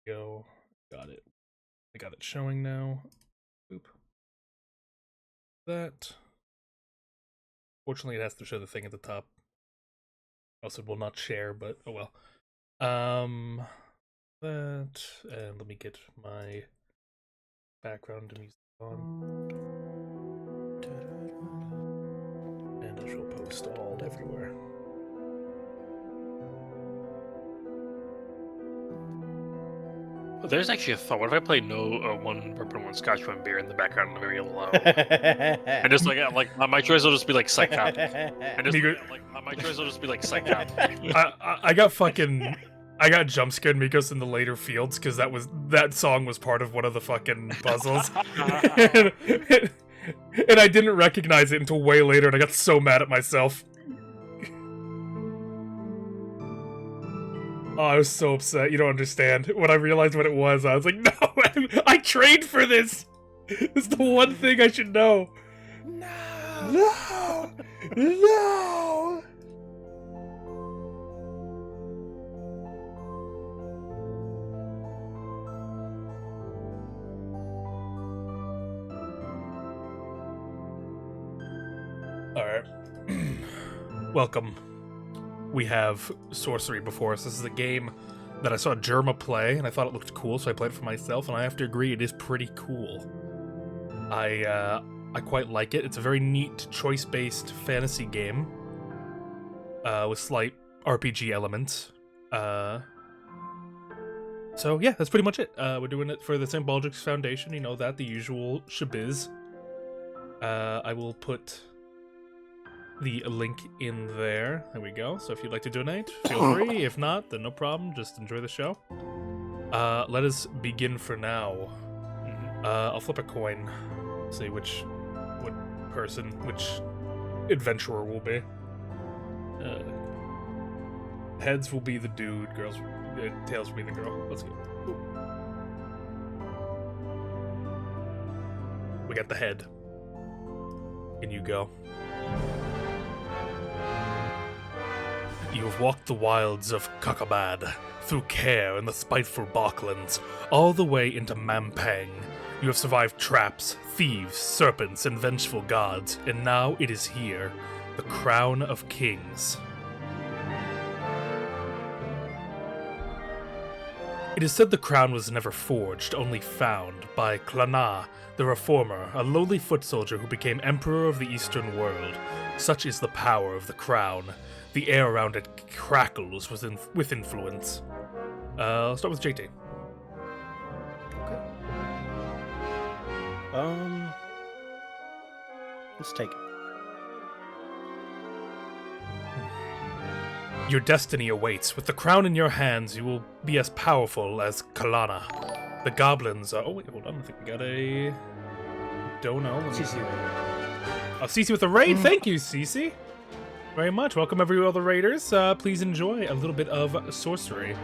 Go. Got it. I got it showing now. Boop. That. Fortunately, it has to show the thing at the top. Also, it will not share, but oh well. That, and let me get my background music on. And I shall post all everywhere. Well, there's actually a thought. What if I play one bourbon, one scotch, one beer in the background and very low? And just like my choice will just be like psychotic. And just my choice will just be like psychotic. I got fucking. I got jump scared Mikos in the later fields because that song was part of one of the fucking puzzles. And I didn't recognize it until way later, and I got so mad at myself. Oh, I was so upset. You don't understand. When I realized what it was, I was like, no, I trained for this. It's the one thing I should know. No! No! Alright. Welcome. We have Sorcery before us. This is a game that I saw Jerma play, and I thought it looked cool, so I played it for myself, and I have to agree, it is pretty cool. I quite like it. It's a very neat, choice-based fantasy game, with slight RPG elements. So yeah, that's pretty much it. We're doing it for the St. Baldrick's Foundation, you know that, the usual shabiz. I will put the link in there. There we go. So if you'd like to donate, feel free. If not, then no problem. Just enjoy the show. Let us begin for now. I'll flip a coin. See which adventurer will be. Heads will be the dude. Tails will be the girl. Let's go. We got the head. Can you go? You have walked the wilds of Kakabad, through Care and the spiteful Barklands, all the way into Mampang. You have survived traps, thieves, serpents, and vengeful gods, and now it is here, the Crown of Kings. It is said the crown was never forged, only found, by Klana, the Reformer, a lowly foot soldier who became Emperor of the Eastern world. Such is the power of the crown. The air around it crackles with influence. I'll start with JT. Okay. Let's take it. Your destiny awaits. With the crown in your hands, you will be as powerful as Kalana. The goblins are... Oh, wait, hold on. I think we got a... Dono. CC. Oh, Cece with a raid. Thank you, Cece. Very much. Welcome, every other raiders. Please enjoy a little bit of Sorcery.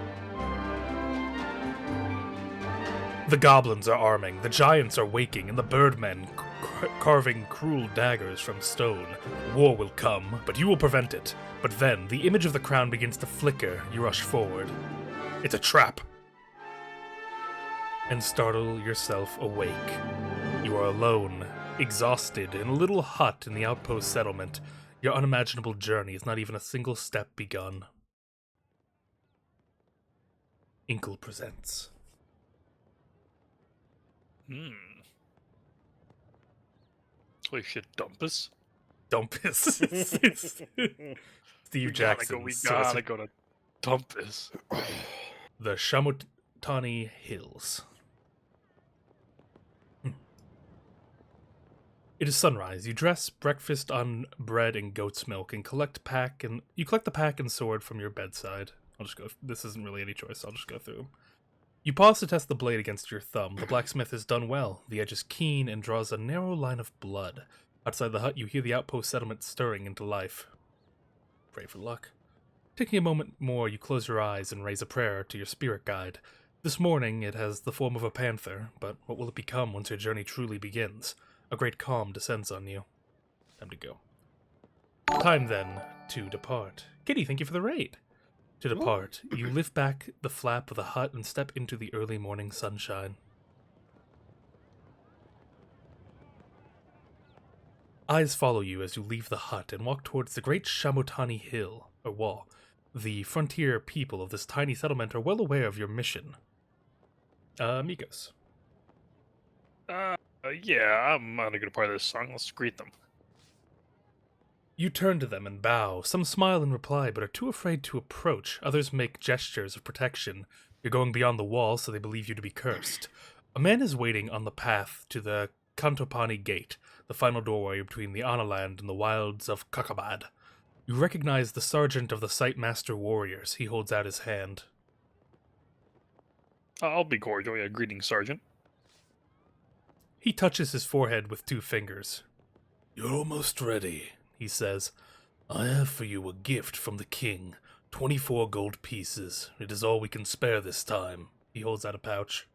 The goblins are arming, the giants are waking, and the birdmen carving cruel daggers from stone. War will come, but you will prevent it. But then, the image of the crown begins to flicker. You rush forward. It's a trap. And startle yourself awake. You are alone, exhausted, in a little hut in the outpost settlement. Your unimaginable journey is not even a single step begun. Inkle presents. Holy shit, Dumpus? Dumpus. Steve Jackson. We gotta go to Dumpus. The Shamutani Hills. It is sunrise. You dress breakfast on bread and goat's milk and collect the pack and sword from your bedside. I'll just go. This isn't really any choice. I'll just go through them. You pause to test the blade against your thumb. The blacksmith has done well. The edge is keen and draws a narrow line of blood. Outside the hut, you hear the outpost settlement stirring into life. Pray for luck. Taking a moment more, you close your eyes and raise a prayer to your spirit guide. This morning, it has the form of a panther, but what will it become once your journey truly begins? A great calm descends on you. Time to go. Time, then, to depart. Kitty, thank you for the raid. To depart, you lift back the flap of the hut and step into the early morning sunshine. Eyes follow you as you leave the hut and walk towards the great Shamotani Hill, or wall. The frontier people of this tiny settlement are well aware of your mission. Amigos. Yeah, I'm not a good part of this song. Let's greet them. You turn to them and bow. Some smile in reply, but are too afraid to approach. Others make gestures of protection. You're going beyond the wall, so they believe you to be cursed. A man is waiting on the path to the Kantopani Gate, the final doorway between the Analand and the wilds of Kakabad. You recognize the sergeant of the Sightmaster Warriors. He holds out his hand. I'll be cordial. Yeah, greetings, Sergeant. He touches his forehead with 2 fingers. You're almost ready, he says. I have for you a gift from the king. 24 gold pieces. It is all we can spare this time. He holds out a pouch.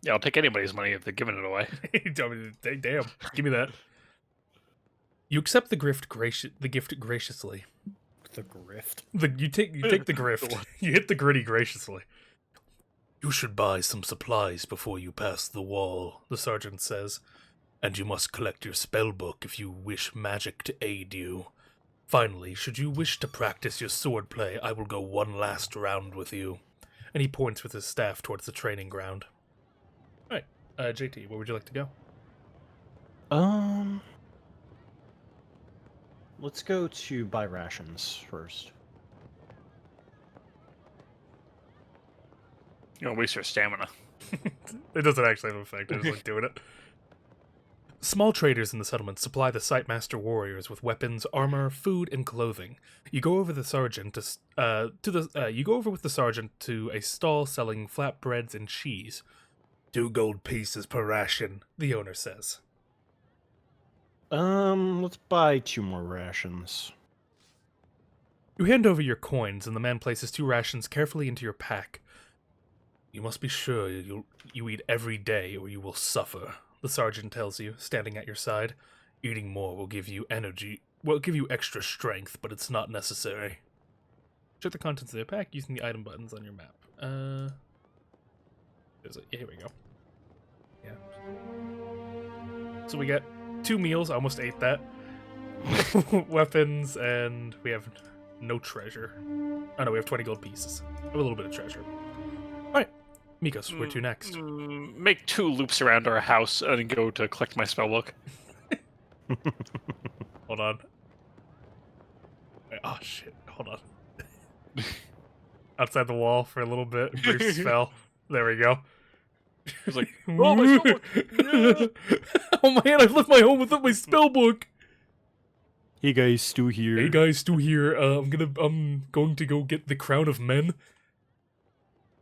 Yeah, I'll take anybody's money if they're giving it away. Damn, give me that. You accept the gift graciously. The grift. You take the grift. You hit the gritty graciously. You should buy some supplies before you pass the wall, the sergeant says. And you must collect your spellbook if you wish magic to aid you. Finally, should you wish to practice your swordplay, I will go one last round with you. And he points with his staff towards the training ground. Alright, JT, where would you like to go? Let's go to buy rations first. You don't waste your stamina. It doesn't actually have an effect, I just like doing it. Small traders in the settlement supply the Sightmaster warriors with weapons, armor, food, and clothing. You go over with the sergeant to a stall selling flatbreads and cheese. 2 gold pieces per ration, the owner says. Let's buy 2 more rations. You hand over your coins, and the man places 2 rations carefully into your pack. You must be sure you eat every day, or you will suffer, the sergeant tells you, standing at your side. Eating more will give you energy, give you extra strength, but it's not necessary. Check the contents of the pack using the item buttons on your map. Here we go. Yeah. So we get 2 meals, I almost ate that. Weapons, and we have no treasure. Oh no, we have 20 gold pieces. A little bit of treasure. Alright, Mikos, where to next? Make 2 loops around our house and go to collect my spellbook. Hold on. Oh shit, hold on. Outside the wall for a little bit, brief spell. There we go. He's like, oh, my spellbook! Yeah. Oh man, I've left my home without my spellbook! Hey guys, Stu here. Hey guys, Stu here. I'm going to go get the Crown of Men.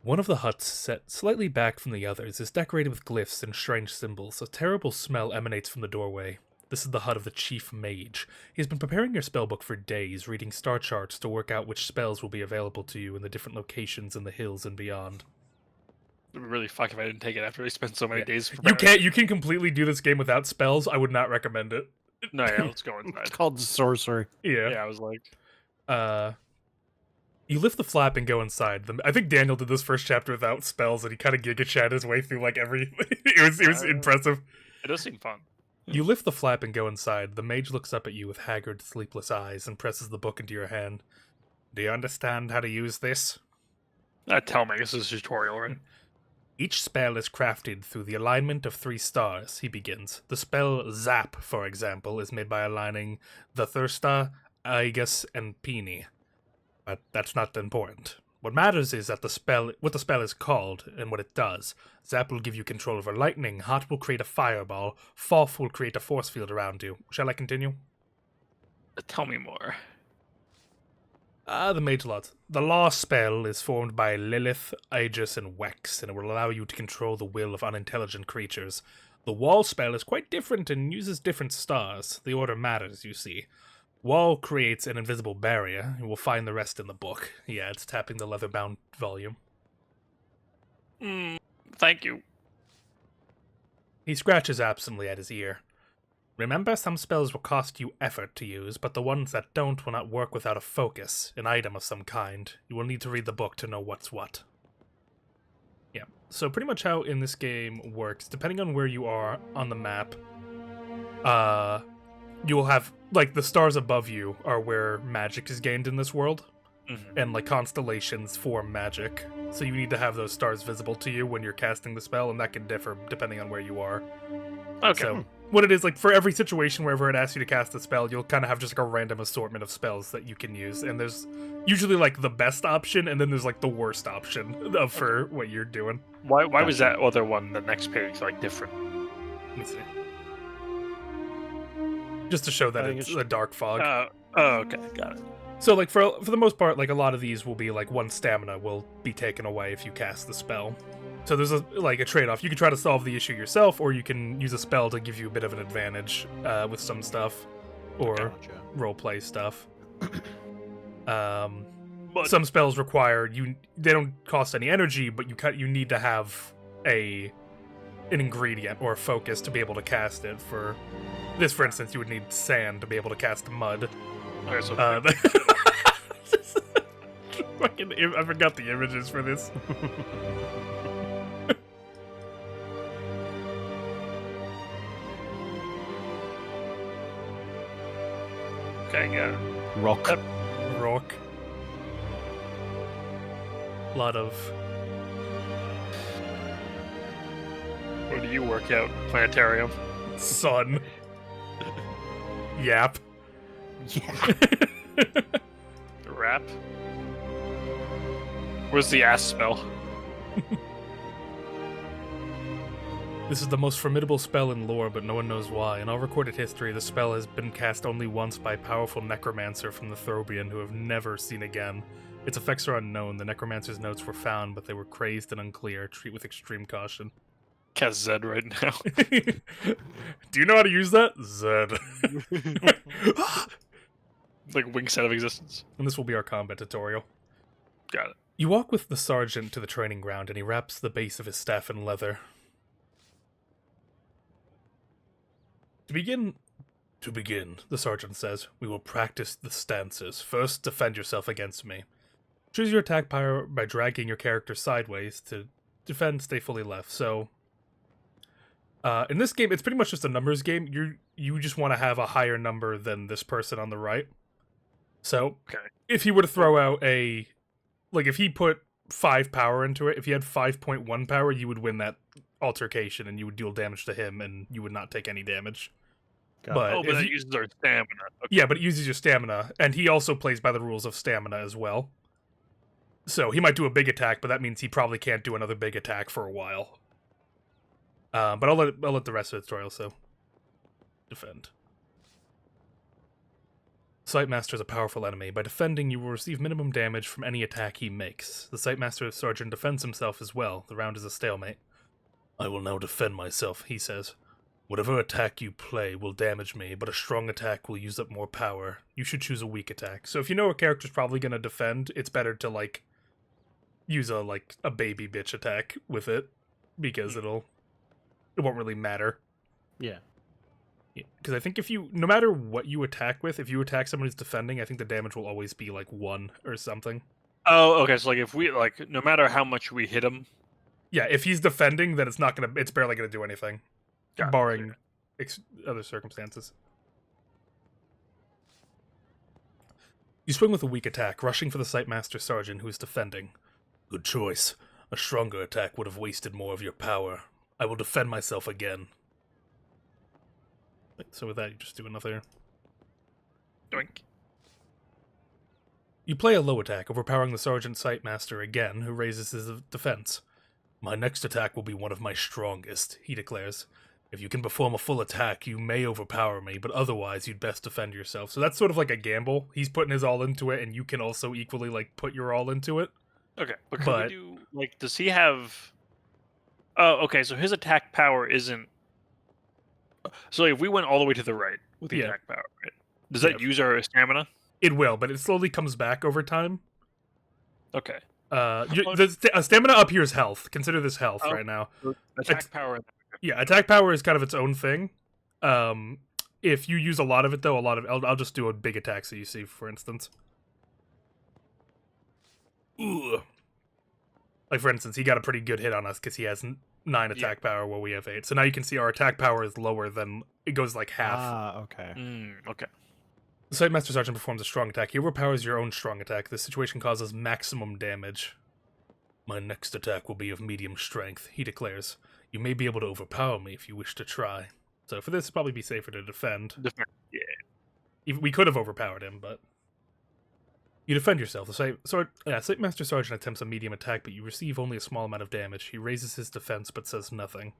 One of the huts, set slightly back from the others, is decorated with glyphs and strange symbols. A terrible smell emanates from the doorway. This is the hut of the chief mage. He has been preparing your spellbook for days, reading star charts to work out which spells will be available to you in the different locations in the hills and beyond. It would really fuck if I didn't take it after I spent so many days preparing. You can completely do this game without spells. I would not recommend it. No, yeah, let's go inside. It's called Sorcery. Yeah, I was like... You lift the flap and go inside. I think Daniel did this first chapter without spells, and he kind of Giga Chat his way through, like, every... it was impressive. It does seem fun. You lift the flap and go inside. The mage looks up at you with haggard, sleepless eyes and presses the book into your hand. Do you understand how to use this? Tell me, this is a tutorial, right? Each spell is crafted through the alignment of 3 stars, he begins. The spell Zap, for example, is made by aligning the Thursta, Aegis, and Pini. But that's not important. What matters is that what the spell is called and what it does. Zap will give you control over lightning, Hot will create a fireball, Foff will create a force field around you. Shall I continue? Tell me more. The mage lot. The law spell is formed by Lilith, Aegis, and Wex, and it will allow you to control the will of unintelligent creatures. The wall spell is quite different and uses different stars. The order matters, you see. Wall creates an invisible barrier. You will find the rest in the book. He adds, tapping the leather-bound volume. Thank you. He scratches absently at his ear. Remember, some spells will cost you effort to use, but the ones that don't will not work without a focus, an item of some kind. You will need to read the book to know what's what. Yeah, so pretty much how in this game works, depending on where you are on the map, you will have, like, the stars above you are where magic is gained in this world, and, like, constellations form magic. So you need to have those stars visible to you when you're casting the spell, and that can differ depending on where you are. Okay. So what it is, like, for every situation wherever it asks you to cast a spell, you'll kind of have just like a random assortment of spells that you can use, and there's usually like the best option, and then there's like the worst option for what you're doing. Why was that other one, the next page, like different? Let me see. Just to show that it's a dark fog. Okay, got it. So, like, for the most part, like, a lot of these will be, like, one stamina will be taken away if you cast the spell. So there's, a trade-off. You can try to solve the issue yourself, or you can use a spell to give you a bit of an advantage with some stuff, or roleplay stuff. Some spells require, they don't cost any energy, but you need to have an ingredient or a focus to be able to cast it. For this, for instance, you would need sand to be able to cast mud. Okay, so I forgot the images for this. okay, got it. Rock. Rock. A lot of... Where do you work out? Planetarium. Sun. Yap. Yeah. Rap. Where's the ass spell? This is the most formidable spell in lore, but no one knows why. In all recorded history, the spell has been cast only once by a powerful necromancer from the Throbian who have never seen again. Its effects are unknown. The necromancer's notes were found, but they were crazed and unclear. Treat with extreme caution. Cast Zed right now. Do you know how to use that? Zed. Like wings out of existence. And this will be our combat tutorial. Got it. You walk with the sergeant to the training ground, and he wraps the base of his staff in leather. To begin, the sergeant says, we will practice the stances. First, defend yourself against me. Choose your attack power by dragging your character sideways. To defend, stay fully left. So, in this game, it's pretty much just a numbers game. You just want to have a higher number than this person on the right. So, if he were to throw out if he put 5 power into it, if he had 5.1 power, you would win that altercation, and you would deal damage to him, and you would not take any damage. But that uses our stamina. Okay. Yeah, but it uses your stamina, and he also plays by the rules of stamina as well. So he might do a big attack, but that means he probably can't do another big attack for a while. But I'll let the rest of the tutorial defend. Sightmaster is a powerful enemy. By defending, you will receive minimum damage from any attack he makes. The Sightmaster Sergeant defends himself as well. The round is a stalemate. I will now defend myself, he says. Whatever attack you play will damage me, but a strong attack will use up more power. You should choose a weak attack. So if you know a character's probably going to defend, it's better to, use a baby bitch attack with it, because it won't really matter. Yeah. Because I think no matter what you attack with, if you attack someone who's defending, I think the damage will always be, 1 or something. Oh, okay, so, if we, no matter how much we hit him... Yeah, if he's defending, then it's barely gonna do anything. Barring other circumstances. You swing with a weak attack, rushing for the Sightmaster Sergeant who is defending. Good choice. A stronger attack would have wasted more of your power. I will defend myself again. So with that, you just do another... Doink. You play a low attack, overpowering the Sergeant Sightmaster again, who raises his defense. My next attack will be one of my strongest, he declares. If you can perform a full attack, you may overpower me, but otherwise you'd best defend yourself. So that's sort of like a gamble. He's putting his all into it, and you can also equally, put your all into it. Okay, but can we do, does he have... Oh, okay, so his attack power isn't... So if we went all the way to the right with the attack power, right? Does that use our stamina? It will, but it slowly comes back over time. Okay. Stamina up here is health. Consider this health right now. Attack power... Yeah, attack power is kind of its own thing. If you use a lot of it, though, I'll just do a big attack so you see, for instance. Ooh. Like, for instance, he got a pretty good hit on us because he has 9 attack power while we have 8. So now you can see our attack power is lower than... It goes like half. Ah, okay. Okay. The Site Master Sergeant performs a strong attack. He overpowers your own strong attack. This situation causes maximum damage. My next attack will be of medium strength, he declares. You may be able to overpower me if you wish to try. So for this, it'd probably be safer to defend. Yeah. We could have overpowered him, but... You defend yourself. The Site Master Sergeant attempts a medium attack, but you receive only a small amount of damage. He raises his defense, but says nothing.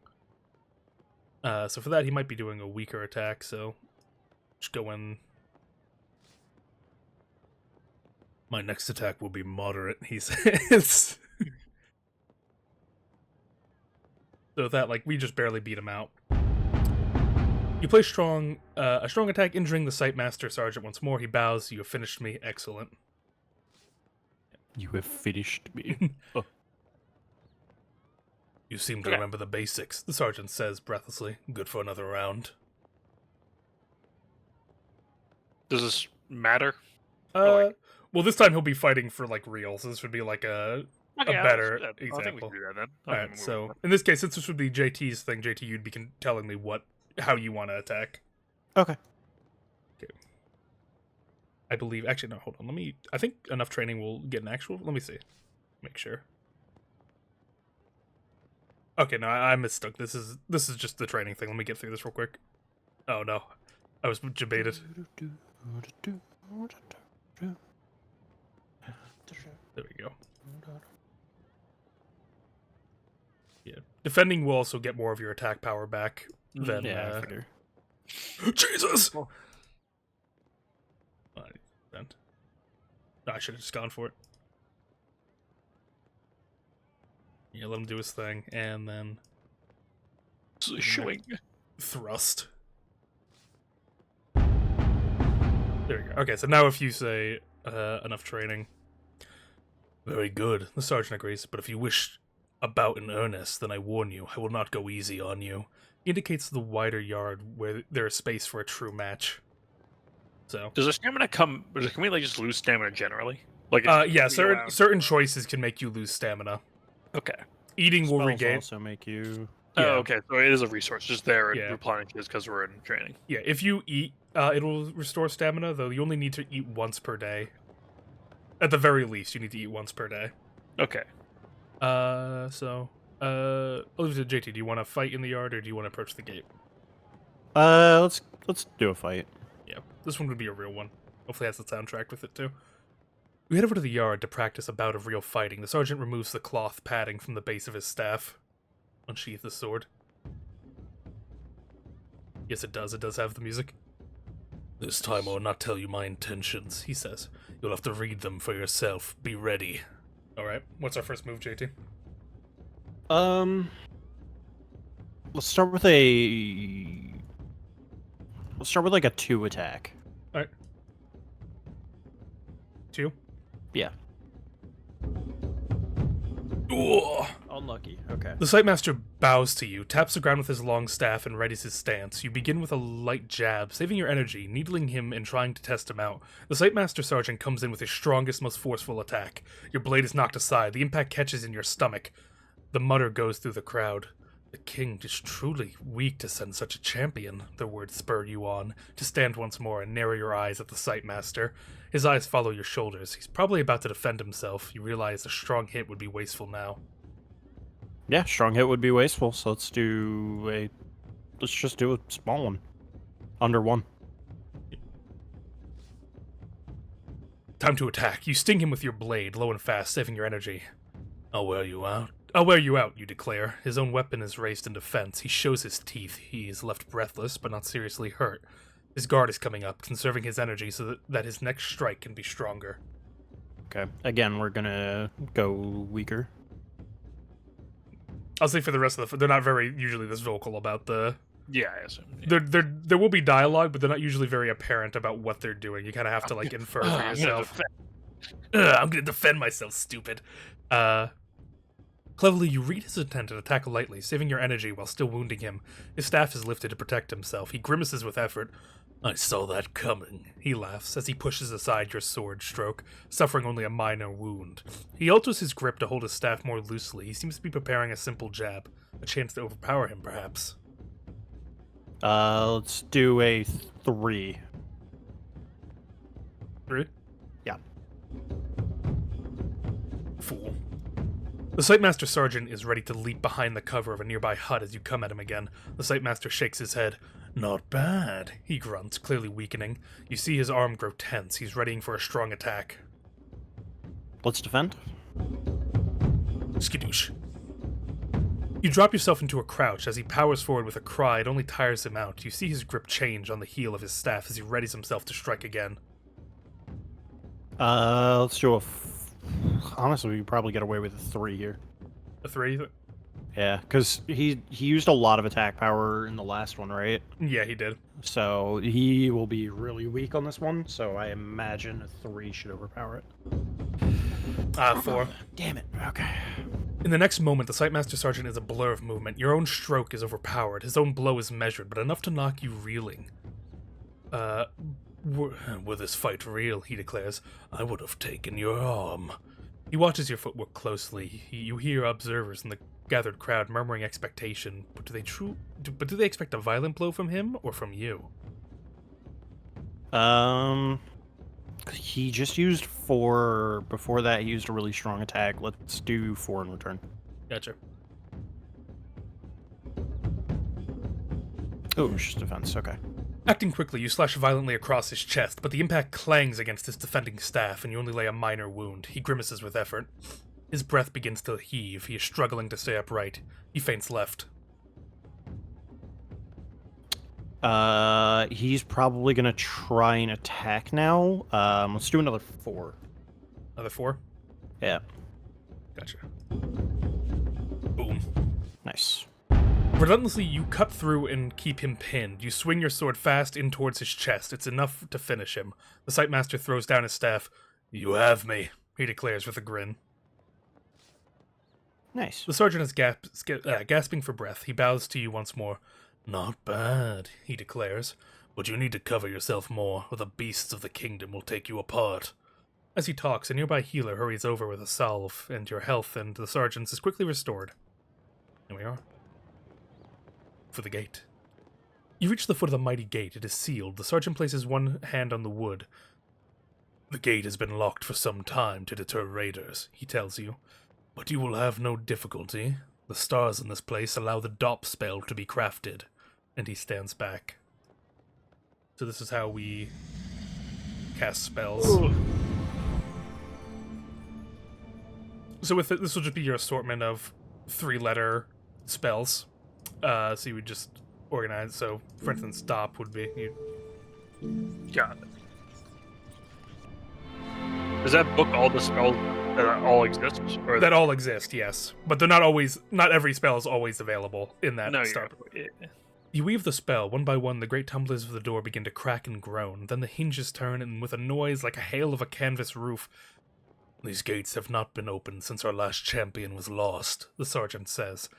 So for that, he might be doing a weaker attack, so... Just go in... My next attack will be moderate, he says. So with that, like, we just barely beat him out. You play a strong attack, injuring the Site Master Sergeant once more. He bows. You have finished me. Excellent. You have finished me. Oh. You seem to remember the basics, the Sergeant says breathlessly. Good for another round. Does this matter? Well, this time he'll be fighting for, like, real, so this would be, like, a better example. I think we can do that then. Alright, so, in this case, since this would be JT's thing, JT, you'd be telling me how you want to attack. Okay. I believe... Actually, no, hold on. I think enough training will get an actual... Let me see. Make sure. Okay, no, I mistook. This is just the training thing. Let me get through this real quick. Oh, no. I was debated. There we go. Yeah. Defending will also get more of your attack power back than... Yeah, Jesus! Oh. No, I should have just gone for it. Yeah, let him do his thing, and then... Swing. Thrust. There we go. Okay, so now if you say enough training... Very good, the Sergeant agrees, but if you wish a bout in earnest, then I warn you, I will not go easy on you. He indicates the wider yard where there is space for a true match. So does the stamina come? Can we like just lose stamina generally? Like yeah, certain choices can make you lose stamina. Okay. Eating will regain. Also make you. Yeah. Oh, okay. So it is a resource just there and yeah. replenishes because we're in training. Yeah, if you eat, it'll restore stamina. Though you only need to eat once per day. At the very least, you need to eat once per day. Okay. I'll leave it to JT. Do you want to fight in the yard or do you want to approach the gate? Let's do a fight. Yeah, this one would be a real one. Hopefully it has the soundtrack with it, too. We head over to the yard to practice a bout of real fighting. The sergeant removes the cloth padding from the base of his staff. Unsheath the sword. Yes, it does. It does have the music. This time I will not tell you my intentions, he says. You'll have to read them for yourself. Be ready. Alright, what's our first move, JT? Let's start with like a 2 attack. Alright. 2? Yeah. Ooh. Unlucky. Okay. The Site Master bows to you, taps the ground with his long staff, and readies his stance. You begin with a light jab, saving your energy, needling him and trying to test him out. The Site Master Sergeant comes in with his strongest, most forceful attack. Your blade is knocked aside. The impact catches in your stomach. The mutter goes through the crowd. The king is truly weak to send such a champion, the words spur you on, to stand once more and narrow your eyes at the Site Master. His eyes follow your shoulders. He's probably about to defend himself. You realize a strong hit would be wasteful now. Yeah, strong hit would be wasteful, so let's just do a small one. Under 1. Time to attack. You sting him with your blade, low and fast, saving your energy. I'll wear you out, you declare. His own weapon is raised in defense. He shows his teeth. He is left breathless, but not seriously hurt. His guard is coming up, conserving his energy so that his next strike can be stronger. Okay. Again, we're gonna go weaker. I'll say for the rest of they're not very usually this vocal about the... Yeah, I assume. Yeah. There will be dialogue, but they're not usually very apparent about what they're doing. You kind of have to, like, infer for yourself. I'm gonna defend myself, stupid. So Cleverly, you read his intent and attack lightly, saving your energy while still wounding him. His staff is lifted to protect himself. He grimaces with effort. I saw that coming, he laughs as he pushes aside your sword stroke, suffering only a minor wound. He alters his grip to hold his staff more loosely. He seems to be preparing a simple jab, a chance to overpower him, perhaps. Let's do a 3. 3? Yeah. Fool. The Sightmaster Sergeant is ready to leap behind the cover of a nearby hut as you come at him again. The Sightmaster shakes his head. Not bad, he grunts, clearly weakening. You see his arm grow tense. He's readying for a strong attack. Let's defend. Skadoosh. You drop yourself into a crouch as he powers forward with a cry. It only tires him out. You see his grip change on the heel of his staff as he readies himself to strike again. Let's do a... Honestly, we could probably get away with a 3 here. A 3? Yeah, because he used a lot of attack power in the last one, right? Yeah, he did. So he will be really weak on this one, so I imagine a 3 should overpower it. 4. Damn it. Okay. In the next moment, the Sightmaster Sergeant is a blur of movement. Your own stroke is overpowered. His own blow is measured, but enough to knock you reeling. Were this fight real, he declares, I would have taken your arm. He watches your footwork closely. You hear observers in the gathered crowd murmuring expectation, but do they expect a violent blow from him or from you? He just used 4. Before that, he used a really strong attack. Let's do 4 in return. Gotcha. Oh, it's just defense. Okay. Acting quickly, you slash violently across his chest, but the impact clangs against his defending staff, and you only lay a minor wound. He grimaces with effort. His breath begins to heave. He is struggling to stay upright. He feints left. He's probably gonna try and attack now. Let's do another 4. Another 4? Yeah. Gotcha. Boom. Nice. Relentlessly, you cut through and keep him pinned. You swing your sword fast in towards his chest. It's enough to finish him. The Sightmaster throws down his staff. You have me, he declares with a grin. Nice. The sergeant is gasping for breath. He bows to you once more. Not bad, he declares, but you need to cover yourself more, or the beasts of the kingdom will take you apart. As he talks, a nearby healer hurries over with a salve, and your health and the sergeant's is quickly restored. Here we are. For the gate. You reach the foot of the mighty gate. It is sealed. The sergeant places one hand on the wood. The gate has been locked for some time to deter raiders, he tells you. But you will have no difficulty. The stars in this place allow the DOP spell to be crafted. And he stands back. So this is how we cast spells. Ooh. So with it, this will just be your assortment of 3-letter spells. So you would just organize. So, for instance, DOP would be... Got it. Does that book all the spells that all exist? Or that all exist, yes. But they're not always... Not every spell is always available in that start. Yeah. You weave the spell. One by one, the great tumblers of the door begin to crack and groan. Then the hinges turn, and with a noise like a hail of a canvas roof... These gates have not been opened since our last champion was lost, the sergeant says.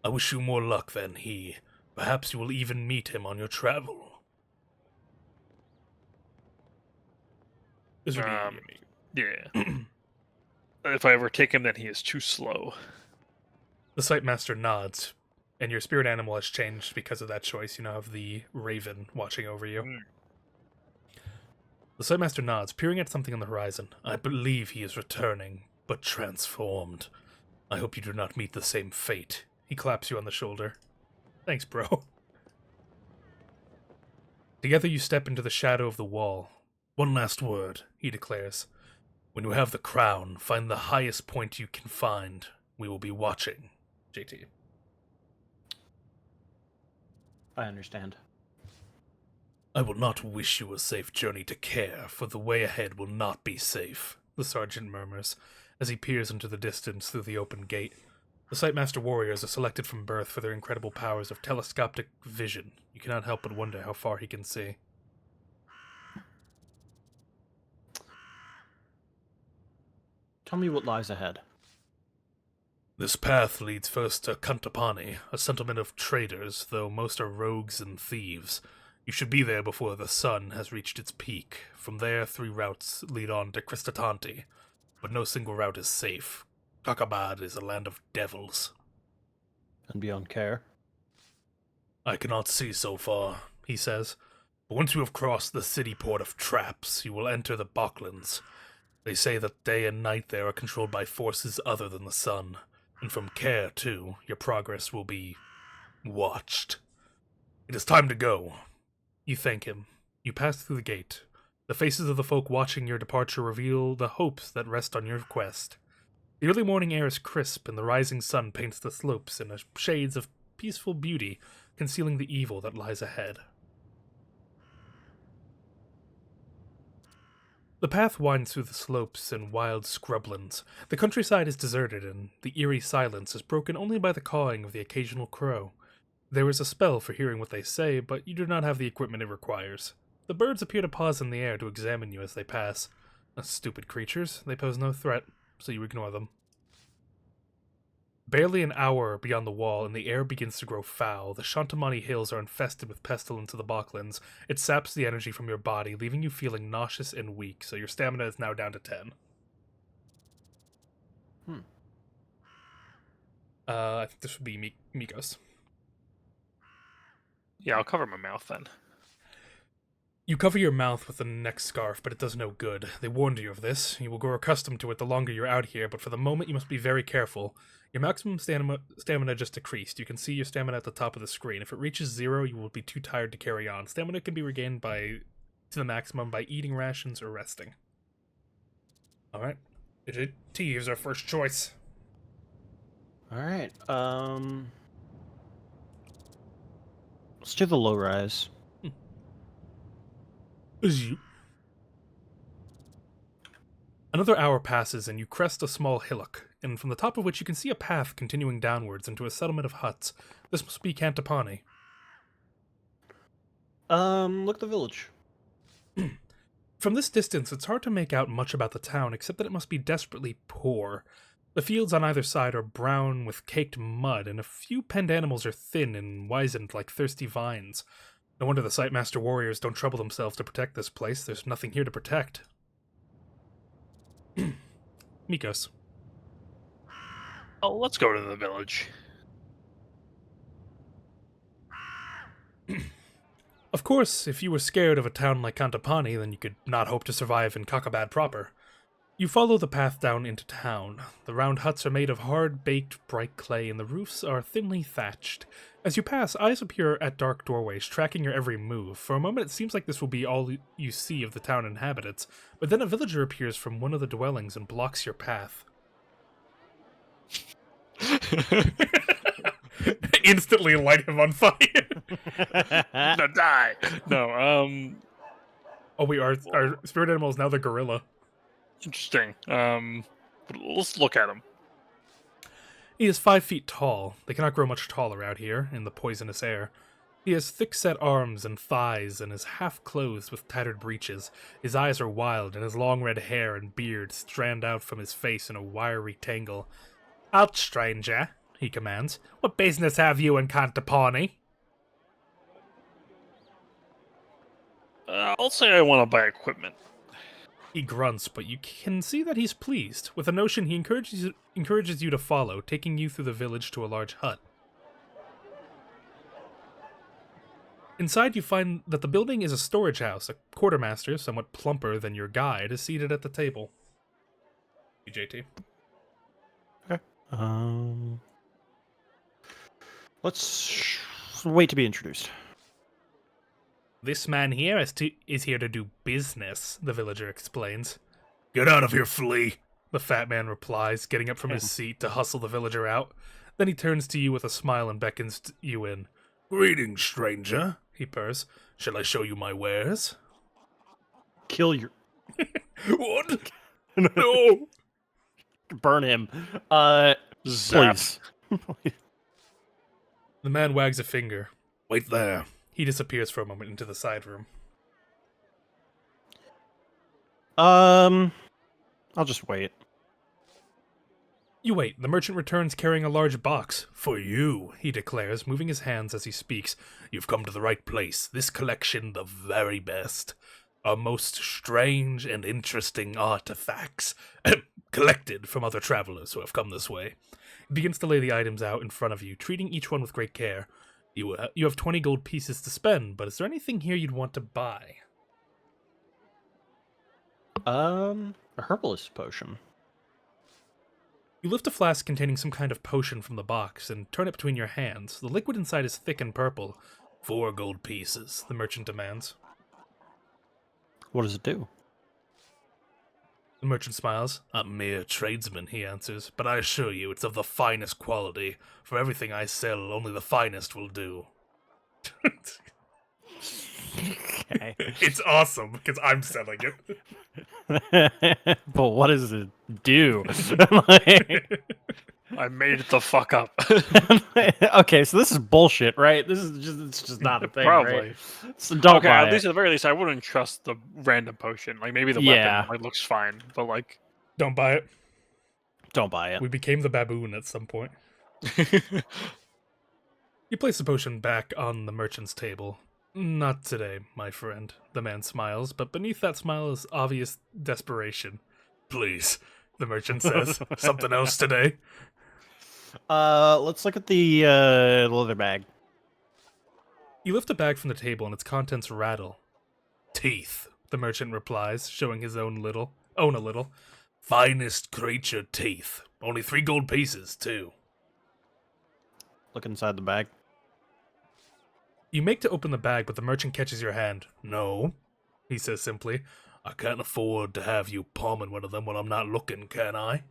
I wish you more luck than he. Perhaps you will even meet him on your travel. This would be... Yeah. If I ever take him, then he is too slow. The Sightmaster nods, and your spirit animal has changed because of that choice. You now have the raven watching over you. The Sightmaster nods, peering at something on the horizon. I believe he is returning, but transformed. I hope you do not meet the same fate. He claps you on the shoulder. Thanks, bro. Together you step into the shadow of the wall. One last word, he declares. When you have the crown, find the highest point you can find. We will be watching. JT. I understand. I will not wish you a safe journey to Care, for the way ahead will not be safe, the sergeant murmurs, as he peers into the distance through the open gate. The Sightmaster warriors are selected from birth for their incredible powers of telescopic vision. You cannot help but wonder how far he can see. Tell me what lies ahead. This path leads first to Kantapani, a settlement of traders, though most are rogues and thieves. You should be there before the sun has reached its peak. From there, 3 routes lead on to Kristatanti, but no single route is safe. Kakabad is a land of devils. And beyond care. I cannot see so far, he says. But once you have crossed the city port of traps, you will enter the Bachlands. They say that day and night there are controlled by forces other than the sun. And from Care, too, your progress will be watched. It is time to go. You thank him. You pass through the gate. The faces of the folk watching your departure reveal the hopes that rest on your quest. The early morning air is crisp, and the rising sun paints the slopes in shades of peaceful beauty, concealing the evil that lies ahead. The path winds through the slopes and wild scrublands. The countryside is deserted, and the eerie silence is broken only by the cawing of the occasional crow. There is a spell for hearing what they say, but you do not have the equipment it requires. The birds appear to pause in the air to examine you as they pass. Stupid creatures, they pose no threat, so you ignore them. Barely an hour beyond the wall, and the air begins to grow foul. The Shantamani hills are infested with pestilence of the Bachlands. It saps the energy from your body, leaving you feeling nauseous and weak, so your stamina is now down to 10. I think this would be Mikos. Yeah, I'll cover my mouth then. You cover your mouth with the neck scarf, but it does no good. They warned you of this. You will grow accustomed to it the longer you're out here, but for the moment you must be very careful. Your maximum stamina just decreased. You can see your stamina at the top of the screen. If it reaches 0, you will be too tired to carry on. Stamina can be regained to the maximum by eating rations or resting. Alright. T is our first choice. Alright, let's do the low rise. Another hour passes and you crest a small hillock, and from the top of which you can see a path continuing downwards into a settlement of huts. This must be Kantapani. Look at the village. From this distance, it's hard to make out much about the town, except that it must be desperately poor. The fields on either side are brown with caked mud, and a few penned animals are thin and wizened like thirsty vines. No wonder the Sightmaster warriors don't trouble themselves to protect this place. There's nothing here to protect. Mikos. Oh, let's go to the village. Of course, if you were scared of a town like Kantapani, then you could not hope to survive in Kakabad proper. You follow the path down into town. The round huts are made of hard-baked bright clay, and the roofs are thinly thatched. As you pass, eyes appear at dark doorways, tracking your every move. For a moment, it seems like this will be all you see of the town inhabitants, but then a villager appears from one of the dwellings and blocks your path. Instantly light him on fire. No, die. No. Oh wait, our spirit animal is now the gorilla. Interesting. Let's look at him. He is 5 feet tall. They cannot grow much taller out here, in the poisonous air. He has thick-set arms and thighs, and is half-clothed with tattered breeches. His eyes are wild, and his long red hair and beard strand out from his face in a wiry tangle. "Out, stranger," he commands. "What business have you in Kantapani?" I'll say I want to buy equipment. He grunts, but you can see that he's pleased. With a notion, he encourages you to follow, taking you through the village to a large hut. Inside, you find that the building is a storage house. A quartermaster, somewhat plumper than your guide, is seated at the table. JT. Okay. Let's wait to be introduced. "This man here is here to do business," the villager explains. "Get out of here, flea," the fat man replies, getting up from his seat to hustle the villager out. Then he turns to you with a smile and beckons you in. "Greetings, stranger," he purrs. "Shall I show you my wares?" Kill your... What? No! Burn him. Zap. Please. The man wags a finger. "Wait there." He disappears for a moment into the side room. I'll just wait. You wait. The merchant returns carrying a large box. For you, he declares, moving his hands as he speaks. You've come to the right place. This collection, the very best. Our most strange and interesting artifacts, collected from other travelers who have come this way. He begins to lay the items out in front of you, treating each one with great care. You have 20 gold pieces to spend, but is there anything here you'd want to buy? A herbalist potion. You lift a flask containing some kind of potion from the box and turn it between your hands. The liquid inside is thick and purple. 4 gold pieces, the merchant demands. What does it do? The merchant smiles. A mere tradesman, he answers, but I assure you it's of the finest quality. For everything I sell, only the finest will do. Okay. It's awesome, because I'm selling it. But what does it do? I made it the fuck up. Okay, so this is bullshit, right? It's just not a thing, Probably. right? So don't Okay, buy at least it. at the very least, I wouldn't trust the random potion. Like maybe the Yeah. weapon looks fine, but like. Don't buy it. Don't buy it. We became the baboon at some point. You place the potion back on the merchant's table. Not today, my friend, the man smiles, but beneath that smile is obvious desperation. Please, the merchant says. Something else today? Let's look at the leather bag. You lift a bag from the table and its contents rattle. Teeth, the merchant replies, showing his own a little. Finest creature teeth. Only 3 gold pieces, too. Look inside the bag. You make to open the bag, but the merchant catches your hand. No, he says simply. I can't afford to have you palming one of them when I'm not looking, can I?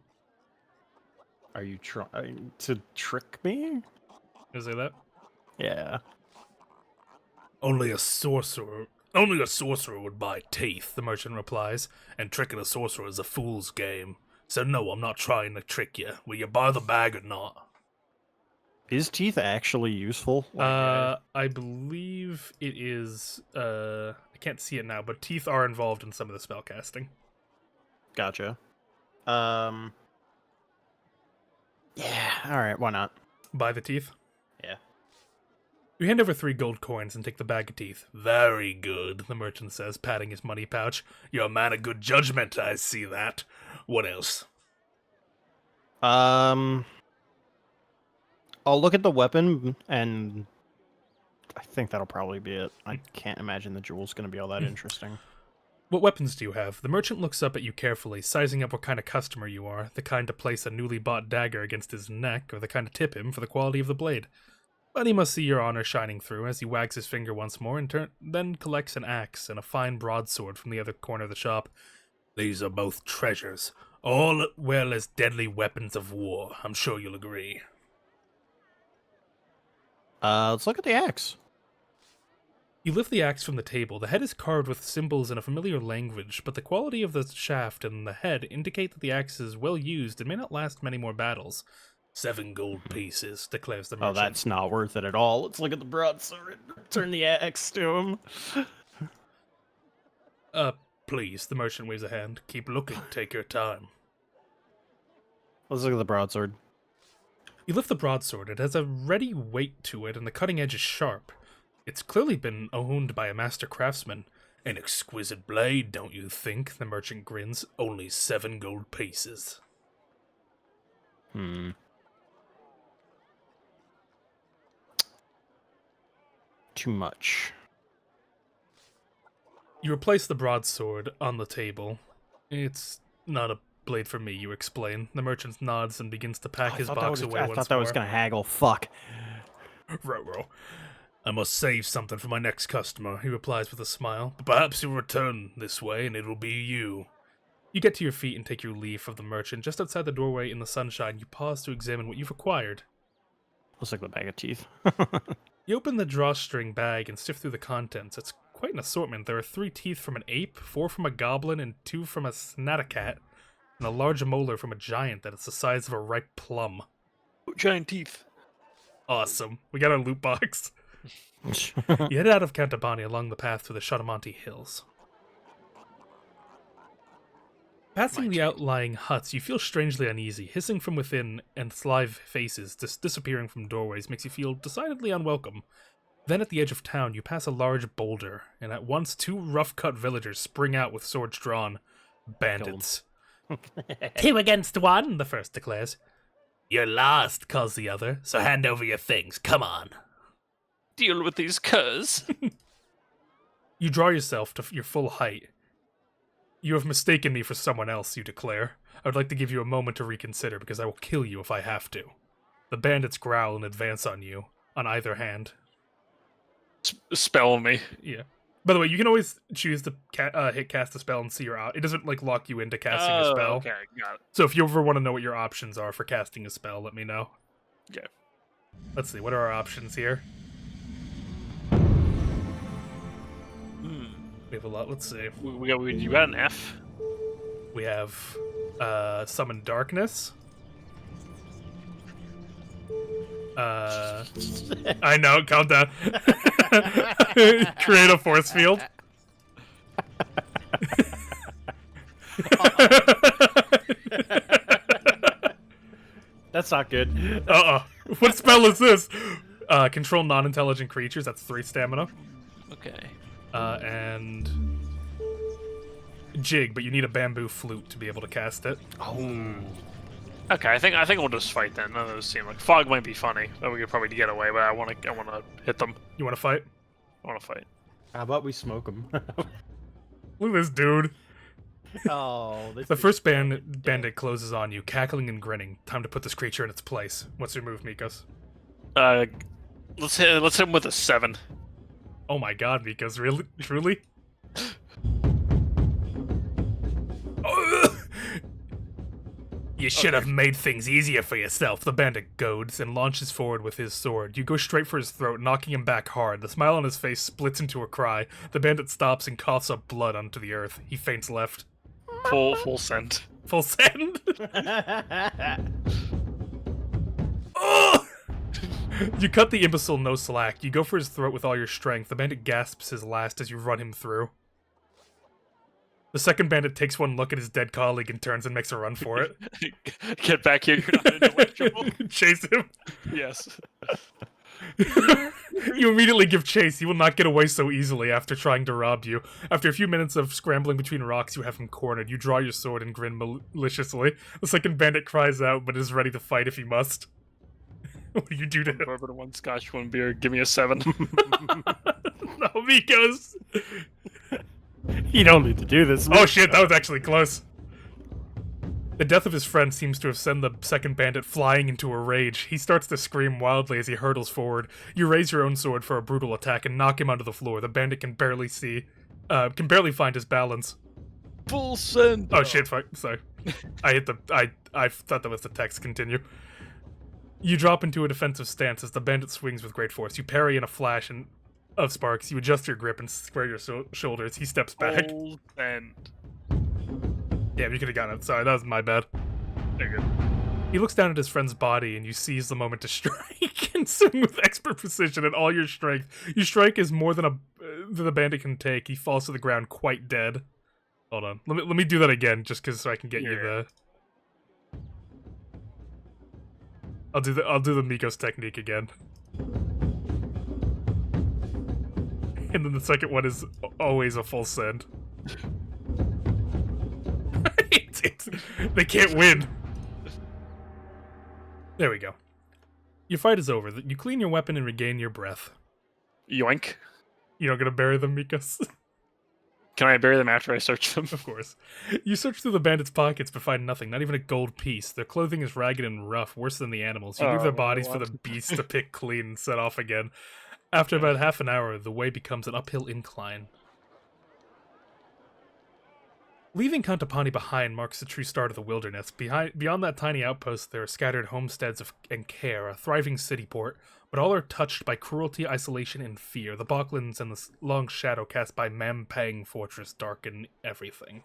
Are you trying to trick me? You say that? Yeah. Only a sorcerer would buy teeth, the merchant replies, and tricking a sorcerer is a fool's game. So no, I'm not trying to trick you. Will you buy the bag or not? Is teeth actually useful? I believe it is, I can't see it now, but teeth are involved in some of the spell casting. Gotcha. Yeah, alright, why not? Buy the teeth? Yeah. You hand over 3 gold coins and take the bag of teeth. Very good, the merchant says, patting his money pouch. You're a man of good judgment, I see that. What else? I'll look at the weapon, and I think that'll probably be it. I can't imagine the jewel's going to be all that interesting. What weapons do you have? The merchant looks up at you carefully, sizing up what kind of customer you are, the kind to place a newly bought dagger against his neck, or the kind to tip him for the quality of the blade. But he must see your honor shining through as he wags his finger once more and then collects an axe and a fine broadsword from the other corner of the shop. These are both treasures, all well as deadly weapons of war. I'm sure you'll agree. Let's look at the axe. You lift the axe from the table. The head is carved with symbols in a familiar language, but the quality of the shaft and the head indicate that the axe is well used and may not last many more battles. 7 gold pieces, declares the merchant. Oh, that's not worth it at all. Let's look at the broadsword. Turn the axe to him. Please, the merchant waves a hand. Keep looking, take your time. Let's look at the broadsword. You lift the broadsword. It has a ready weight to it, and the cutting edge is sharp. It's clearly been owned by a master craftsman. An exquisite blade, don't you think? The merchant grins. Only 7 gold pieces. Too much. You replace the broadsword on the table. It's not a blade for me, you explain. The merchant nods and begins to pack his box away once more. I thought that was going to haggle. Fuck. Ruh-roh. I must save something for my next customer, he replies with a smile. But perhaps you'll return this way, and it'll be you. You get to your feet and take your leave of the merchant. Just outside the doorway in the sunshine, you pause to examine what you've acquired. Looks like the bag of teeth. You open the drawstring bag and sift through the contents. It's quite an assortment. There are 3 teeth from an ape, 4 from a goblin, and 2 from a snatacat, and a large molar from a giant that is the size of a ripe plum. Giant teeth. Awesome. We got our loot box. You head out of Cantabani along the path to the Shadamonti Hills. Passing the outlying huts, you feel strangely uneasy. Hissing from within and live faces disappearing from doorways makes you feel decidedly unwelcome. Then at the edge of town, you pass a large boulder, and at once 2 rough-cut villagers spring out with swords drawn. Bandits. 2 against 1, the first declares. You're lost, calls the other, so hand over your things, come on. Deal with these curs. You draw yourself to your full height. You have mistaken me for someone else, you declare. I would like to give you a moment to reconsider, because I will kill you if I have to. The bandits growl and advance on you, on either hand. Spell me. Yeah. By the way, you can always choose to hit cast a spell and see your It doesn't like lock you into casting a spell. Okay, got it. So if you ever want to know what your options are for casting a spell, let me know. Okay. Let's see, what are our options here? We have a lot. Let's see. You got an F? We have Summon Darkness. I know, calm down. Create a force field. That's not good. What spell is this? Control non-intelligent creatures. That's 3 stamina. Okay. And Jig, but you need a bamboo flute to be able to cast it. Oh. Okay, I think we'll just fight then. None of those seem like fog might be funny. But we could probably get away, but I wanna hit them. You want to fight? I wanna fight. How about we smoke them? Look at this dude. Oh, The first bandit closes on you, cackling and grinning. Time to put this creature in its place. What's your move, Mikos? Let's hit him with a 7. Oh my god, Mikos, really? Truly? You should have made things easier for yourself, the bandit goads, and launches forward with his sword. You go straight for his throat, knocking him back hard. The smile on his face splits into a cry. The bandit stops and coughs up blood onto the earth. He faints left. Full send. Full send? Oh! You cut the imbecile no slack. You go for his throat with all your strength. The bandit gasps his last as you run him through. The second bandit takes one look at his dead colleague and turns and makes a run for it. Get back here, you're not intellectual. Chase him. Yes. You immediately give chase. He will not get away so easily after trying to rob you. After a few minutes of scrambling between rocks, you have him cornered. You draw your sword and grin maliciously. The second bandit cries out, but is ready to fight if he must. What do you do to him? Bourbon, 1 scotch, 1 beer. Give me a 7. No, Mikos. You don't need to do this. Oh shit, that was actually close. The death of his friend seems to have sent the second bandit flying into a rage. He starts to scream wildly as he hurtles forward. You raise your own sword for a brutal attack and knock him onto the floor. The bandit can barely find his balance. Full send. Oh shit, fuck, sorry. I thought that was the text. Continue. You drop into a defensive stance as the bandit swings with great force. You parry in a flash of sparks. You adjust your grip and square your shoulders. He steps back. Full send. Yeah, you could have gotten it. Sorry, that was my bad. Very good. He looks down at his friend's body, and you seize the moment to strike and swing with expert precision and all your strength. Your strike is more than the bandit can take. He falls to the ground quite dead. Hold on, let me do that again, just so I can get you the. I'll do the Mikos technique again. And then the second one is always a full send. They can't win. There we go. Your fight is over. You clean your weapon and regain your breath. Yoink. You're not gonna bury them, Mikos? Can I bury them after I search them? Of course. You search through the bandits' pockets but find nothing, not even a gold piece. Their clothing is ragged and rough, worse than the animals. You leave their bodies for the beasts to pick clean and set off again. After about half an hour, the way becomes an uphill incline. Leaving Kantapani behind marks the true start of the wilderness. Beyond that tiny outpost, there are scattered homesteads and care, a thriving city port, but all are touched by cruelty, isolation, and fear. The Balklands and the long shadow cast by Mampang Fortress darken everything.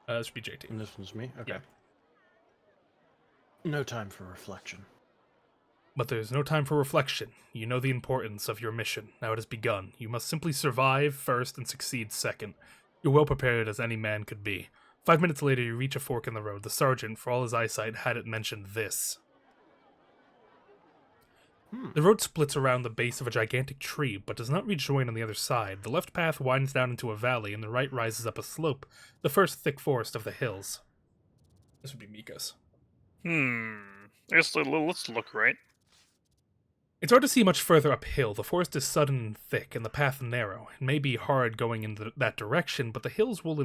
This should be JT. And this one's me? Okay. Yeah. No time for reflection. But there's no time for reflection. You know the importance of your mission. Now it has begun. You must simply survive first and succeed second. You're well prepared as any man could be. 5 minutes later, you reach a fork in the road. The sergeant, for all his eyesight, hadn't mentioned this. The road splits around the base of a gigantic tree, but does not rejoin on the other side. The left path winds down into a valley, and the right rises up a slope, the first thick forest of the hills. This would be Mika's. Let's look right. It's hard to see much further uphill. The forest is sudden and thick, and the path narrow. It may be hard going in that direction, but the hills will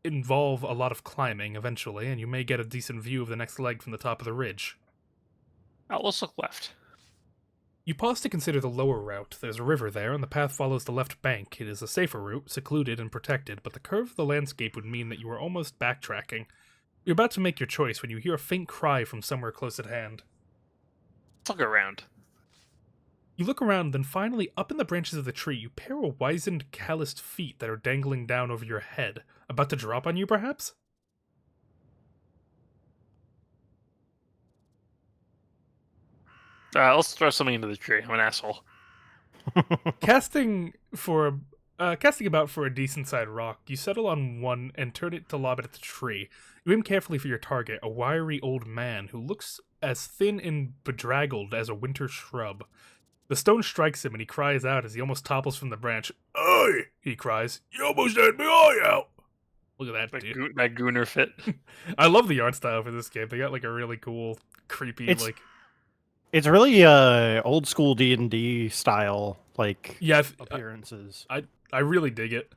involve a lot of climbing eventually, and you may get a decent view of the next leg from the top of the ridge. Oh, let's look left. You pause to consider the lower route. There's a river there, and the path follows the left bank. It is a safer route, secluded and protected, but the curve of the landscape would mean that you are almost backtracking. You're about to make your choice when you hear a faint cry from somewhere close at hand. Let's look around. You look around, then finally, up in the branches of the tree, you pair a wizened, calloused feet that are dangling down over your head. About to drop on you, perhaps? Let's throw something into the tree. I'm an asshole. Casting about for a decent-sized rock, you settle on one and turn it to lob it at the tree. You aim carefully for your target, a wiry old man who looks as thin and bedraggled as a winter shrub. The stone strikes him and he cries out as he almost topples from the branch. "Oi!" he cries. "You almost had me eye out!" Look at that, dude. That gooner fit. I love the art style for this game. They got like a really cool, creepy, It's really old school D&D style, appearances. I really dig it.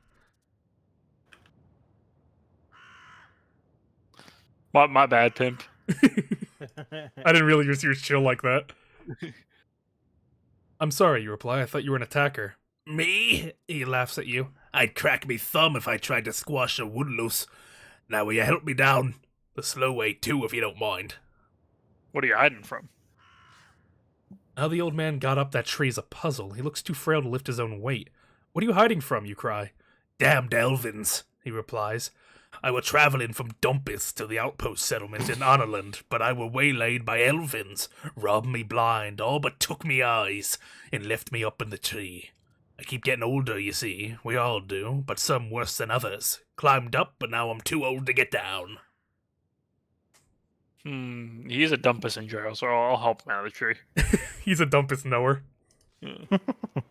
My bad, pimp. I didn't really use your chill like that. "I'm sorry," you reply. "I thought you were an attacker." "Me?" He laughs at you. "I'd crack me thumb if I tried to squash a woodlouse. Now will you help me down? The slow way too, if you don't mind." What are you hiding from? How the old man got up that tree is a puzzle. He looks too frail to lift his own weight. "What are you hiding from?" you cry. "Damned Elvins," he replies. "I were travelling from Dumpus to the outpost settlement in Honorland, but I were waylaid by Elvins, robbed me blind, all but took me eyes, and left me up in the tree. I keep getting older, you see. We all do, but some worse than others. Climbed up, but now I'm too old to get down." He's a dumpus in jail, so I'll help him out of the tree. He's a dumpus knower.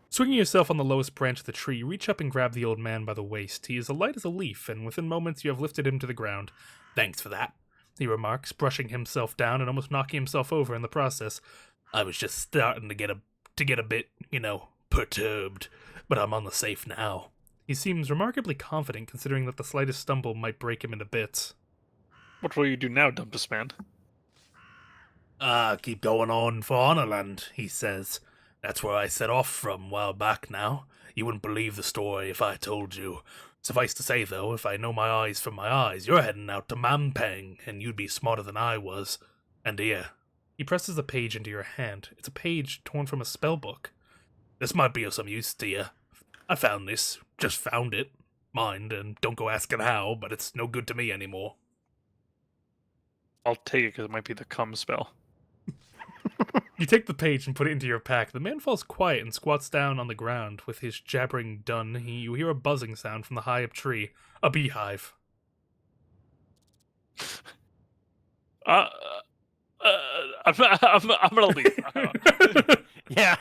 Swinging yourself on the lowest branch of the tree, you reach up and grab the old man by the waist. He is as light as a leaf, and within moments you have lifted him to the ground. "Thanks for that," he remarks, brushing himself down and almost knocking himself over in the process. "I was just starting to get a bit, perturbed, but I'm on the safe now." He seems remarkably confident, considering that the slightest stumble might break him into bits. What will you do now, dumpus man? "Keep going on for Honorland," he says. "That's where I set off from a while back now. You wouldn't believe the story if I told you. Suffice to say, though, if I know my eyes from my eyes, you're heading out to Mampang, and you'd be smarter than I was. And here." He presses a page into your hand. It's a page torn from a spell book. "This might be of some use to you. I found this. Just found it. Mind, and don't go asking how, but it's no good to me anymore." I'll take it because it might be the cum spell. You take the page and put it into your pack. The man falls quiet and squats down on the ground. With his jabbering done, you hear a buzzing sound from the high-up tree. A beehive. I'm gonna leave. Yeah.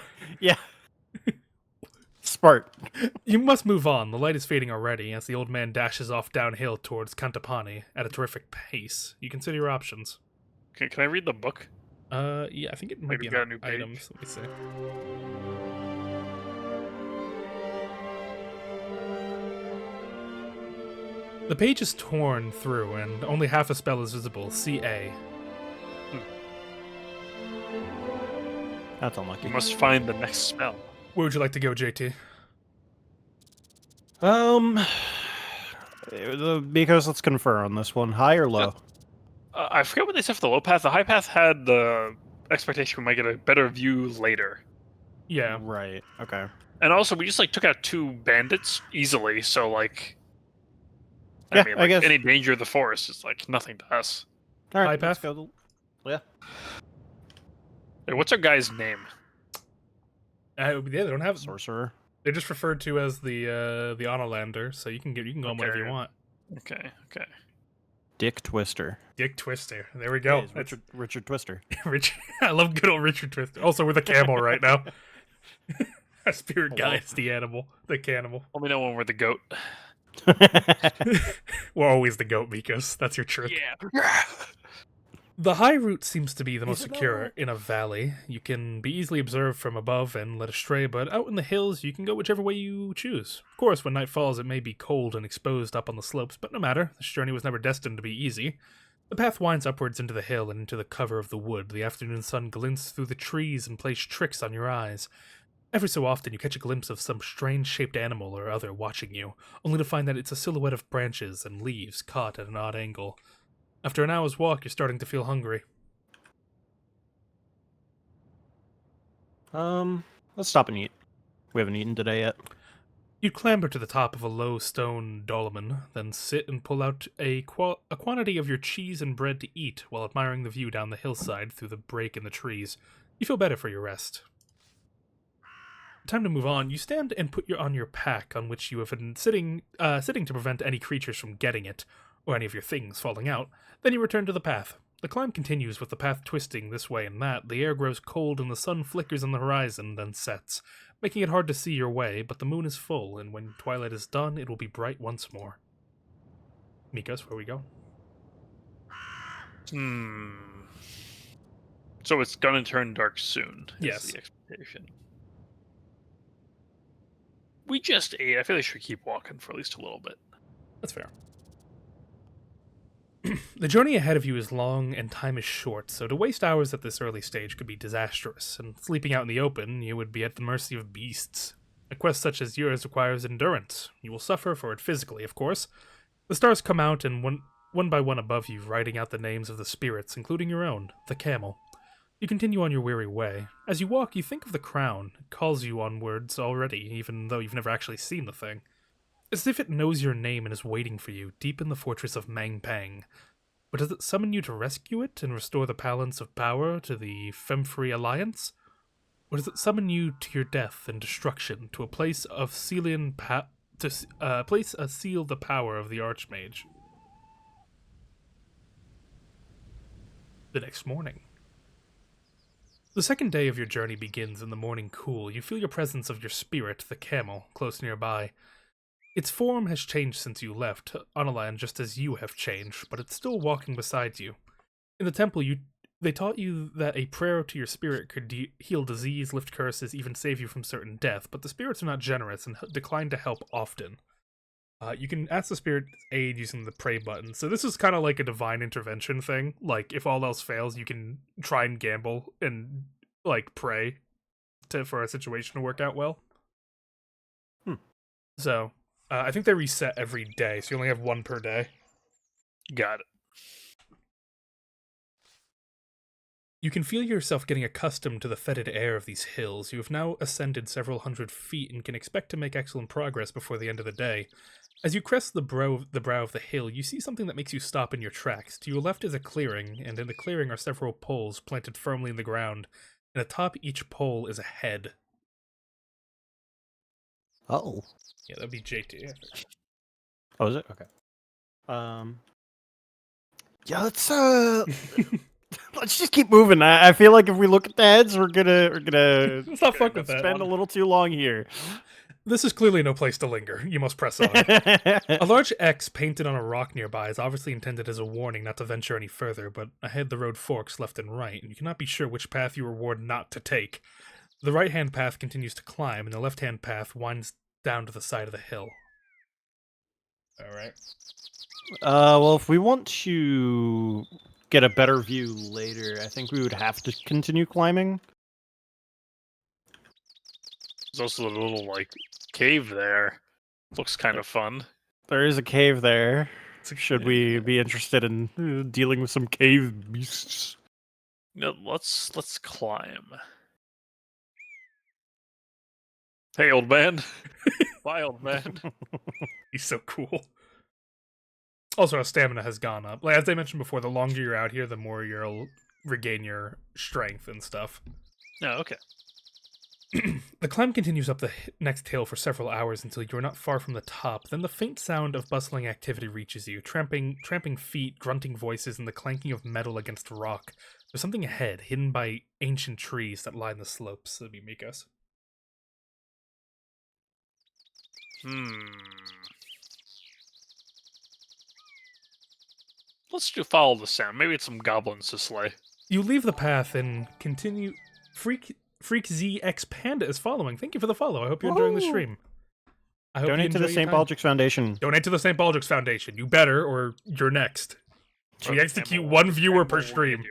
Smart. You must move on. The light is fading already as the old man dashes off downhill towards Kantapani at a terrific pace. You consider your options. Can I read the book? Yeah, I think it might Maybe be got a in new page. items. Let me see. The page is torn through, and only half a spell is visible. CA. That's unlucky. You must find the next spell. Where would you like to go, JT? Because let's confer on this one. High or low? I forget what they said for the low path. The high path had the expectation we might get a better view later. Yeah. Right. Okay. And also, we just took out 2 bandits easily, so Yeah, I I guess. any danger of the forest is nothing to us. All right. High Let's path? go. Yeah. Hey, what's our guy's name? Yeah, they don't have. Sorcerer. They're just referred to as the Onalander, so you can go on whatever you want. Okay. Dick Twister. Dick Twister. There we go. Hey, it's Richard Twister. Richard, I love good old Richard Twister. Also with a camel right now. Our spirit guides the animal. The cannibal. Let me know when we're the goat. We're always the goat, Mikos. That's your trick. Yeah. The high route seems to be the most Is it secure not? in a valley. You can be easily observed from above and led astray, but out in the hills you can go whichever way you choose. Of course, when night falls it may be cold and exposed up on the slopes, but no matter, this journey was never destined to be easy. The path winds upwards into the hill and into the cover of the wood. The afternoon sun glints through the trees and plays tricks on your eyes. Every so often you catch a glimpse of some strange-shaped animal or other watching you, only to find that it's a silhouette of branches and leaves caught at an odd angle. After an hour's walk, you're starting to feel hungry. Let's stop and eat. We haven't eaten today yet. You clamber to the top of a low stone dolmen, then sit and pull out a quantity of your cheese and bread to eat while admiring the view down the hillside through the break in the trees. You feel better for your rest. Time to move on. You stand and put on your pack, on which you have been sitting to prevent any creatures from getting it, or any of your things falling out. Then you return to the path. The climb continues with the path twisting this way and that. The air grows cold and the sun flickers on the horizon, then sets, making it hard to see your way, but the moon is full, and when twilight is done, it will be bright once more. Mikos, where we go? So it's gonna turn dark soon. Yes. Is the expectation. We just ate. I feel like we should keep walking for at least a little bit. That's fair. The journey ahead of you is long and time is short, so to waste hours at this early stage could be disastrous, and sleeping out in the open, you would be at the mercy of beasts. A quest such as yours requires endurance. You will suffer for it physically, of course. The stars come out, and one by one above you, writing out the names of the spirits, including your own, the camel. You continue on your weary way. As you walk, you think of the crown. It calls you onwards already, even though you've never actually seen the thing. As if it knows your name and is waiting for you, deep in the fortress of Mangpang. But does it summon you to rescue it and restore the balance of power to the Femfree Alliance? Or does it summon you to your death and destruction, to a place of seal the power of the Archmage? The next morning. The second day of your journey begins in the morning cool. You feel your presence of your spirit, the camel, close nearby. Its form has changed since you left, Onalan, just as you have changed, but it's still walking beside you. In the temple, they taught you that a prayer to your spirit could heal disease, lift curses, even save you from certain death, but the spirits are not generous and decline to help often. You can ask the spirit aid using the pray button, so this is kind of like a divine intervention thing. Like, if all else fails, you can try and gamble and, like, pray for a situation to work out well. So... I think they reset every day, so you only have one per day. Got it. You can feel yourself getting accustomed to the fetid air of these hills. You have now ascended several hundred feet and can expect to make excellent progress before the end of the day. As you crest the brow of the hill, you see something that makes you stop in your tracks. To your left is a clearing, and in the clearing are several poles planted firmly in the ground, and atop each pole is a head. Uh-oh. Yeah, that'd be JT. Oh, is it? Okay. Yeah, let's just keep moving. I feel like if we look at the heads, we're gonna Let's not fuck with that. spend a little too long here. This is clearly no place to linger. You must press on. A large X painted on a rock nearby is obviously intended as a warning not to venture any further, but ahead the road forks left and right, and you cannot be sure which path you were warned not to take. The right-hand path continues to climb, and the left-hand path winds down to the side of the hill. Alright. Well, if we want to get a better view later, I think we would have to continue climbing. There's also a little, like, cave there. Looks kind of fun. There is a cave there. Should we be interested in dealing with some cave beasts? No, let's climb. Hey, old man. Bye, old man. He's so cool. Also, our stamina has gone up. Like, as I mentioned before, the longer you're out here, the more you'll regain your strength and stuff. Oh, okay. The climb continues up the next hill for several hours until you are not far from the top. Then the faint sound of bustling activity reaches you, tramping feet, grunting voices, and the clanking of metal against rock. There's something ahead, hidden by ancient trees that line the slopes. That'd be Mikos. Let's follow the sound. Maybe it's some goblins to slay. You leave the path and continue. Freak ZX Panda is following. Thank you for the follow. I hope you're enjoying the stream. I hope Donate to the St. Baldrick's Foundation. Donate to the St. Baldrick's Foundation. You better, or you're next. We execute one viewer per stream.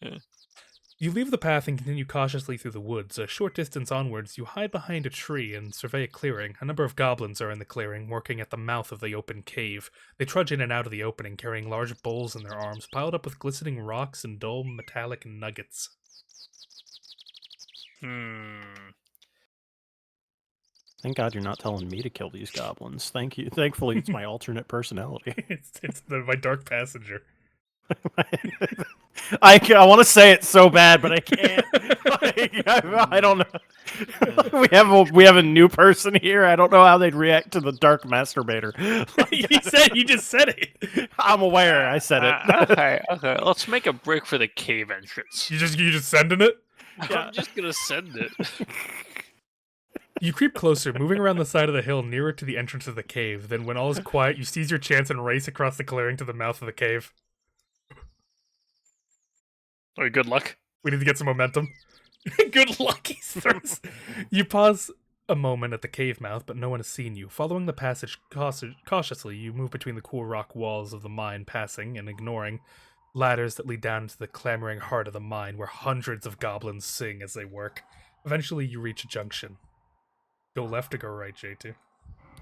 Yeah. You leave the path and continue cautiously through the woods. A short distance onwards, you hide behind a tree and survey a clearing. A number of goblins are in the clearing, working at the mouth of the open cave. They trudge in and out of the opening, carrying large bowls in their arms, piled up with glistening rocks and dull metallic nuggets. Thank God you're not telling me to kill these goblins. Thank you. Thankfully, it's my alternate personality. It's my dark passenger. I want to say it so bad, but I can't. I don't know. We have a new person here. I don't know how they'd react to the dark masturbator. You just said it. I'm aware. I said it. Okay. Let's make a break for the cave entrance. You just sending it? Yeah. I'm just gonna send it. You creep closer, moving around the side of the hill nearer to the entrance of the cave. Then, when all is quiet, you seize your chance and race across the clearing to the mouth of the cave. Oh, good luck. We need to get some momentum. Good luck, he starts. You pause a moment at the cave mouth, but no one has seen you. Following the passage cautiously, you move between the cool rock walls of the mine, passing and ignoring ladders that lead down into the clamoring heart of the mine, where hundreds of goblins sing as they work. Eventually, you reach a junction. Go left or go right, JT?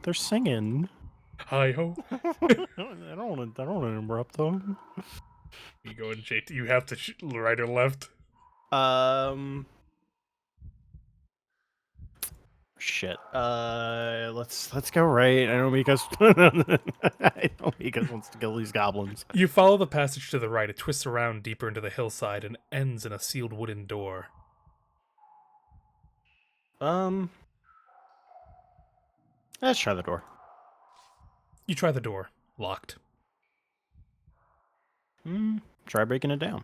They're singing. Hi-ho. I don't want to interrupt them. You going, JT? You have to right or left? Shit. Let's go right. I know Mikos wants to kill these goblins. You follow the passage to the right. It twists around deeper into the hillside and ends in a sealed wooden door. Let's try the door. You try the door. Locked. Try breaking it down.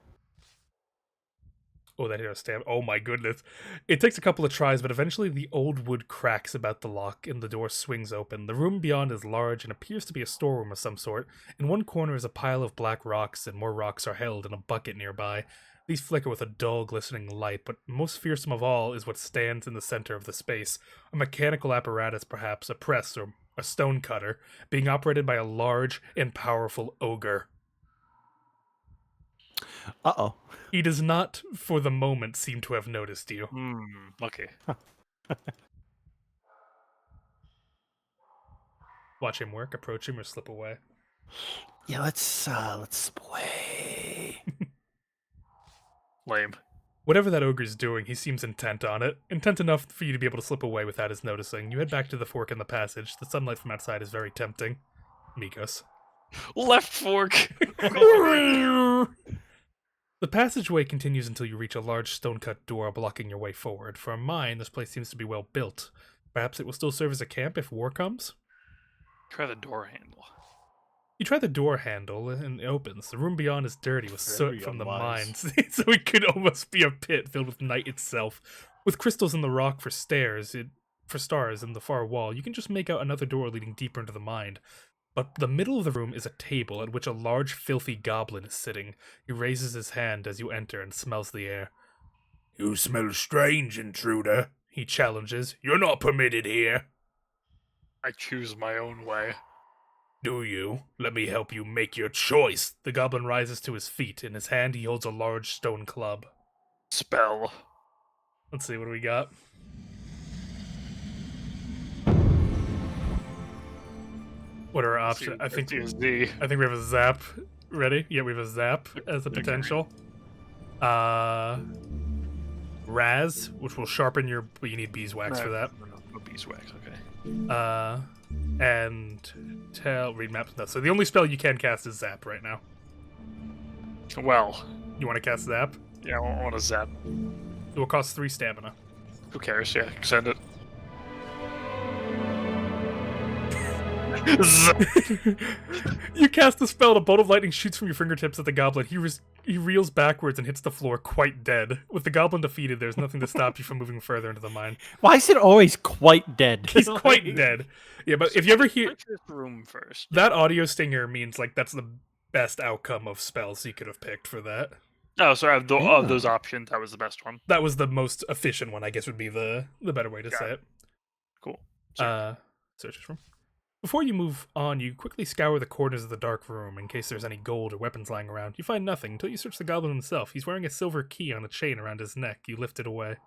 Oh, that hit a stab. Oh my goodness. It takes a couple of tries, but eventually the old wood cracks about the lock and the door swings open. The room beyond is large and appears to be a storeroom of some sort. In one corner is a pile of black rocks, and more rocks are held in a bucket nearby. These flicker with a dull, glistening light, but most fearsome of all is what stands in the center of the space. A mechanical apparatus, perhaps, a press or a stone cutter, being operated by a large and powerful ogre. Uh-oh. He does not, for the moment, seem to have noticed you. Okay. Watch him work, approach him, or slip away. Yeah, let's slip away. Lame. Whatever that ogre's doing, he seems intent on it. Intent enough for you to be able to slip away without his noticing. You head back to the fork in the passage. The sunlight from outside is very tempting. Mikos. Left fork. The passageway continues until you reach a large stone-cut door blocking your way forward. For a mine, this place seems to be well built. Perhaps it will still serve as a camp if war comes? Try the door handle. You try the door handle, and it opens. The room beyond is dirty with soot from the unwise. mines, so it could almost be a pit filled with night itself. With crystals in the rock for stars in the far wall, you can just make out another door leading deeper into the mine. But the middle of the room is a table at which a large, filthy goblin is sitting. He raises his hand as you enter and smells the air. "You smell strange, intruder," he challenges. "You're not permitted here." I choose my own way. "Do you? Let me help you make your choice." The goblin rises to his feet. In his hand, he holds a large stone club. Spell. Let's see, what do we got? What are our options? I think we have a zap. Ready? Yeah, we have a zap as a potential. Raz, which will sharpen your... But you need beeswax for that. No beeswax, okay. And read maps. No, so the only spell you can cast is zap right now. Well. You want to cast zap? Yeah, I want to zap. It will cost 3 stamina. Who cares? Yeah, send it. You cast the spell, and a bolt of lightning shoots from your fingertips at the goblin. He reels backwards and hits the floor, quite dead. With the goblin defeated, there's nothing to stop you from moving further into the mine. Why is it always quite dead? He's quite dead. Yeah, but if you ever hear Search this room first. that audio stinger, means like that's the best outcome of spells you could have picked for that. Oh, so of those options, that was the best one. That was the most efficient one, I guess, would be the better way to say it. Cool. Search this room. Before you move on, you quickly scour the corners of the dark room in case there's any gold or weapons lying around. You find nothing until you search the goblin himself. He's wearing a silver key on a chain around his neck. You lift it away.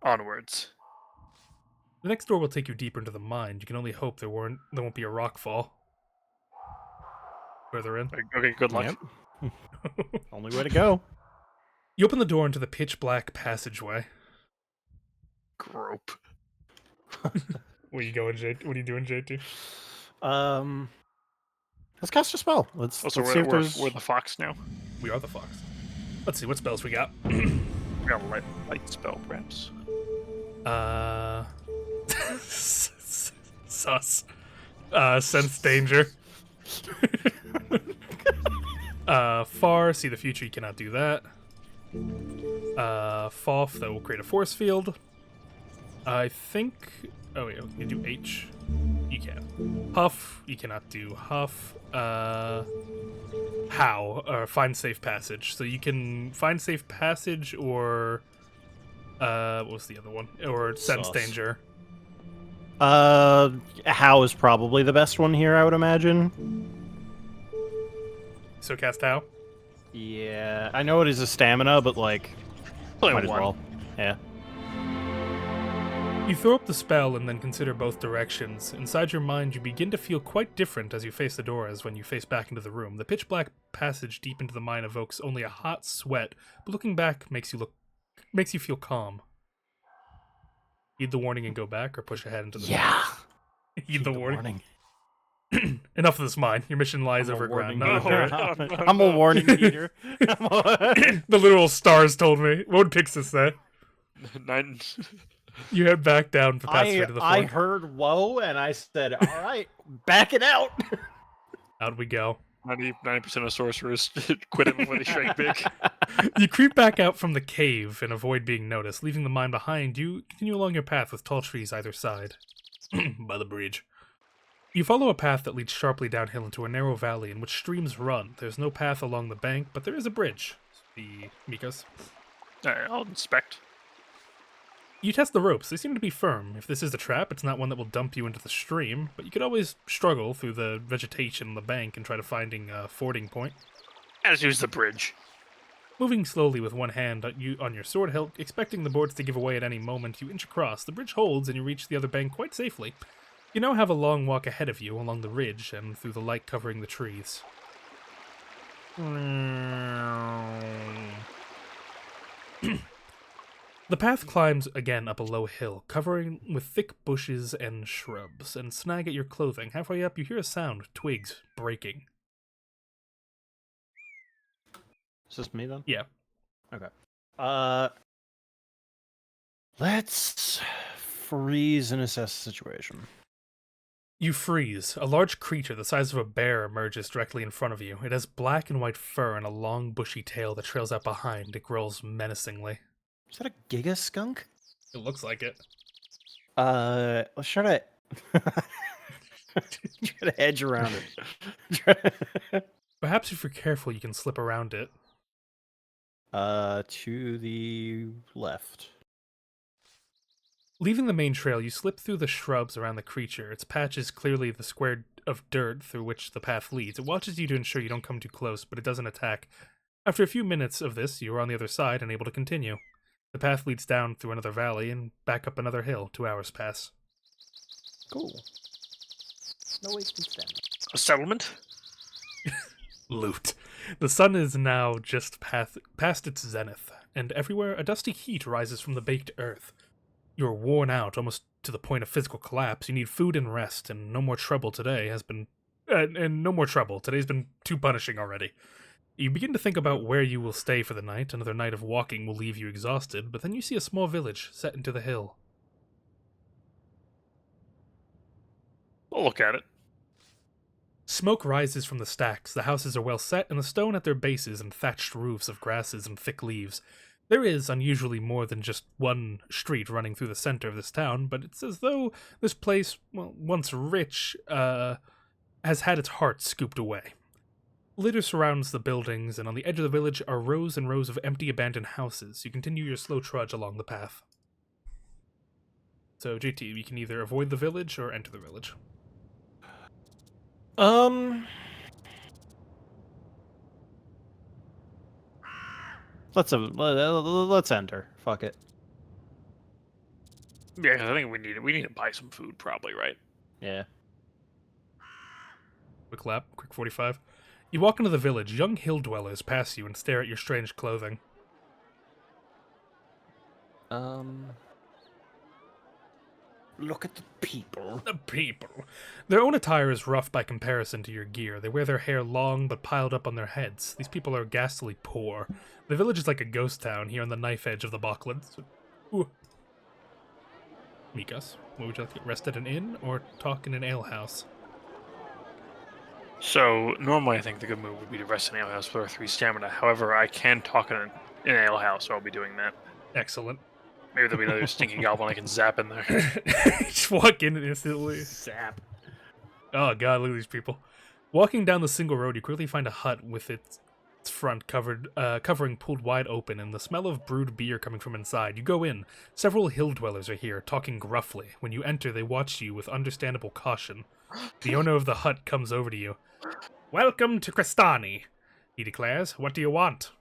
Onwards. The next door will take you deeper into the mine. You can only hope there won't be a rock fall. Further in. Okay, good luck. Yep. Only way to go. You open the door into the pitch black passageway. Grope. Where you going, JT? What are you doing, JT? Let's cast a spell. Let's see if there's... we're the fox now. We are the fox. Let's see what spells we got. We got a light spell, perhaps. Sus. Sense danger. Far, see the future, you cannot do that. Foff, that will create a force field. I think... Oh wait, you do H. You can. Huff, you cannot do Huff. How, or find safe passage. So you can find safe passage or... what was the other one? Or sense danger. How is probably the best one here, I would imagine. So cast How? Yeah, I know it is a stamina, but like, might as well. Yeah. You throw up the spell and then consider both directions. Inside your mind, you begin to feel quite different as you face the door as when you face back into the room. The pitch black passage deep into the mine evokes only a hot sweat, but looking back makes you feel calm. Heed the warning and go back, or push ahead into the Yeah. Heed the warning. Enough of this mine. Your mission lies over ground. I'm a warning leader. The literal stars told me. What would Pixis say? 9. You head back down the passageway to the floor. I heard whoa, and I said, all right, back it out. Out we go. 90% of sorcerers quit it before they shrink big. You creep back out from the cave and avoid being noticed. Leaving the mine behind, you continue along your path with tall trees either side. By the bridge. You follow a path that leads sharply downhill into a narrow valley in which streams run. There's no path along the bank, but there is a bridge. The Mikos. Alright, I'll inspect. You test the ropes. They seem to be firm. If this is a trap, it's not one that will dump you into the stream, but you could always struggle through the vegetation on the bank and try to finding a fording point. Let's use the bridge. Moving slowly with one hand on your sword hilt, expecting the boards to give away at any moment, you inch across. The bridge holds and you reach the other bank quite safely. You now have a long walk ahead of you along the ridge and through the light covering the trees. The path climbs again up a low hill, covering with thick bushes and shrubs, and snag at your clothing. Halfway up, you hear a sound, twigs breaking. Is this me then? Yeah. Okay. Let's freeze and assess the situation. You freeze. A large creature the size of a bear emerges directly in front of you. It has black and white fur and a long bushy tail that trails out behind. It growls menacingly. Is that a giga skunk? It looks like it. Let's try to try to edge around it. Perhaps if you're careful, you can slip around it. To the left. Leaving the main trail, you slip through the shrubs around the creature. Its patch is clearly the square of dirt through which the path leads. It watches you to ensure you don't come too close, but it doesn't attack. After a few minutes of this, you are on the other side and able to continue. The path leads down through another valley and back up another hill. 2 hours pass. Cool. No wasting stamina. A settlement? Loot. The sun is now just past its zenith, and everywhere a dusty heat rises from the baked earth. You're worn out, almost to the point of physical collapse. You need food and rest, and no more trouble today has been... and no more trouble. Today's been too punishing already. You begin to think about where you will stay for the night. Another night of walking will leave you exhausted, but then you see a small village set into the hill. We'll look at it. Smoke rises from the stacks. The houses are well set, and the stone at their bases and thatched roofs of grasses and thick leaves. There is unusually more than just one street running through the center of this town, but it's as though this place, well, once rich, has had its heart scooped away. Litter surrounds the buildings, and on the edge of the village are rows and rows of empty abandoned houses. You continue your slow trudge along the path. So, JT, you can either avoid the village or enter the village. Let's enter. Fuck it. Yeah, 'cause I think we need to buy some food, probably, right? Yeah. Quick lap, quick 45. You walk into the village. Young hill dwellers pass you and stare at your strange clothing. Look at the people. The people. Their own attire is rough by comparison to your gear. They wear their hair long but piled up on their heads. These people are ghastly poor. The village is like a ghost town here on the knife edge of the Bachlands. Ooh. Mikas, what would you like to get? Rest at an inn or talk in an alehouse? So, normally I think the good move would be to rest in an alehouse with our 3 stamina. However, I can talk in an alehouse, so I'll be doing that. Excellent. Maybe there'll be another stinky goblin I can zap in there. Just walk in instantly. Zap. Oh god, look at these people. Walking down the single road, you quickly find a hut with its front covering pulled wide open, and the smell of brewed beer coming from inside. You go in. Several hill dwellers are here, talking gruffly. When you enter, they watch you with understandable caution. The owner of the hut comes over to you. "Welcome to Crestani," he declares. "What do you want?"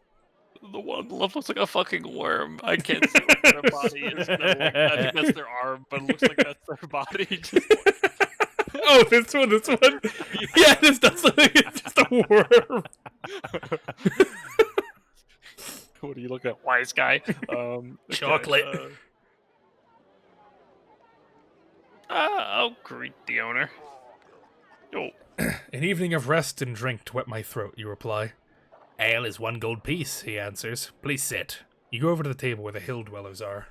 The one looks like a fucking worm. I can't see what their body is. No, I think that's their arm, but it looks like that's their body. Oh, this one. Yeah, this does look like it's just a worm. What are you looking at, wise guy? Chocolate. I'll greet the owner. Oh. "An evening of rest and drink to wet my throat," you reply. "Ale is 1 gold piece," he answers. "Please sit." You go over to the table where the hill dwellers are.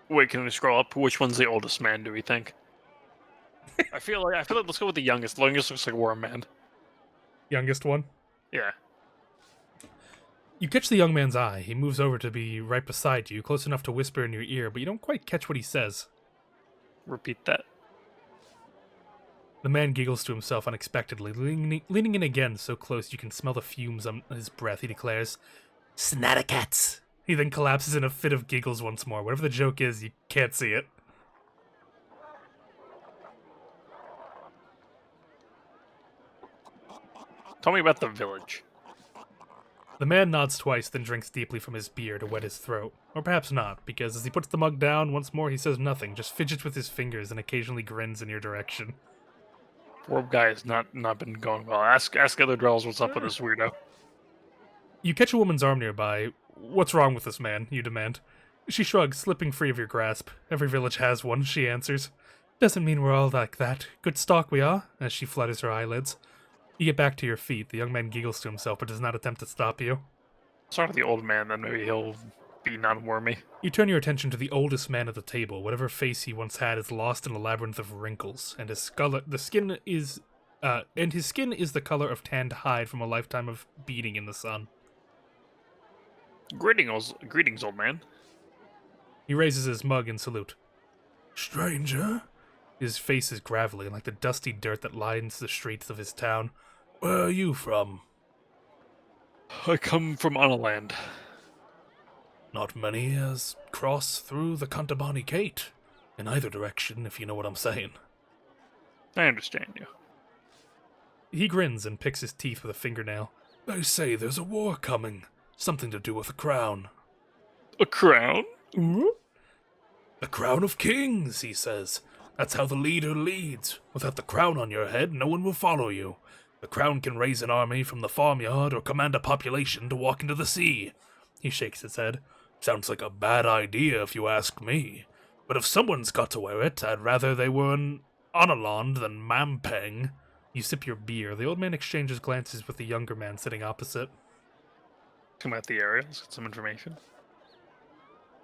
Wait, can we scroll up? Which one's the oldest man, do we think? I feel like let's go with the youngest. The youngest looks like a worm man. Youngest one? Yeah. You catch the young man's eye. He moves over to be right beside you, close enough to whisper in your ear, but you don't quite catch what he says. Repeat that. The man giggles to himself unexpectedly, leaning in again so close you can smell the fumes on his breath. He declares, "Snaticats!" He then collapses in a fit of giggles once more. Whatever the joke is, you can't see it. Tell me about the village. The man nods twice, then drinks deeply from his beer to wet his throat. Or perhaps not, because as he puts the mug down once more, he says nothing, just fidgets with his fingers and occasionally grins in your direction. Orb guy has not been going well. Ask other Drells what's up with this weirdo. You catch a woman's arm nearby. "What's wrong with this man?" you demand. She shrugs, slipping free of your grasp. "Every village has one," she answers. "Doesn't mean we're all like that. Good stock we are," as she flutters her eyelids. You get back to your feet. The young man giggles to himself, but does not attempt to stop you. Start with the old man, then maybe he'll be non-wormy. You turn your attention to the oldest man at the table. Whatever face he once had is lost in a labyrinth of wrinkles, and his skin is the color of tanned hide from a lifetime of beating in the sun. Greetings, old man. He raises his mug in salute. "Stranger?" His face is gravelly, like the dusty dirt that lines the streets of his town. "Where are you from?" I come from Analand. "Not many as cross through the Cantabani Gate. In either direction, if you know what I'm saying." I understand you. He grins and picks his teeth with a fingernail. "They say there's a war coming. Something to do with a crown." A crown? "The crown of kings," he says. "That's how the leader leads. Without the crown on your head, no one will follow you. The crown can raise an army from the farmyard or command a population to walk into the sea." He shakes his head. "Sounds like a bad idea if you ask me. But if someone's got to wear it, I'd rather they were an Analand than Mampeng." You sip your beer. The old man exchanges glances with the younger man sitting opposite. Come out the area. Let's get some information.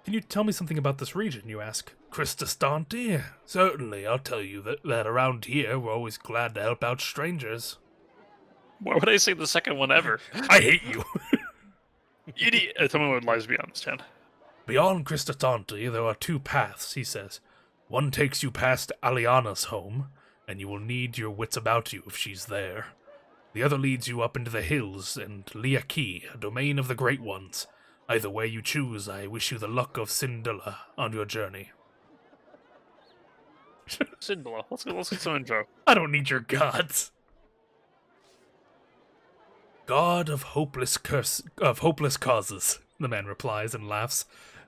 Can you tell me something about this region, you ask? Cristostanti? Certainly, I'll tell you that around here we're always glad to help out strangers. Why would I say the second one ever? I hate you. Idiot. Tell me what lies beyond this town. Beyond Cristostanti, there are two paths, he says. One takes you past Aliana's home, and you will need your wits about you if she's there. The other leads you up into the hills and Liaki, a domain of the Great Ones. Either way you choose, I wish you the luck of Sindula on your journey. Sindula. Let's get some info. I don't need your gods. God of hopeless causes, the man replies and laughs.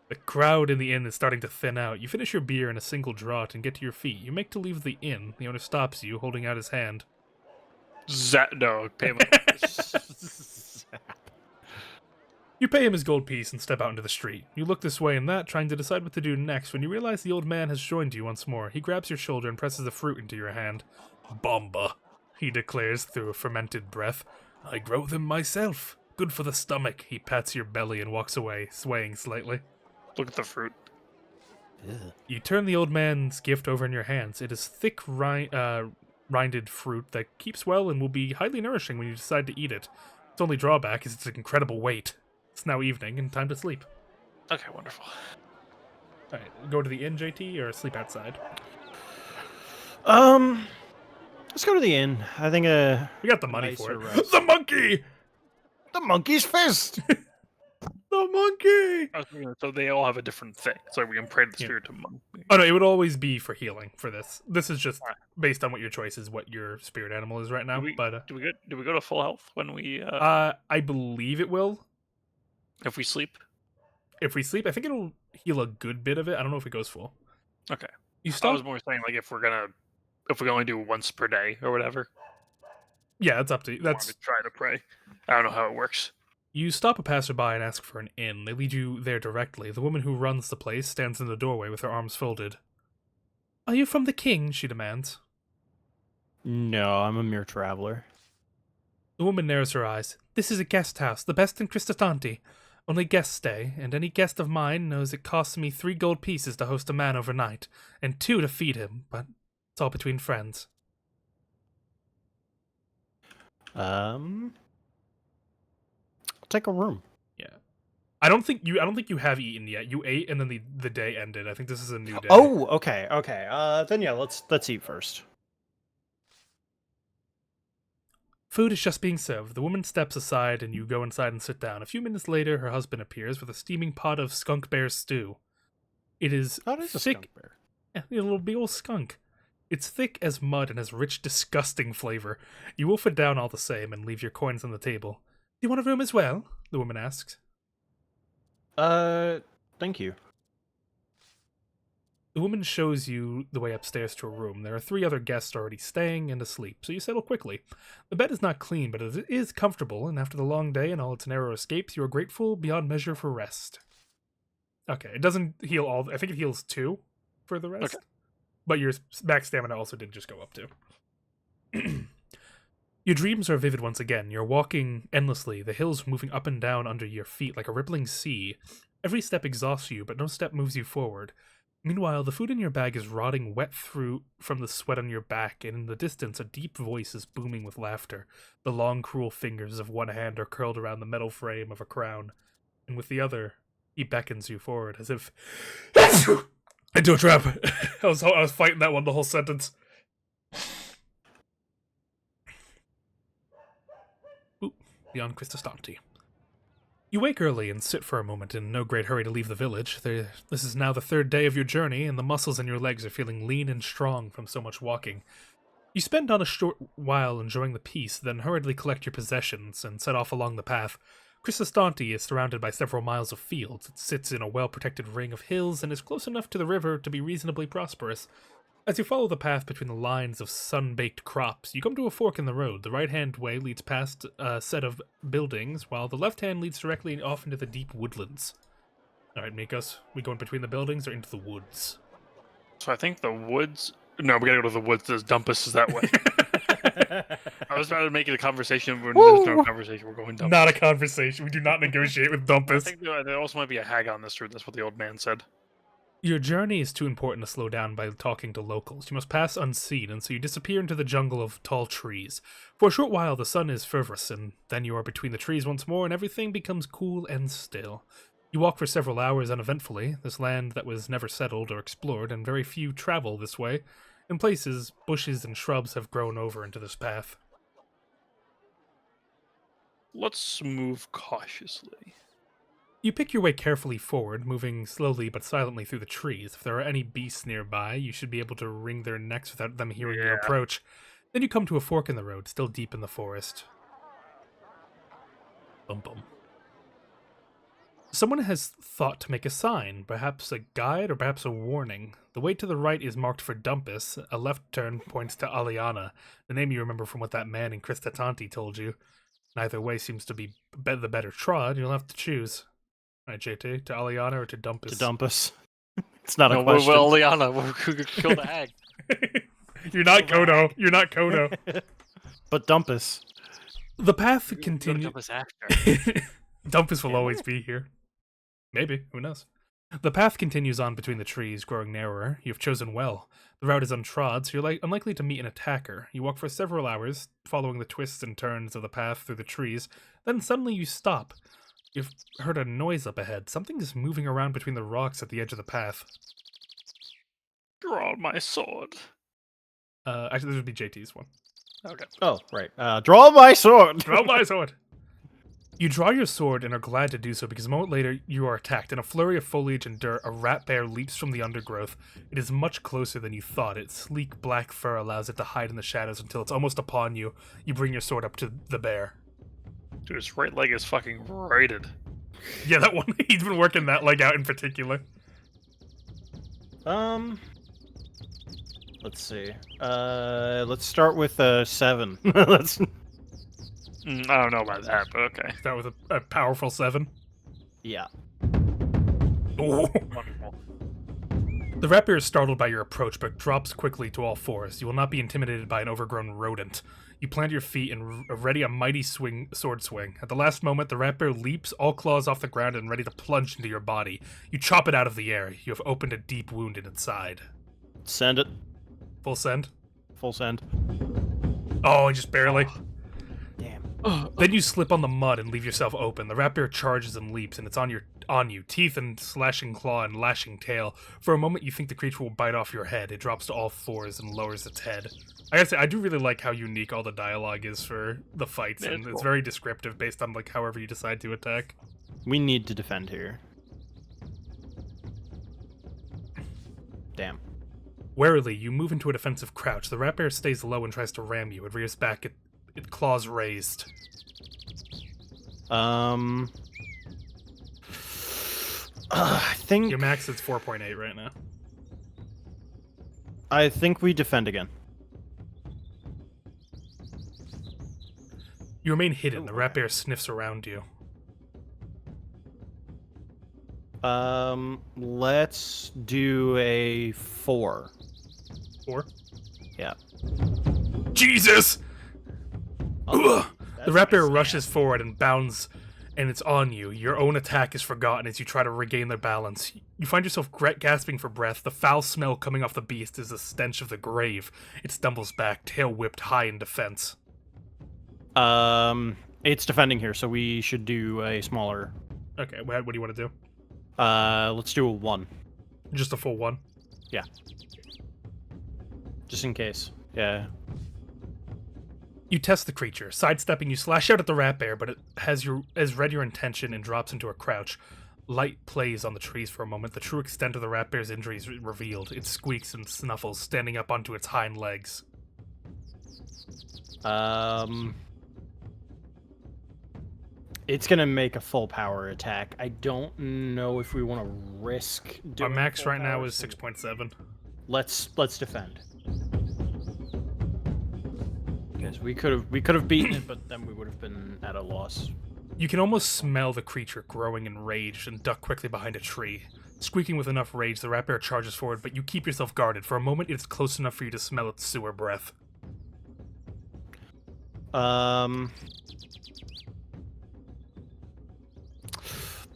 The crowd in the inn is starting to thin out. You finish your beer in a single draught and get to your feet. You make to leave the inn. The owner stops you, holding out his hand. No, pay him. You pay him his gold piece and step out into the street. You look this way and that, trying to decide what to do next, when you realize the old man has joined you once more. He grabs your shoulder and presses the fruit into your hand. Bomba, he declares through a fermented breath. I grow them myself. Good for the stomach. He pats your belly and walks away, swaying slightly. Look at the fruit. You turn the old man's gift over in your hands. It is thick, rinded fruit that keeps well and will be highly nourishing when you decide to eat it. Its only drawback is its incredible weight. It's now evening and time to sleep. Okay, wonderful. Alright, go to the inn, JT, or sleep outside? Let's go to the inn. I think We got the money for nicer it. rest. The monkey! The monkey's fist. The monkey! So they all have a different thing. So we can pray to the spirit of monk. Oh no, it would always be for healing for this. This is just based on what your choice is, what your spirit animal is right now. Do we go to full health when we? I believe it will. If we sleep. If we sleep, I think it'll heal a good bit of it. I don't know if it goes full. Okay. You I stop. was more saying like if we can only do once per day or whatever. Yeah, it's up to you. That's try to pray. I don't know how it works. You stop a passerby and ask for an inn. They lead you there directly. The woman who runs the place stands in the doorway with her arms folded. Are you from the king? She demands. No, I'm a mere traveler. The woman narrows her eyes. This is a guest house, the best in Cristostanti. Only guests stay, and any guest of mine knows it costs me 3 gold pieces to host a man overnight, and 2 to feed him, but it's all between friends. I'll take a room. Yeah. I don't think you have eaten yet. You ate and then the day ended. I think this is a new day. Oh, okay. Then yeah, let's eat first. Food is just being served. The woman steps aside and you go inside and sit down. A few minutes later, her husband appears with a steaming pot of skunk bear stew. It is How does a thick. skunk bear? Yeah, a little big old skunk. It's thick as mud and has rich, disgusting flavor. You wolf it down all the same and leave your coins on the table. Do you want a room as well? The woman asks. Thank you. The woman shows you the way upstairs to a room. There are 3 other guests already staying and asleep, so you settle quickly. The bed is not clean, but it is comfortable, and after the long day and all its narrow escapes, you are grateful beyond measure for rest. Okay, it doesn't heal all. I think it heals 2 for the rest. Okay. But your max stamina also did just go up too. Your dreams are vivid once again. You're walking endlessly, the hills moving up and down under your feet like a rippling sea. Every step exhausts you, but no step moves you forward. Meanwhile, the food in your bag is rotting wet through from the sweat on your back, and in the distance a deep voice is booming with laughter. The long, cruel fingers of one hand are curled around the metal frame of a crown, and with the other, he beckons you forward as if into a trap. I was fighting that one the whole sentence. Ooh, beyond Cristostanti. You wake early and sit for a moment in no great hurry to leave the village. This is now the 3rd day of your journey, and the muscles in your legs are feeling lean and strong from so much walking. You spend on a short while enjoying the peace, then hurriedly collect your possessions and set off along the path. Cristostanti is surrounded by several miles of fields. It sits in a well-protected ring of hills and is close enough to the river to be reasonably prosperous. As you follow the path between the lines of sun-baked crops, you come to a fork in the road. The right-hand way leads past a set of buildings, while the left-hand leads directly off into the deep woodlands. Alright, Mikos, we going between the buildings or into the woods? So I think the woods... No, we gotta go to the woods. There's Dumpus is that way. I was trying to make it a conversation. When Woo! there's no conversation. We're going dumb. Not a conversation. We do not negotiate with I Dumpus. think there also might be a hag on this route. That's what the old man said. Your journey is too important to slow down by talking to locals. You must pass unseen, and so you disappear into the jungle of tall trees. For a short while, the sun is fervorous, and then you are between the trees once more, and everything becomes cool and still. You walk for several hours uneventfully, this land that was never settled or explored, and very few travel this way. In places, bushes and shrubs have grown over into this path. Let's move cautiously. You pick your way carefully forward, moving slowly but silently through the trees. If there are any beasts nearby, you should be able to wring their necks without them hearing your approach. Then you come to a fork in the road, still deep in the forest. Bum bum. Someone has thought to make a sign, perhaps a guide or perhaps a warning. The way to the right is marked for Dumpus. A left turn points to Aliana, the name you remember from what that man in Kristatanti told you. Neither way seems to be the better trod. You'll have to choose. All right, JT, to Aliana or to Dumpus? To Dumpus. It's not a No, question. well, Liana, we'll kill the hag. You're not Kodo. You're not Kodo. But Dumpus. The path Go to continues. Dumpus after. Dumpus will always be here. Maybe. Who knows? The path continues on between the trees, growing narrower. You've chosen well. The route is untrod, so you're unlikely to meet an attacker. You walk for several hours, following the twists and turns of the path through the trees. Then suddenly you stop. You've heard a noise up ahead. Something is moving around between the rocks at the edge of the path. Draw my sword. Actually, this would be JT's one. Okay. Oh, right. Draw my sword! Draw my sword! You draw your sword and are glad to do so because a moment later you are attacked. In a flurry of foliage and dirt, a rat bear leaps from the undergrowth. It is much closer than you thought. Its sleek black fur allows it to hide in the shadows until it's almost upon you. You bring your sword up to the bear. Dude, his right leg is fucking rated. Yeah, that one. He's been working that leg out in particular. Let's see. Let's start with 7. Let's. I don't know about that, but okay. Start with a powerful 7. Yeah. Oh. Wonderful. The rat bear is startled by your approach, but drops quickly to all fours. You will not be intimidated by an overgrown rodent. You plant your feet and ready a mighty sword swing. At the last moment, the rat bear leaps, all claws off the ground and ready to plunge into your body. You chop it out of the air. You have opened a deep wound in its side. Send it. Full send? Full send. Oh, just barely. Damn. Then you slip on the mud and leave yourself open. The rat bear charges and leaps, and it's on you, teeth and slashing claw and lashing tail. For a moment, you think the creature will bite off your head. It drops to all fours and lowers its head. I gotta say, I do really like how unique all the dialogue is for the fights, and it's very descriptive based on like however you decide to attack. We need to defend here. Damn. Warily, you move into a defensive crouch. The rat bear stays low and tries to ram you. It rears back, its claws raised. I think Your max is 4.8 right now. I think we defend again. You remain hidden. The rat bear sniffs around you. Let's do a 4. 4? Yeah. Jesus! Oh, The rat bear rushes forward and bounds, and it's on you. Your own attack is forgotten as you try to regain their balance. You find yourself gasping for breath. The foul smell coming off the beast is the stench of the grave. It stumbles back, tail whipped high in defense. It's defending here, so we should do a smaller. Okay, what do you want to do? Let's do a 1. Just a full 1? Yeah. Just in case. Yeah. You test the creature. Sidestepping, you slash out at the rat bear, but it has read your intention and drops into a crouch. Light plays on the trees for a moment. The true extent of the rat bear's injury is revealed. It squeaks and snuffles, standing up onto its hind legs. It's gonna make a full power attack. I don't know if we want to risk Our doing max full right now power, is so 6.7. Let's defend. Because we could have beaten it, but then we would have been at a loss. You can almost smell the creature growing enraged and duck quickly behind a tree. Squeaking with enough rage, the rat bear charges forward, but you keep yourself guarded. For a moment, it is close enough for you to smell its sewer breath.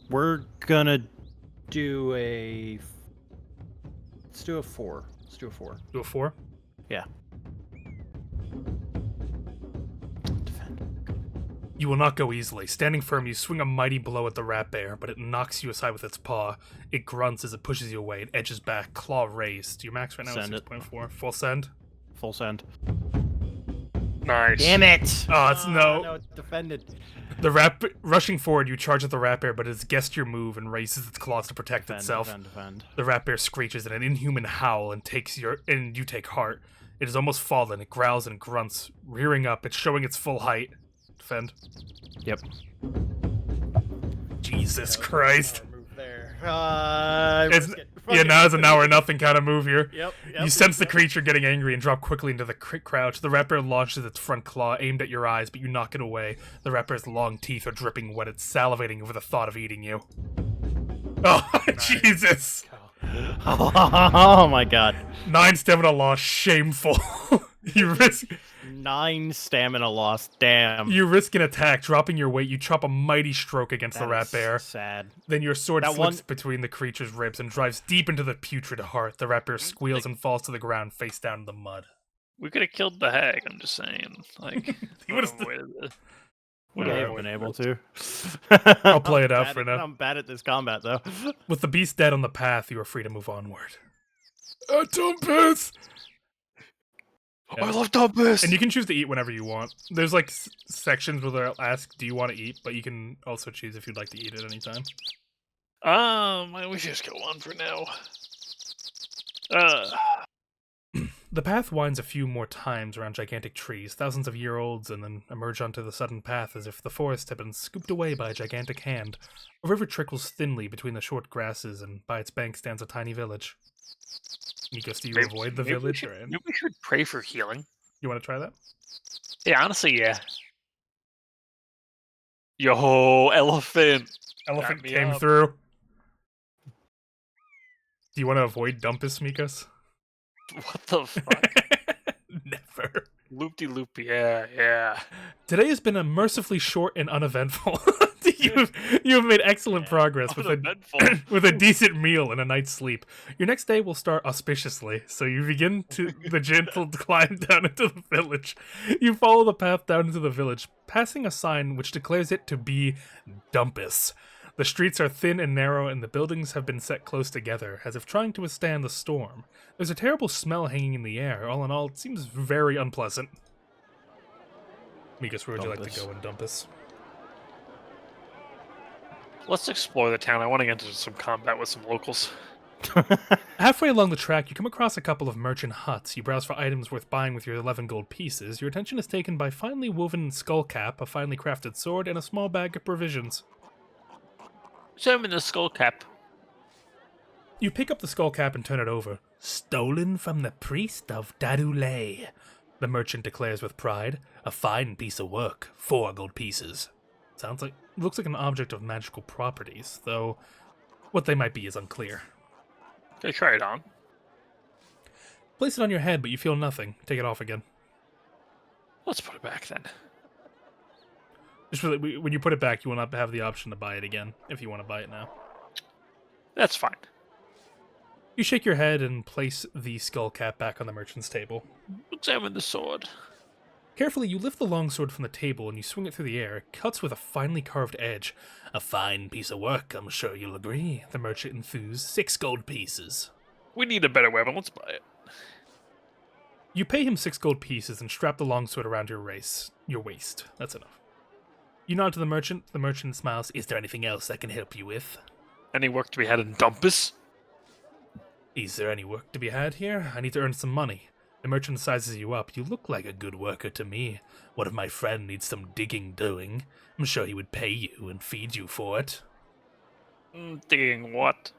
We're gonna do a. Let's do a 4. Let's do a 4. Do a 4? Yeah. Defend. You will not go easily. Standing firm, you swing a mighty blow at the rat bear, but it knocks you aside with its paw. It grunts as it pushes you away. It edges back, claw raised. Your max right now Send is it. 6.4. Full send. Full send. Nice. Damn it! Oh, it's no. No, it's defended. The rat rushing forward, you charge at the rat bear, but it has guessed your move and raises its claws to protect itself. Defend. The rat bear screeches in an inhuman howl and you take heart. It has almost fallen. It growls and grunts, rearing up. It's showing its full height. Defend. Yep. Jesus Christ. Now It's a now or nothing kind of move here. Yep. You sense the creature getting angry and drop quickly into the crouch. The rat bear launches its front claw, aimed at your eyes, but you knock it away. The rat bear's long teeth are dripping wet. It's salivating over the thought of eating you. Oh, Jesus. Oh my god. 9 stamina loss, shameful. You risk 9 stamina loss. Damn. You risk an attack, dropping your weight. You chop a mighty stroke against the That rat is bear. Sad. Then your sword That slips one- between the creature's ribs and drives deep into the putrid heart. The rat bear squeals and falls to the ground, face down in the mud. We could have killed the hag. I'm just saying. Like, He would've Would I have been able to? I'll play it out I'm for bad- now. I'm bad at this combat, though. With the beast dead on the path, you are free to move onward. Dumpus! I love Dumpus! And you can choose to eat whenever you want. There's like sections where they'll ask, do you want to eat? But you can also choose if you'd like to eat at any time. We should just go on for now. The path winds a few more times around gigantic trees, thousands of year-olds, and then emerge onto the sudden path as if the forest had been scooped away by a gigantic hand. A river trickles thinly between the short grasses, and by its bank stands a tiny village. Nikos, do you avoid the village? Maybe we should pray for healing. You want to try that? Yeah, honestly, yeah. Yo, elephant! Elephant Back me came up. through. Do you want to avoid Dumpus, Mikos? What the fuck? Never. Loopy-loopy, yeah. Today has been a mercifully short and uneventful. You have made excellent progress with Uneventful. with a decent meal and a night's sleep. Your next day will start auspiciously, so you begin the gentle climb down into the village. You follow the path down into the village, passing a sign which declares it to be Dumpus. The streets are thin and narrow, and the buildings have been set close together, as if trying to withstand the storm. There's a terrible smell hanging in the air. All in all, it seems very unpleasant. Mikos, where would you like to go in Dumpus? Let's explore the town. I want to get into some combat with some locals. Halfway along the track, you come across a couple of merchant huts. You browse for items worth buying with your 11 gold pieces. Your attention is taken by finely woven skull cap, a finely crafted sword, and a small bag of provisions. Show me the skull cap. You pick up the skull cap and turn it over. Stolen from the priest of Dadulay, the merchant declares with pride. A fine piece of work, 4 gold pieces. Looks like an object of magical properties, though what they might be is unclear. Can I try it on? Place it on your head, but you feel nothing. Take it off again. Let's put it back then. Just really, when you put it back, you will not have the option to buy it again, if you want to buy it now. That's fine. You shake your head and place the skull cap back on the merchant's table. Examine the sword. Carefully, you lift the longsword from the table and you swing it through the air. It cuts with a finely carved edge. A fine piece of work, I'm sure you'll agree. The merchant enthused. 6 gold pieces. We need a better weapon. Let's buy it. You pay him 6 gold pieces and strap the longsword around your waist. That's enough. You nod to the merchant. The merchant smiles. Is there anything else I can help you with? Any work to be had in Dumpus? Is there any work to be had here? I need to earn some money. The merchant sizes you up. You look like a good worker to me. What if my friend needs some digging doing? I'm sure he would pay you and feed you for it. Digging what?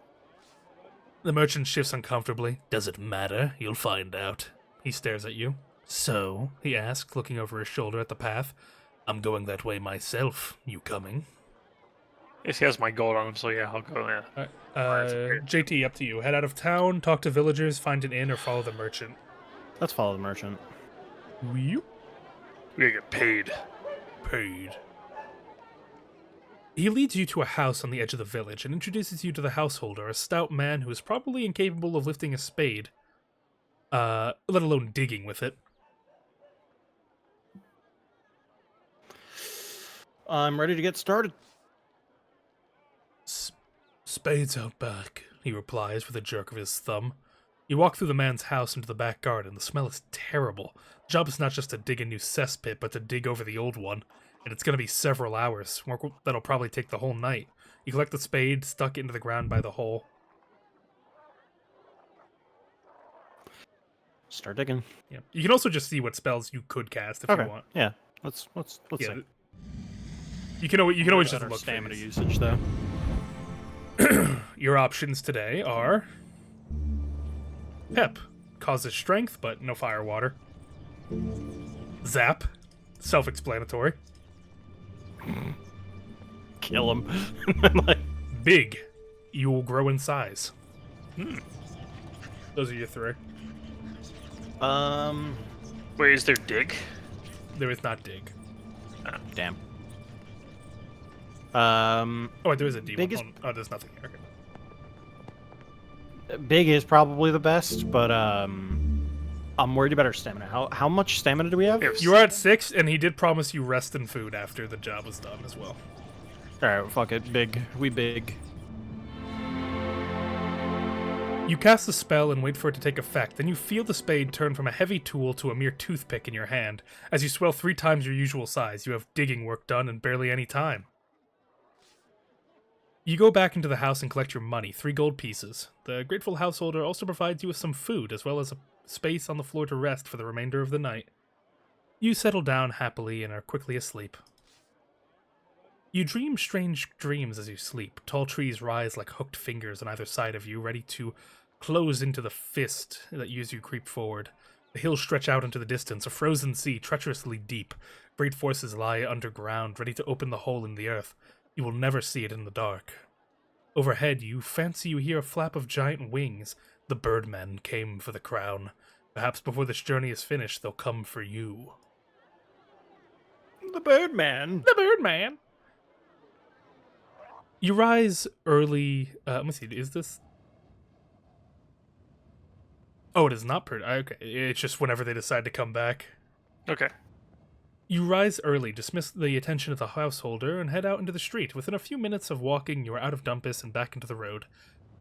The merchant shifts uncomfortably. Does it matter? You'll find out. He stares at you. So, he asks, looking over his shoulder at the path. I'm going that way myself. You coming? Yes, he has my gold on him, so yeah, I'll go, yeah. JT, up to you. Head out of town, talk to villagers, find an inn, or follow the merchant. Let's follow the merchant. You? We gotta get paid. Paid. He leads you to a house on the edge of the village and introduces you to the householder, a stout man who is probably incapable of lifting a spade, let alone digging with it. I'm ready to get started. Spades out back, he replies with a jerk of his thumb. You walk through the man's house into the back garden. The smell is terrible. The job is not just to dig a new cesspit, but to dig over the old one. And it's going to be several hours. Work that'll probably take the whole night. You collect the spade, stuck it into the ground by the hole. Start digging. Yeah. You can also just see what spells you could cast if you want. Yeah. Let's Yeah. see. You can always just Our look stamina for these. usage though. Your options today are Pep, causes strength but no fire water. Zap, self-explanatory. Kill him. Like, Big, you will grow in size. Those are your three. Wait, is there dig? There is not dig. damn. Oh, wait, there is a D. Big is- Oh, there's nothing here. Okay. Big is probably the best, but I'm worried about our stamina. How much stamina do we have? You are at 6, and he did promise you rest and food after the job was done as well. Alright, fuck it. Big. We big. You cast a spell and wait for it to take effect, then you feel the spade turn from a heavy tool to a mere toothpick in your hand. As you swell 3 times your usual size, you have digging work done in barely any time. You go back into the house and collect your money, 3 gold pieces. The grateful householder also provides you with some food, as well as a space on the floor to rest for the remainder of the night. You settle down happily and are quickly asleep. You dream strange dreams as you sleep. Tall trees rise like hooked fingers on either side of you, ready to close into the fist that you as you creep forward. The hills stretch out into the distance, a frozen sea treacherously deep. Great forces lie underground, ready to open the hole in the earth. You will never see it in the dark. Overhead, you fancy you hear a flap of giant wings. The birdmen came for the crown. Perhaps before this journey is finished, they'll come for you. The Birdman. The Birdman! You rise early. Let me see. Is this? Oh, it is not okay. It's just whenever they decide to come back. Okay. You rise early, dismiss the attention of the householder, and head out into the street. Within a few minutes of walking, you are out of Dumpus and back into the road.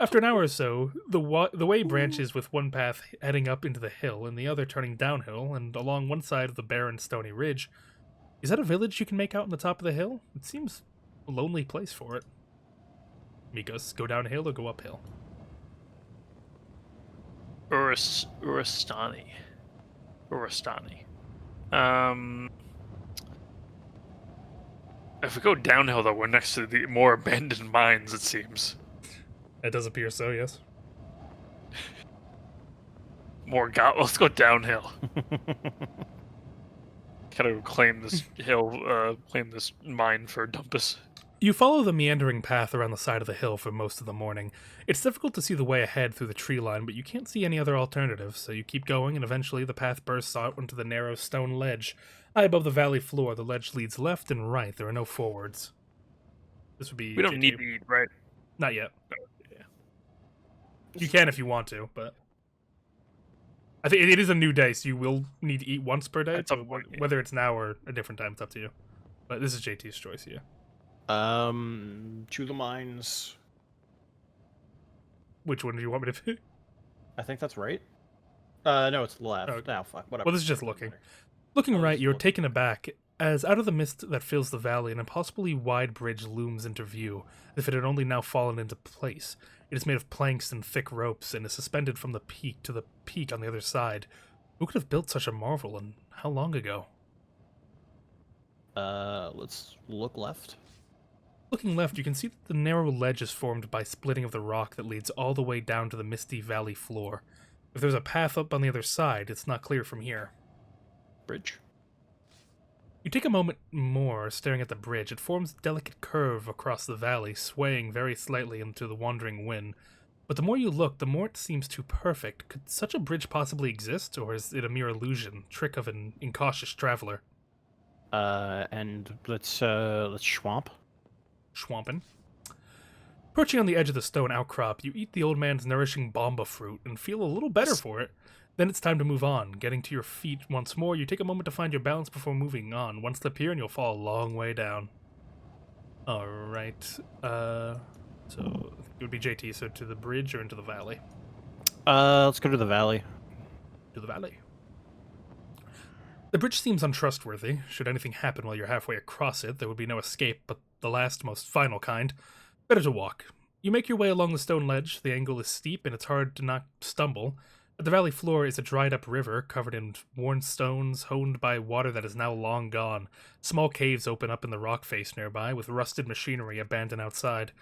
After an hour or so, the way branches with one path heading up into the hill and the other turning downhill, and along one side of the barren stony ridge. Is that a village you can make out on the top of the hill? It seems a lonely place for it. Mikos, go downhill or go uphill? Urastani. If we go downhill, though, we're next to the more abandoned mines, it seems. It does appear so, yes. Let's go downhill. Gotta claim this hill, claim this mine for Dumpus. You follow the meandering path around the side of the hill for most of the morning. It's difficult to see the way ahead through the tree line, but you can't see any other alternatives, so you keep going, and eventually the path bursts out onto the narrow stone ledge. High above the valley floor, the ledge leads left and right. There are no forwards. This would be... We don't need to eat, right? Not yet. Yeah. You can if you want to, but... I think it is a new day, so you will need to eat once per day. At some point, yeah. Whether it's now or a different time, it's up to you. But this is JT's choice, yeah. To the mines. Which one do you want me to pick? I think that's right. No, it's left. Okay. Now, fuck, whatever. Well, this is just looking. Looking right, you're taken aback as out of the mist that fills the valley, an impossibly wide bridge looms into view, as if it had only now fallen into place. It is made of planks and thick ropes, and is suspended from the peak to the peak on the other side. Who could have built such a marvel, and how long ago? Let's look left. Looking left, you can see that the narrow ledge is formed by splitting of the rock that leads all the way down to the misty valley floor. If there's a path up on the other side, it's not clear from here. Bridge. You take a moment more staring at the bridge. It forms a delicate curve across the valley, swaying very slightly into the wandering wind. But the more you look, the more it seems too perfect. Could such a bridge possibly exist, or is it a mere illusion, trick of an incautious traveler? And let's swamp. Schwampin'. Perching on the edge of the stone outcrop, you eat the old man's nourishing bomba fruit and feel a little better for it. Then it's time to move on. Getting to your feet once more, you take a moment to find your balance before moving on. One slip here and you'll fall a long way down. Alright, so it would be JT, so to the bridge or into the valley? Let's go to the valley. To the valley. The bridge seems untrustworthy. Should anything happen while you're halfway across it, there would be no escape, but the last, most final kind. Better to walk. You make your way along the stone ledge. The angle is steep and it's hard to not stumble. At the valley floor is a dried-up river covered in worn stones, honed by water that is now long gone. Small caves open up in the rock face nearby, with rusted machinery abandoned outside.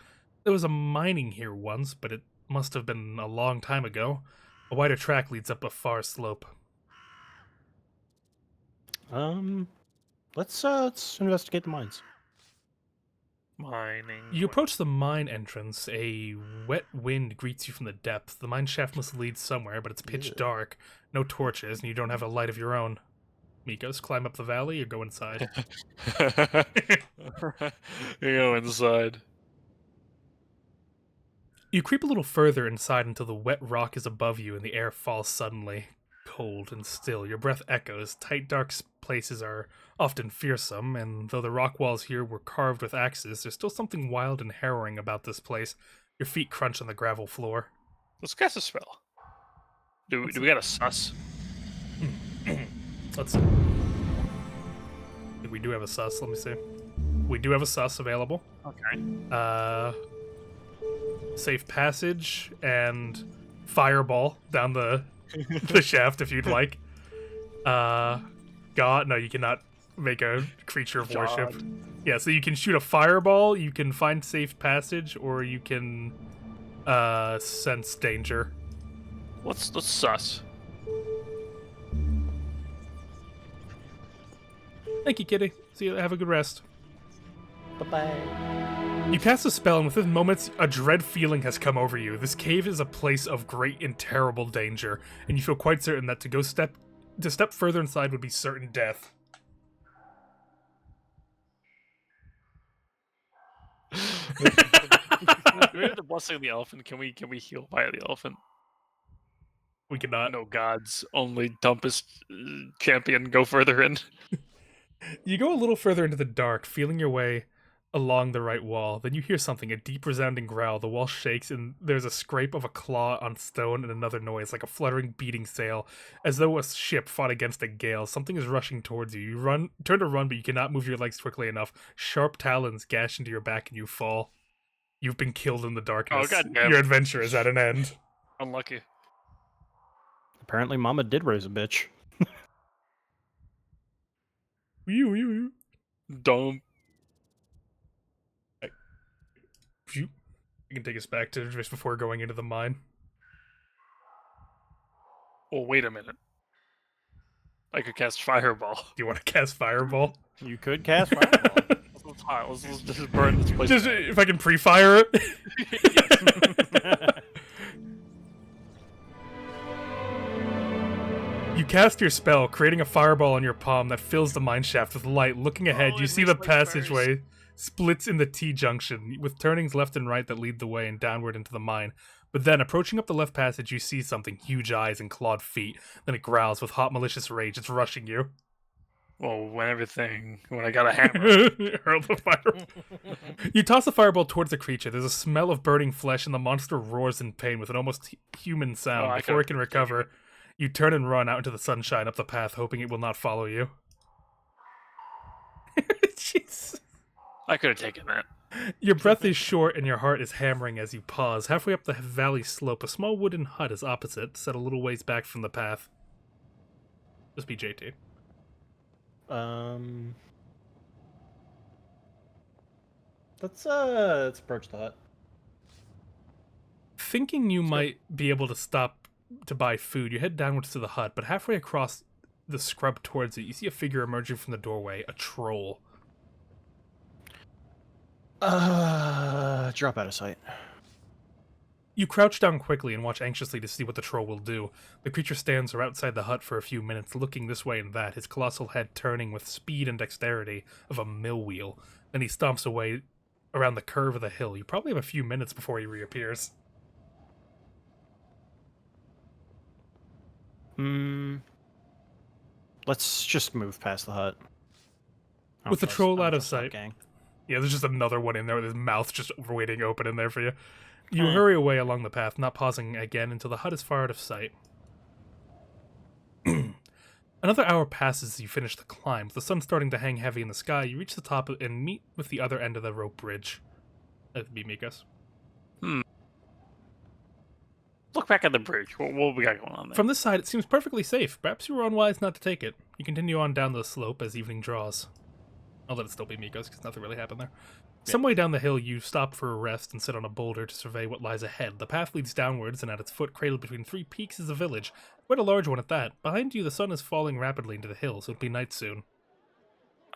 There was a mining here once, but it must have been a long time ago. A wider track leads up a far slope. Let's investigate the mines. Mining. You approach the mine entrance. A wet wind greets you from the depth. The mine shaft must lead somewhere, but it's pitch dark. No torches, and you don't have a light of your own. Mikos, climb up the valley or go inside? You go inside. You creep a little further inside until the wet rock is above you and the air falls suddenly. Cold and still. Your breath echoes. Tight, dark places are often fearsome, and though the rock walls here were carved with axes, there's still something wild and harrowing about this place. Your feet crunch on the gravel floor. Let's cast a spell. Do we got a sus? Let's see. I think we do have a sus. Let me see. We do have a sus available. Okay. Safe passage and fireball down the the shaft if you'd like. God, no, you cannot make a creature of worship. Yeah, so you can shoot a fireball, you can find safe passage, or you can sense danger. Let's sus. Thank you, kitty. See you. Have a good rest. Bye-bye. You cast a spell, and within moments, a dread feeling has come over you. This cave is a place of great and terrible danger, and you feel quite certain that to step further inside would be certain death. We have the blessing of the elephant. Can we heal by the elephant? We cannot. No gods, only dumpest champion. Go further in. You go a little further into the dark, feeling your way along the right wall. Then you hear something, a deep resounding growl. The wall shakes, and there's a scrape of a claw on stone and another noise, like a fluttering, beating sail, as though a ship fought against a gale. Something is rushing towards you. You turn to run, but you cannot move your legs quickly enough. Sharp talons gash into your back, and you fall. You've been killed in the darkness. Oh, goddamn. Your adventure is at an end. Unlucky. Apparently, Mama did raise a bitch. You. Don't. You can take us back to just before going into the mine. Well, wait a minute. I could cast fireball. Do you want to cast fireball? You could cast fireball. Let's just burn this place. Just if I can pre-fire it. You cast your spell, creating a fireball on your palm that fills the mine shaft with light. Looking ahead, you see the passageway splits in the T-junction, with turnings left and right that lead the way and downward into the mine. But then, approaching up the left passage, you see something, huge eyes and clawed feet. Then it growls with hot, malicious rage. It's rushing you. Well, when I got a hammer. Hurl the fireball. You toss the fireball towards the creature. There's a smell of burning flesh, and the monster roars in pain with an almost human sound. Before it can recover, you turn and run out into the sunshine up the path, hoping it will not follow you. Jeez. I could have taken that. Your breath is short and your heart is hammering as you pause. Halfway up the valley slope, a small wooden hut is opposite, set a little ways back from the path. Just be JT. Let's approach the hut. Thinking you might be able to stop to buy food, you head downwards to the hut, but halfway across the scrub towards it, you see a figure emerging from the doorway, a troll. Drop out of sight. You crouch down quickly and watch anxiously to see what the troll will do. The creature stands outside the hut for a few minutes, looking this way and that, his colossal head turning with speed and dexterity of a mill wheel. Then he stomps away around the curve of the hill. You probably have a few minutes before he reappears. Let's just move past the hut. With the troll out of sight. Gang. Yeah, there's just another one in there with his mouth just waiting open in there for you. You hurry away along the path, not pausing again until the hut is far out of sight. Another hour passes as you finish the climb. With the sun starting to hang heavy in the sky, you reach the top and meet with the other end of the rope bridge. That'd be Mikos. Look back at the bridge. What we got going on there? From this side, it seems perfectly safe. Perhaps you were unwise not to take it. You continue on down the slope as evening draws. I'll let it still be Mikos, because nothing really happened there. Yeah. Some way down the hill, you stop for a rest and sit on a boulder to survey what lies ahead. The path leads downwards, and at its foot, cradled between 3 peaks, is a village. Quite a large one at that. Behind you, the sun is falling rapidly into the hills, so it'll be night soon.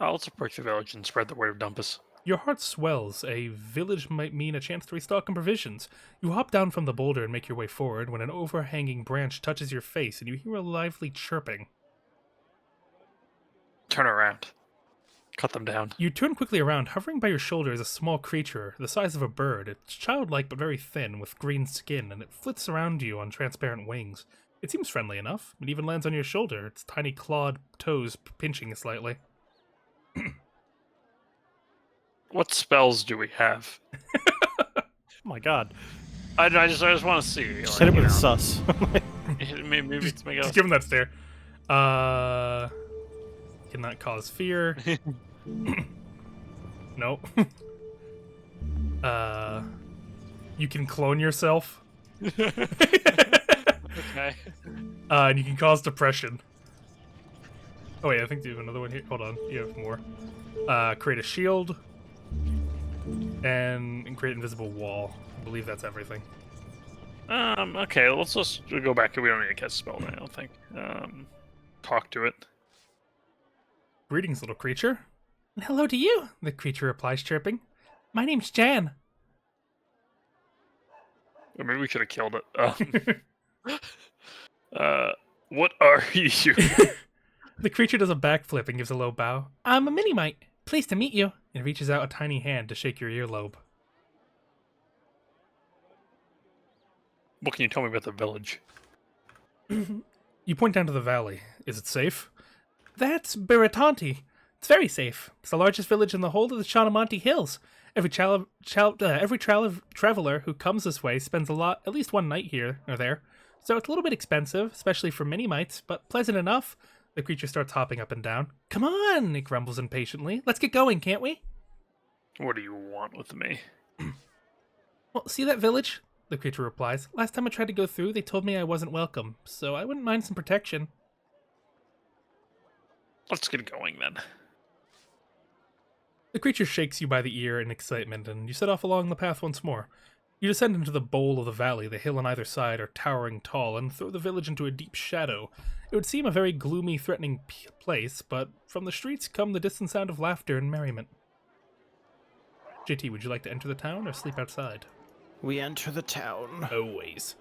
Let's approach the village and spread the word of Dumpus. Your heart swells. A village might mean a chance to restock on provisions. You hop down from the boulder and make your way forward when an overhanging branch touches your face and you hear a lively chirping. Turn around. Cut them down. You turn quickly around. Hovering by your shoulder is a small creature, the size of a bird. It's childlike but very thin, with green skin, and it flits around you on transparent wings. It seems friendly enough. It even lands on your shoulder, its tiny clawed toes pinching slightly. What spells do we have? Oh my god. I just want to see. Just hit it with a sus. Maybe it's make just give him that stare. Cannot cause fear. No. You can clone yourself. Okay. And you can cause depression. Oh wait, I think you have another one here. Hold on, you have more. Create a shield. And create invisible wall. I believe that's everything. Okay, let's just go back. We don't need to cast a spell, I don't think. Talk to it. Greetings, little creature. And hello to you, the creature replies, chirping. My name's Jan. Or maybe we should have killed it. What are you? The creature does a backflip and gives a low bow. I'm a mini-mite. Pleased to meet you. And reaches out a tiny hand to shake your earlobe. What can you tell me about the village? You point down to the valley. Is it safe? That's Biritanti. It's very safe. It's the largest village in the whole of the Chanamonte Hills. Every traveler who comes this way spends at least one night here or there. So it's a little bit expensive, especially for mini-mites, but pleasant enough. The creature starts hopping up and down. Come on, it grumbles impatiently. Let's get going, can't we? What do you want with me? Well, see that village? The creature replies. Last time I tried to go through, they told me I wasn't welcome, so I wouldn't mind some protection. Let's get going, then. The creature shakes you by the ear in excitement, and you set off along the path once more. You descend into the bowl of the valley. The hill on either side are towering tall and throw the village into a deep shadow. It would seem a very gloomy, threatening place, but from the streets come the distant sound of laughter and merriment. JT, would you like to enter the town or sleep outside? We enter the town. Always.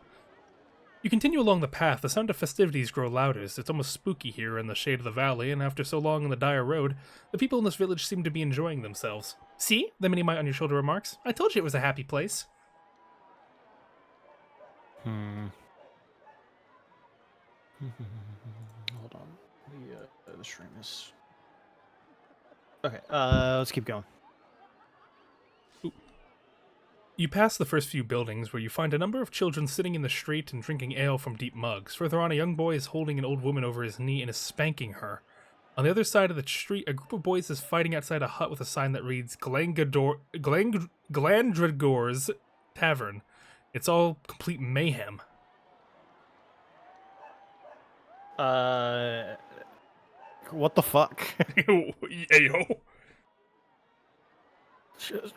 You continue along the path. The sound of festivities grow louder. It's almost spooky here in the shade of the valley, and after so long on the dire road, the people in this village seem to be enjoying themselves. See? The mini-mite on your shoulder remarks. I told you it was a happy place. Hold on. The stream is... Okay, let's keep going. You pass the first few buildings where you find a number of children sitting in the street and drinking ale from deep mugs. Further on, a young boy is holding an old woman over his knee and is spanking her. On the other side of the street, a group of boys is fighting outside a hut with a sign that reads Glandragor's Tavern. It's all complete mayhem. What the fuck? Ayo.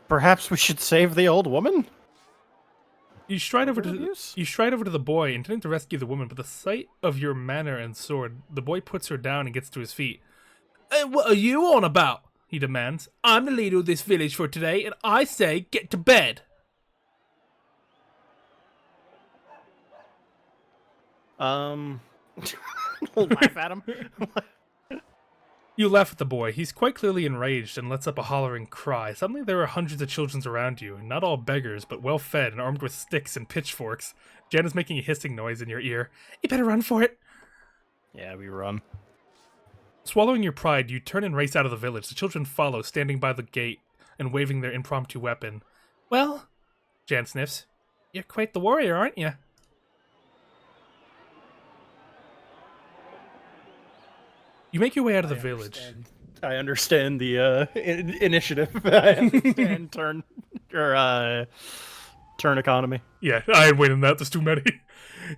Perhaps we should save the old woman? You stride over to the boy, intending to rescue the woman, but the sight of your manner and sword, the boy puts her down and gets to his feet. Hey, what are you on about? He demands. I'm the leader of this village for today, and I say get to bed. Um, laugh at him. You laugh at the boy. He's quite clearly enraged and lets up a hollering cry. Suddenly there are hundreds of children around you, not all beggars, but well fed and armed with sticks and pitchforks. Jan is making a hissing noise in your ear. You better run for it. Yeah, we run. Swallowing your pride, you turn and race out of the village. The children follow, standing by the gate and waving their impromptu weapon. Well, Jan sniffs, you're quite the warrior, aren't you? You make your way out of the village. I understand the initiative. I understand turn economy. Yeah, I ain't winning that. There's too many.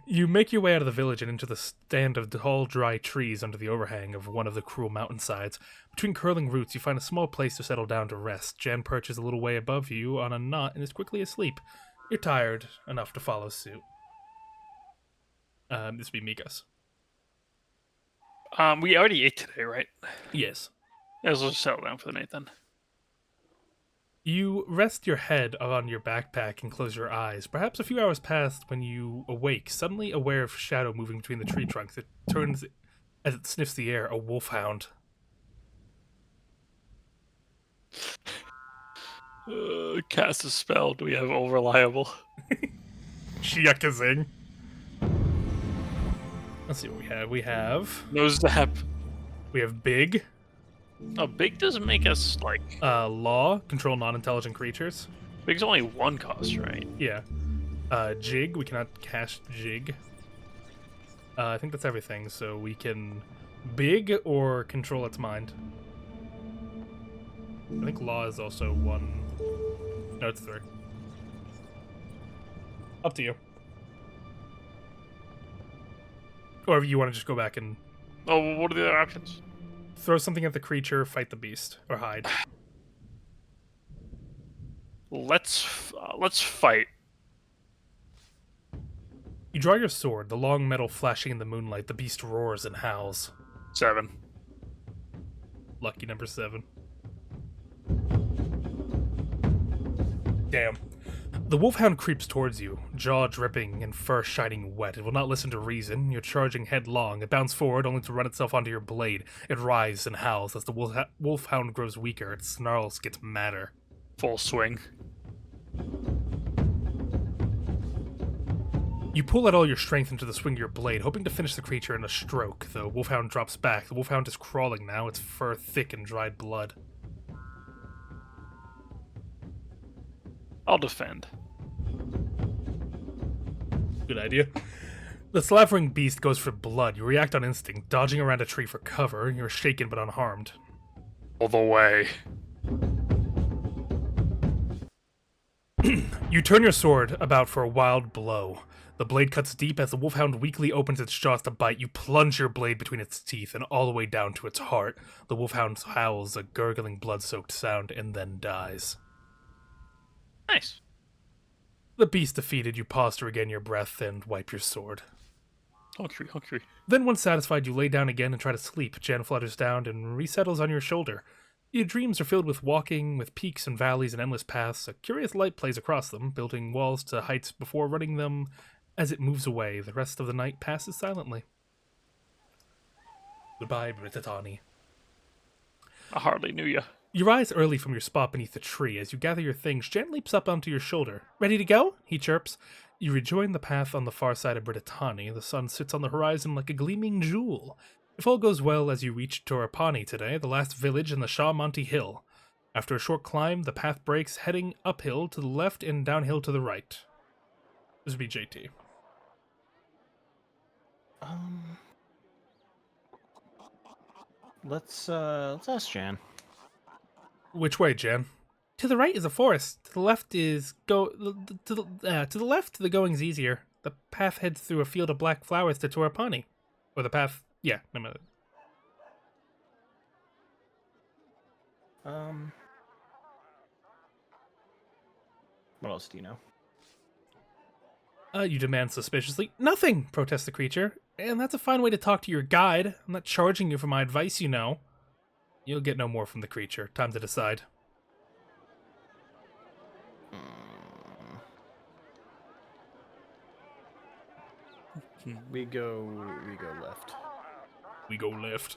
You make your way out of the village and into the stand of tall, dry trees under the overhang of one of the cruel mountainsides. Between curling roots, you find a small place to settle down to rest. Jan perches a little way above you on a knot and is quickly asleep. You're tired enough to follow suit. This would be Mikas. We already ate today, right? Yes. Let's just settle down for the night then. You rest your head on your backpack and close your eyes. Perhaps a few hours passed when you awake, suddenly aware of shadow moving between the tree trunks. It turns, as it sniffs the air, a wolfhound. Cast a spell. Do we have Overliable? Shiakazing. Let's see what we have. We have... No zap. We have Big. Oh, Big doesn't make us, like... Law. Control non-intelligent creatures. Big's only one cost, right? Yeah. Jig. We cannot cast Jig. I think that's everything. So we can Big or control its mind. I think Law is also one... No, it's 3. Up to you. Or if you want to just go back and... Oh, well, what are the other options? Throw something at the creature, fight the beast, or hide. Let's fight. You draw your sword, the long metal flashing in the moonlight. The beast roars and howls. 7. Lucky number 7. Damn. The wolfhound creeps towards you, jaw dripping and fur shining wet. It will not listen to reason. You're charging headlong. It bounds forward, only to run itself onto your blade. It writhes and howls. As the wolfhound grows weaker, its snarls get madder. Full swing. You pull out all your strength into the swing of your blade, hoping to finish the creature in a stroke. The wolfhound drops back. The wolfhound is crawling now, its fur thick in dried blood. I'll defend. Good idea. The slavering beast goes for blood. You react on instinct, dodging around a tree for cover. You're shaken but unharmed. All the way. You turn your sword about for a wild blow. The blade cuts deep as the wolfhound weakly opens its jaws to bite. You plunge your blade between its teeth and all the way down to its heart. The wolfhound howls a gurgling, blood-soaked sound and then dies. Nice. The beast defeated, you pause to regain your breath and wipe your sword. Hungry. Then, once satisfied, you lay down again and try to sleep. Jan flutters down and resettles on your shoulder. Your dreams are filled with walking, with peaks and valleys and endless paths. A curious light plays across them, building walls to heights before running them. As it moves away, the rest of the night passes silently. Goodbye, Britatani. I hardly knew you. You rise early from your spot beneath the tree. As you gather your things, Jan leaps up onto your shoulder. Ready to go? He chirps. You rejoin the path on the far side of Britatani. The sun sits on the horizon like a gleaming jewel. If all goes well as you reach Torapani today, the last village in the Shah Monty Hill. After a short climb, the path breaks, heading uphill to the left and downhill to the right. This would be JT. Let's ask Jan. Which way, Jan? To the right is a forest. To the left is to the left the going's easier. The path heads through a field of black flowers to Torapani. Or the path, yeah, no. What else do you know? You demand suspiciously. Nothing, protests the creature. And that's a fine way to talk to your guide. I'm not charging you for my advice, you know. You'll get no more from the creature. Time to decide. We go left. We go left.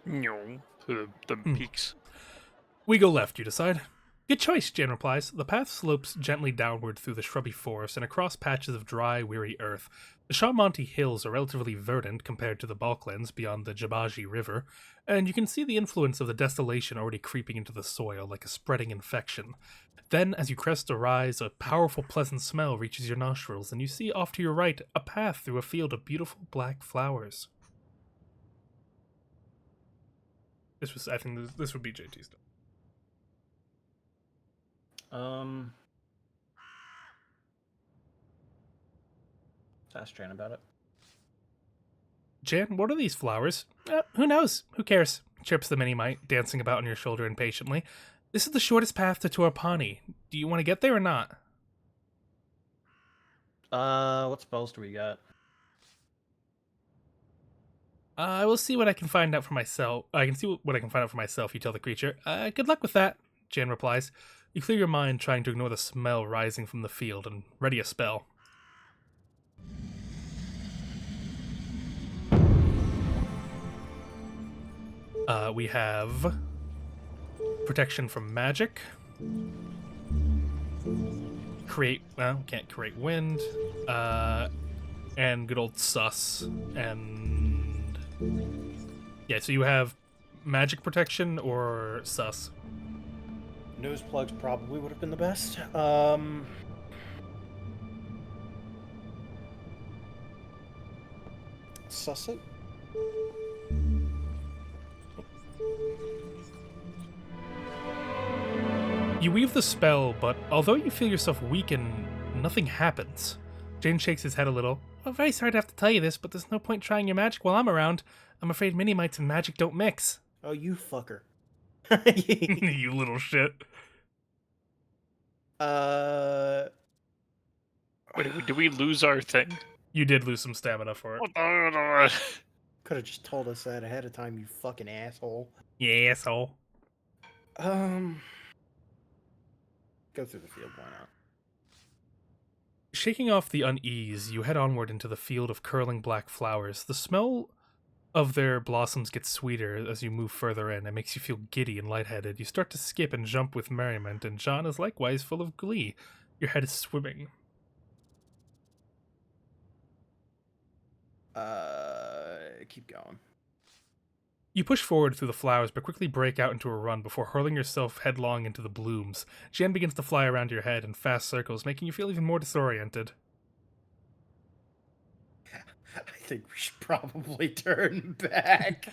No, to the peaks. We go left, you decide. Good choice, Jan replies. The path slopes gently downward through the shrubby forest and across patches of dry, weary earth. The Shamonti Hills are relatively verdant compared to the Balklands beyond the Jabaji River, and you can see the influence of the distillation already creeping into the soil like a spreading infection. Then, as you crest a rise, a powerful, pleasant smell reaches your nostrils, and you see off to your right a path through a field of beautiful black flowers. I think this would be JT's stuff. Ask Jan about it. Jan, what are these flowers? Who knows? Who cares? Chirps the mini-mite, dancing about on your shoulder impatiently. This is the shortest path to Torpani. Do you want to get there or not? What spells do we got? I will see what I can find out for myself. I can see what I can find out for myself, you tell the creature. Good luck with that, Jan replies. You clear your mind, trying to ignore the smell rising from the field, and ready a spell. We have protection from magic. Can't create wind. And good old sus. And yeah, so you have magic protection or sus. Nose plugs probably would have been the best. Suss it. You weave the spell, but although you feel yourself weaken, nothing happens. Jane shakes his head a little. I'm very sorry to have to tell you this, but there's no point trying your magic while I'm around. I'm afraid mini-mites and magic don't mix. Oh, you fucker. You little shit. Wait, did we lose our thing? You did lose some stamina for it. Could have just told us that ahead of time, you fucking asshole. Yeah, asshole. Go through the field, why not? Shaking off the unease, you head onward into the field of curling black flowers. The smell of their blossoms gets sweeter as you move further in. It makes you feel giddy and lightheaded. You start to skip and jump with merriment, and John is likewise full of glee. Your head is swimming. Keep going. You push forward through the flowers, but quickly break out into a run before hurling yourself headlong into the blooms. Jan begins to fly around your head in fast circles, making you feel even more disoriented. I think we should probably turn back.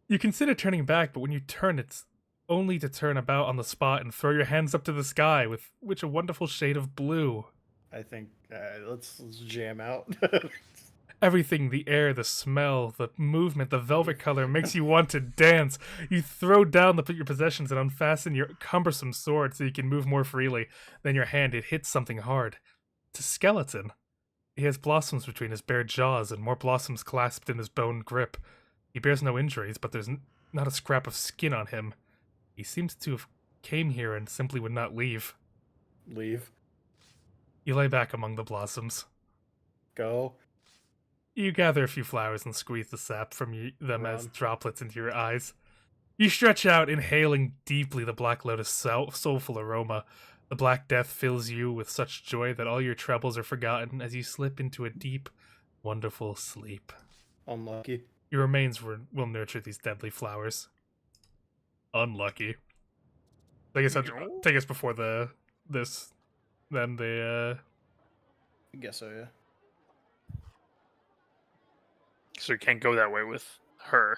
You consider turning back, but when you turn, it's only to turn about on the spot and throw your hands up to the sky, with which a wonderful shade of blue. I think let's jam out. Everything, the air, the smell, the movement, the velvet color makes you want to dance. You throw down your possessions and unfasten your cumbersome sword so you can move more freely. Then your hand, it hits something hard. It's a skeleton. He has blossoms between his bare jaws and more blossoms clasped in his bone grip. He bears no injuries, but there's not a scrap of skin on him. He seems to have came here and simply would not leave. Leave. You lay back among the blossoms. Go. You gather a few flowers and squeeze the sap from them as droplets into your eyes. You stretch out, inhaling deeply the black lotus soulful aroma. The Black Death fills you with such joy that all your troubles are forgotten as you slip into a deep, wonderful sleep. Unlucky. Your remains will nurture these deadly flowers. Unlucky. I guess I'll take us before I guess so, yeah. So we can't go that way with her.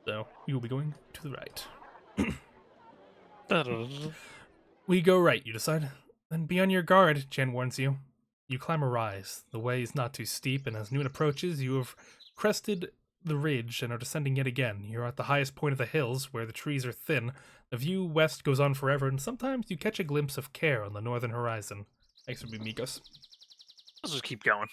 So, you will be going to the right. We go right, you decide. Then be on your guard, Jan warns you. You climb a rise. The way is not too steep, and as noon approaches, you have crested the ridge and are descending yet again. You're at the highest point of the hills, where the trees are thin. The view west goes on forever, and sometimes you catch a glimpse of Care on the northern horizon. Thanks for being Mikos. Let's just keep going.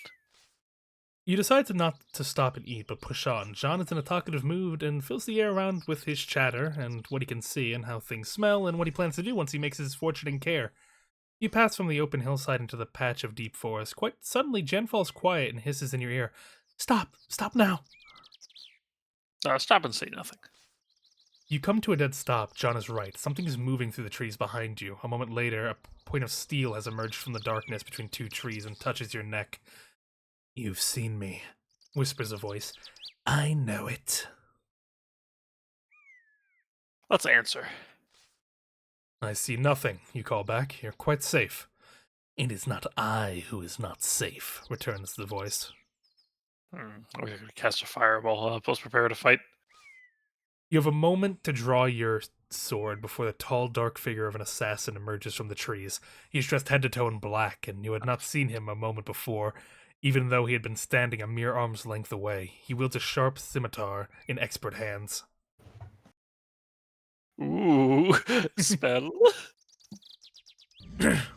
You decide not to stop and eat, but push on. John is in a talkative mood and fills the air around with his chatter and what he can see and how things smell and what he plans to do once he makes his fortune in Care. You pass from the open hillside into the patch of deep forest. Quite suddenly, Jen falls quiet and hisses in your ear. Stop! Stop now! Stop and say nothing. You come to a dead stop. John is right. Something is moving through the trees behind you. A moment later, a point of steel has emerged from the darkness between two trees and touches your neck. You've seen me, whispers a voice. I know it. Let's answer. I see nothing, you call back. You're quite safe. It is not I who is not safe, returns the voice. I wish I could cast a fireball. Help us prepare to fight. You have a moment to draw your sword before the tall, dark figure of an assassin emerges from the trees. He's dressed head to toe in black, and you had not seen him a moment before, even though he had been standing a mere arm's length away. He wields a sharp scimitar in expert hands. Ooh, spell.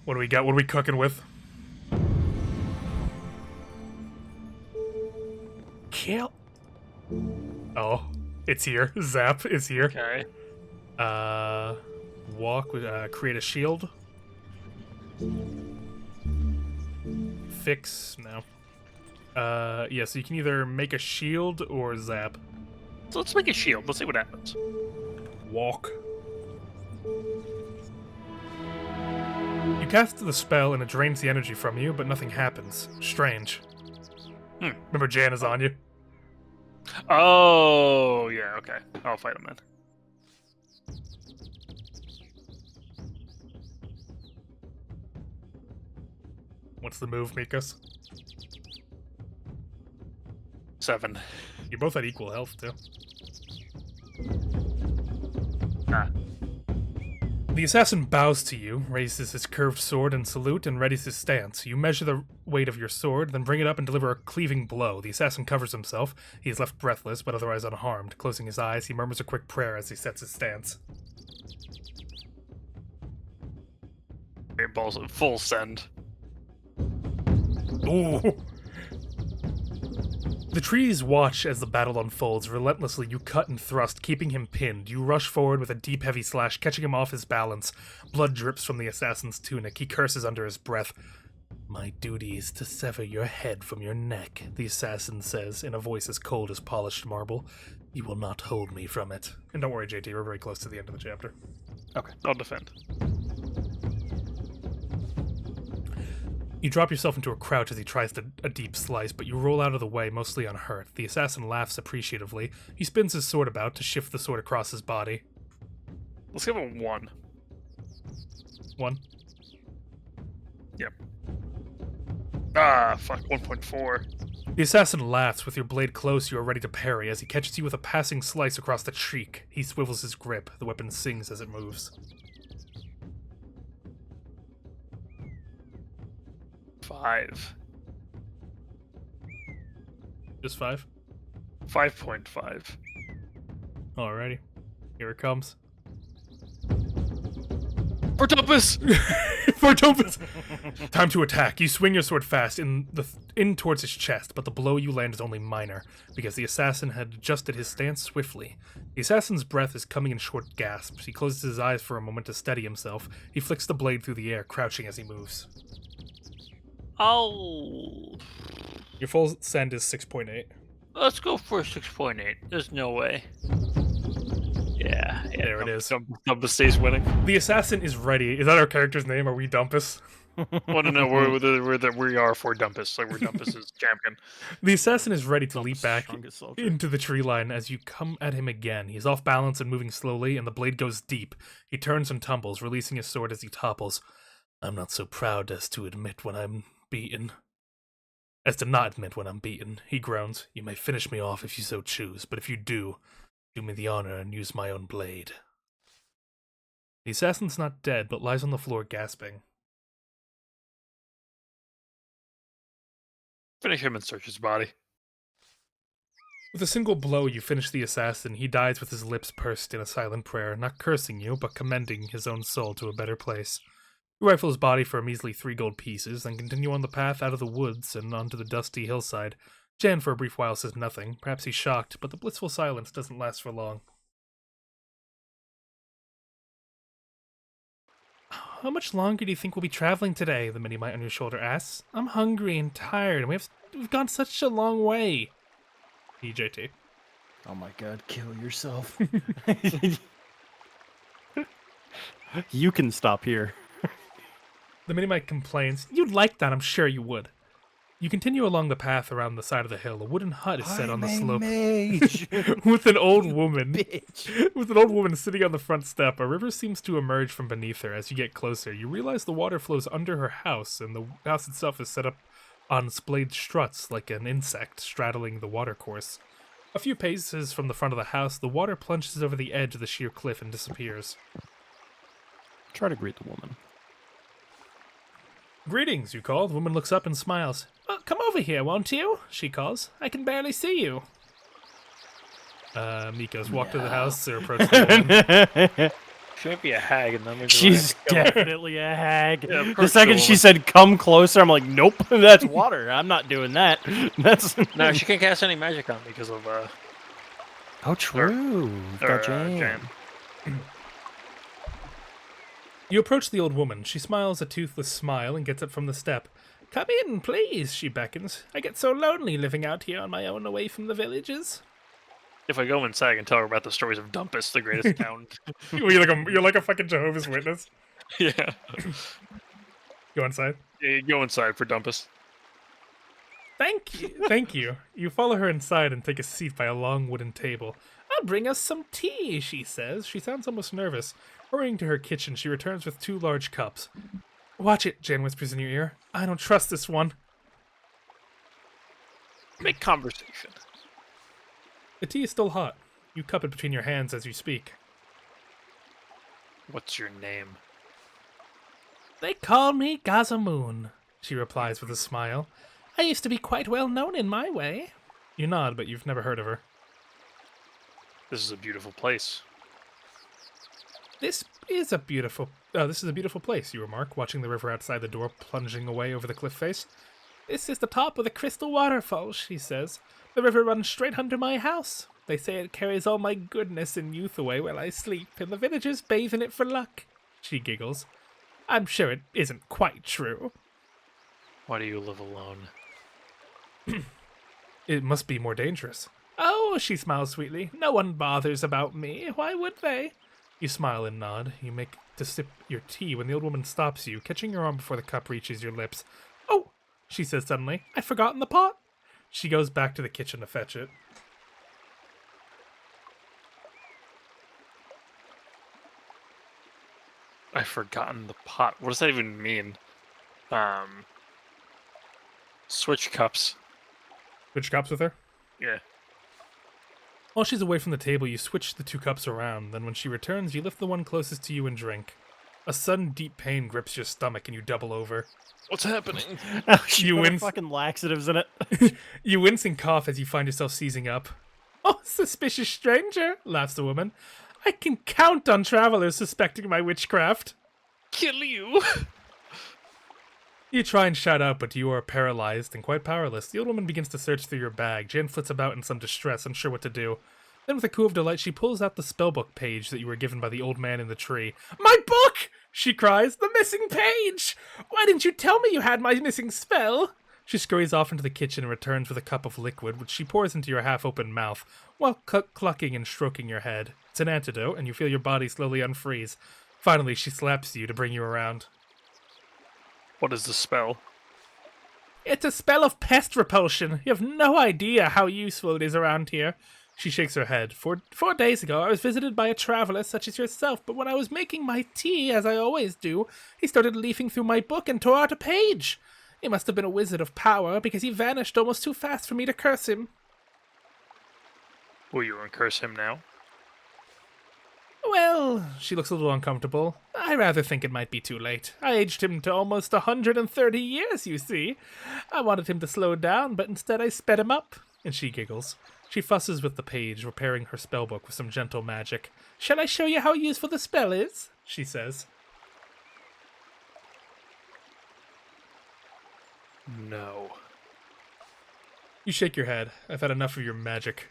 What do we got? What are we cooking with? Kill. Oh, it's here. Zap is here. Okay. Walk with create a shield. Fix no. Yeah, so you can either make a shield or zap. So let's make a shield. Let's see what happens. Walk. You cast the spell and it drains the energy from you, but nothing happens. Strange. Remember Jan is on you. Oh, yeah, okay. I'll fight him then. What's the move, Mikas? 7. You both had equal health, too. Ah. The assassin bows to you, raises his curved sword in salute, and readies his stance. You measure the weight of your sword, then bring it up and deliver a cleaving blow. The assassin covers himself. He is left breathless, but otherwise unharmed. Closing his eyes, he murmurs a quick prayer as he sets his stance. Okay, balls at full send. Ooh! The trees watch as the battle unfolds. Relentlessly, you cut and thrust, keeping him pinned. You rush forward with a deep, heavy slash, catching him off his balance. Blood drips from the assassin's tunic. He curses under his breath. My duty is to sever your head from your neck, the assassin says, in a voice as cold as polished marble. You will not hold me from it. And don't worry, JT, we're very close to the end of the chapter. Okay, I'll defend. You drop yourself into a crouch as he tries a deep slice, but you roll out of the way, mostly unhurt. The assassin laughs appreciatively. He spins his sword about to shift the sword across his body. Let's give him 1. 1. Yep. Ah, fuck, 1.4. The assassin laughs. With your blade close, you are ready to parry. As he catches you with a passing slice across the cheek, he swivels his grip. The weapon sings as it moves. 5. Just 5? 5.5. Alrighty. Here it comes. For Tempest! For Topaz! Time to attack. You swing your sword fast in towards his chest, but the blow you land is only minor, because the assassin had adjusted his stance swiftly. The assassin's breath is coming in short gasps. He closes his eyes for a moment to steady himself. He flicks the blade through the air, crouching as he moves. Oh. Your full send is 6.8. Let's go for 6.8. There's no way. Yeah, There it is. Dumpus stays winning. The assassin is ready. Is that our character's name? Are we Dumpus? Well, no, we are for Dumpus. Like, we're Dumpus's champion. The assassin is ready to Dumpus' leap back strongest soldier. into the tree line as you come at him again. He's off balance and moving slowly, and the blade goes deep. He turns and tumbles, releasing his sword as he topples. I'm not so proud as to admit when I'm beaten. As to not admit when I'm beaten, he groans. You may finish me off if you so choose, but if you do me the honor and use my own blade. The assassin's not dead, but lies on the floor gasping. Finish him and search his body. With a single blow, you finish the assassin. He dies with his lips pursed in a silent prayer, not cursing you, but commending his own soul to a better place. You rifle his body for a measly 3 gold pieces, then continue on the path out of the woods and onto the dusty hillside. Jan for a brief while says nothing. Perhaps he's shocked, but the blissful silence doesn't last for long. how much longer do you think we'll be traveling today? The mini-mite on your shoulder asks. I'm hungry and tired, and we've gone such a long way. EJT. Oh my god, kill yourself. You can stop here. The mini-mite complains. You'd like that, I'm sure you would. You continue along the path around the side of the hill. A wooden hut is set on the slope. Mage. With an old woman. Bitch. With an old woman sitting on the front step, a river seems to emerge from beneath her. As you get closer, you realize the water flows under her house, and the house itself is set up on splayed struts like an insect straddling the watercourse. A few paces from the front of the house, the water plunges over the edge of the sheer cliff and disappears. Try to greet the woman. Greetings, you call. The woman looks up and smiles. Well, come over here, won't you? She calls. I can barely see you. Miko's walk to the house or approach the woman. She might be a hag, and then She's definitely a hag. Yeah, the second she said, come closer, I'm like, nope, that's water. I'm not doing that. That's No, she can't cast any magic on me because of, Oh, true. Jan. You approach the old woman. She smiles a toothless smile and gets up from the step. Come in, please, she beckons. I get so lonely living out here on my own away from the villages. If I go inside, I can tell her about the stories of Dumpus, the greatest town. You're like a fucking Jehovah's Witness. Yeah. Go inside. Yeah, you go inside for Dumpus. Thank you. Thank you. You follow her inside and take a seat by a long wooden table. I'll bring us some tea, she says. She sounds almost nervous. Hurrying to her kitchen, she returns with 2 large cups. Watch it, Jan whispers in your ear. I don't trust this one. Make conversation. The tea is still hot. You cup it between your hands as you speak. What's your name? They call me Gazamoon, she replies with a smile. I used to be quite well known in my way. You nod, but you've never heard of her. This is a beautiful place. This is a beautiful place, you remark, watching the river outside the door plunging away over the cliff face. This is the top of the crystal waterfall, she says. The river runs straight under my house. They say it carries all my goodness and youth away while I sleep, and the villagers bathe in it for luck. She giggles. I'm sure it isn't quite true. Why do you live alone? It must be more dangerous. Oh, she smiles sweetly. No one bothers about me. Why would they? You smile and nod. You make to sip your tea when the old woman stops you, catching your arm before the cup reaches your lips. Oh, she says suddenly. I'd forgotten the pot. She goes back to the kitchen to fetch it. I've forgotten the pot. What does that even mean? Switch cups. Switch cups with her? Yeah. While she's away from the table, you switch the 2 cups around. Then when she returns, you lift the one closest to you and drink. A sudden deep pain grips your stomach and you double over. What's happening? You wince. Fucking laxatives in it. You wince and cough as you find yourself seizing up. Oh, suspicious stranger, laughs the woman. I can count on travelers suspecting my witchcraft. Kill you! You try and shout out, but you are paralyzed and quite powerless. The old woman begins to search through your bag. Jan flits about in some distress, unsure what to do. Then with a coo of delight, she pulls out the spellbook page that you were given by the old man in the tree. My book! She cries. The missing page! Why didn't you tell me you had my missing spell? She scurries off into the kitchen and returns with a cup of liquid, which she pours into your half-open mouth, while clucking and stroking your head. It's an antidote, and you feel your body slowly unfreeze. Finally, she slaps you to bring you around. What is the spell? It's a spell of pest repulsion. You have no idea how useful it is around here. She shakes her head. 4 days ago, I was visited by a traveler such as yourself, but when I was making my tea, as I always do, he started leafing through my book and tore out a page. He must have been a wizard of power, because he vanished almost too fast for me to curse him. Will you uncurse him now? Well, she looks a little uncomfortable. I rather think it might be too late. I aged him to almost 130 years, you see. I wanted him to slow down, but instead I sped him up. And she giggles. She fusses with the page, repairing her spellbook with some gentle magic. Shall I show you how useful the spell is? She says. No. You shake your head. I've had enough of your magic.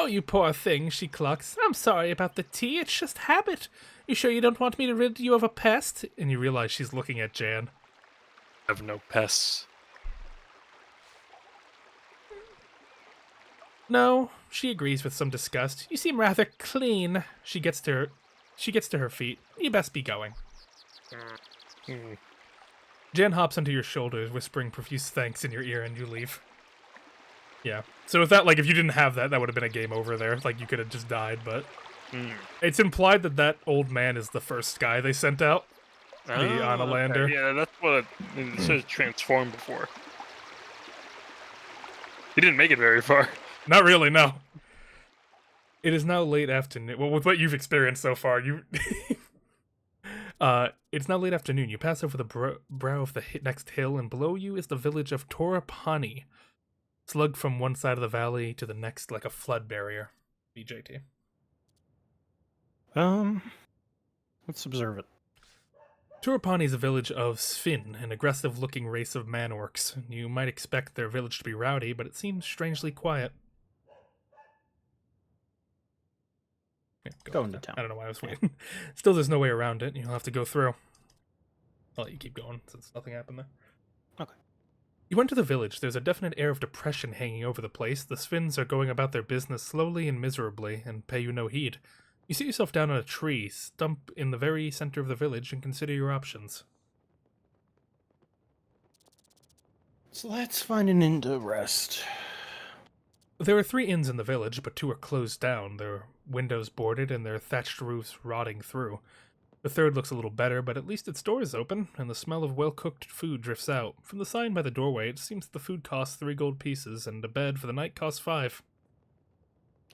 Oh, you poor thing, she clucks. I'm sorry about the tea, it's just habit. You sure you don't want me to rid you of a pest? And you realize she's looking at Jan. I have no pests. No, she agrees with some disgust. You seem rather clean. She gets to her feet. You best be going. Jan hops onto your shoulders, whispering profuse thanks in your ear, and you leave. Yeah. So if you didn't have that, that would have been a game over there. Like, you could have just died, but... It's implied that that old man is the first guy they sent out. The Anna Lander. Okay. Yeah, that's what it says transformed before. He didn't make it very far. Not really, no. It is now late afternoon. Well, with what you've experienced so far, it's now late afternoon. You pass over the brow of the next hill, and below you is the village of Torapani, slugged from one side of the valley to the next like a flood barrier. BJT. Let's observe it. Torapani is a village of Sfin, an aggressive-looking race of man-orcs. You might expect their village to be rowdy, but it seems strangely quiet. Yeah, go into town. I don't know why I was waiting. Still, there's no way around it. You'll have to go through. I'll let you keep going, since nothing happened there. Okay. You enter the village. There's a definite air of depression hanging over the place. The Sfins are going about their business slowly and miserably, and pay you no heed. You sit yourself down on a tree, stump in the very center of the village, and consider your options. So let's find an inn to rest. There are 3 inns in the village, but 2 are closed down, their windows boarded and their thatched roofs rotting through. The third looks a little better, but at least its door is open, and the smell of well-cooked food drifts out. From the sign by the doorway, it seems that the food costs 3 gold pieces, and a bed for the night costs 5.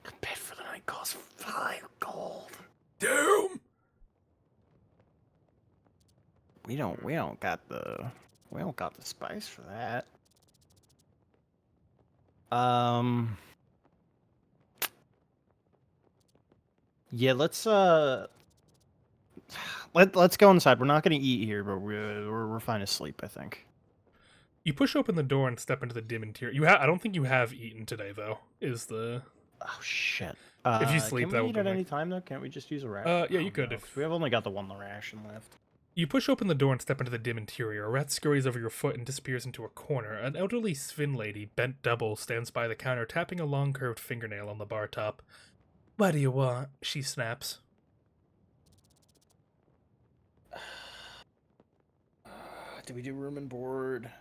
A bed for the night costs 5 gold. Damn! We don't got the spice for that. Yeah, let's go inside. We're not gonna eat here, but we're fine to sleep, I think. You push open the door and step into the dim interior. I don't think you have eaten today, though. Oh shit! If you sleep, can that we would eat be at any time though? Can't we just use a rat? Yeah, you could. No, If we have only got the one ration left. You push open the door and step into the dim interior. A rat scurries over your foot and disappears into a corner. An elderly Sfin lady, bent double, stands by the counter, tapping a long curved fingernail on the bar top. What do you want? She snaps. Do we do room and board?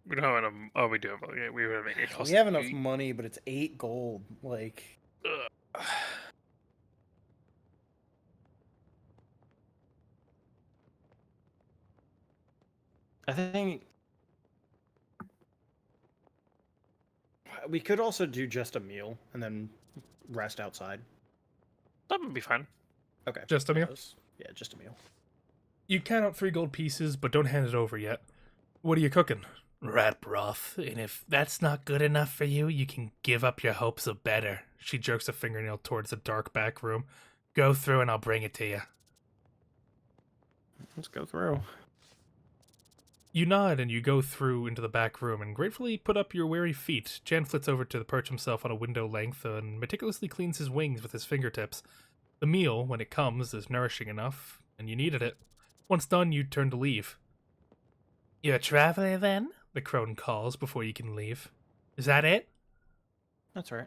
We don't have enough. Oh, we do. Yeah, we have enough. We have enough money, but it's 8 gold. Like. I think we could also do just a meal and then rest outside. That would be fine. Okay. Just a meal? Yeah, just a meal. You count out 3 gold pieces, but don't hand it over yet. What are you cooking? Rat broth, and if that's not good enough for you, you can give up your hopes of better. She jerks a fingernail towards the dark back room. Go through and I'll bring it to you. Let's go through. You nod and you go through into the back room and gratefully put up your weary feet. Jan flits over to perch himself on a window length and meticulously cleans his wings with his fingertips. The meal, when it comes, is nourishing enough, and you needed it. Once done, you turn to leave. You're a traveler, then? The crone calls before you can leave. Is that it? That's right.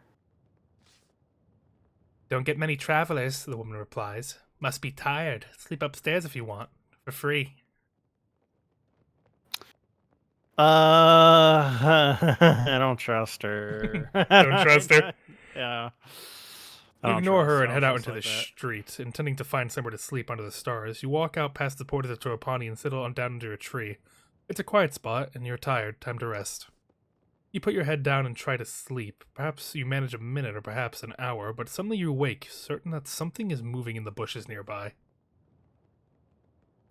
Don't get many travelers, the woman replies. Must be tired. Sleep upstairs if you want. For free. I don't trust her. Don't trust her? Yeah. You ignore her and head out into the street, intending to find somewhere to sleep under the stars. You walk out past the portals of Torapani and settle down under a tree. It's a quiet spot, and you're tired. Time to rest. You put your head down and try to sleep. Perhaps you manage a minute or perhaps an hour, but suddenly you awake, certain that something is moving in the bushes nearby.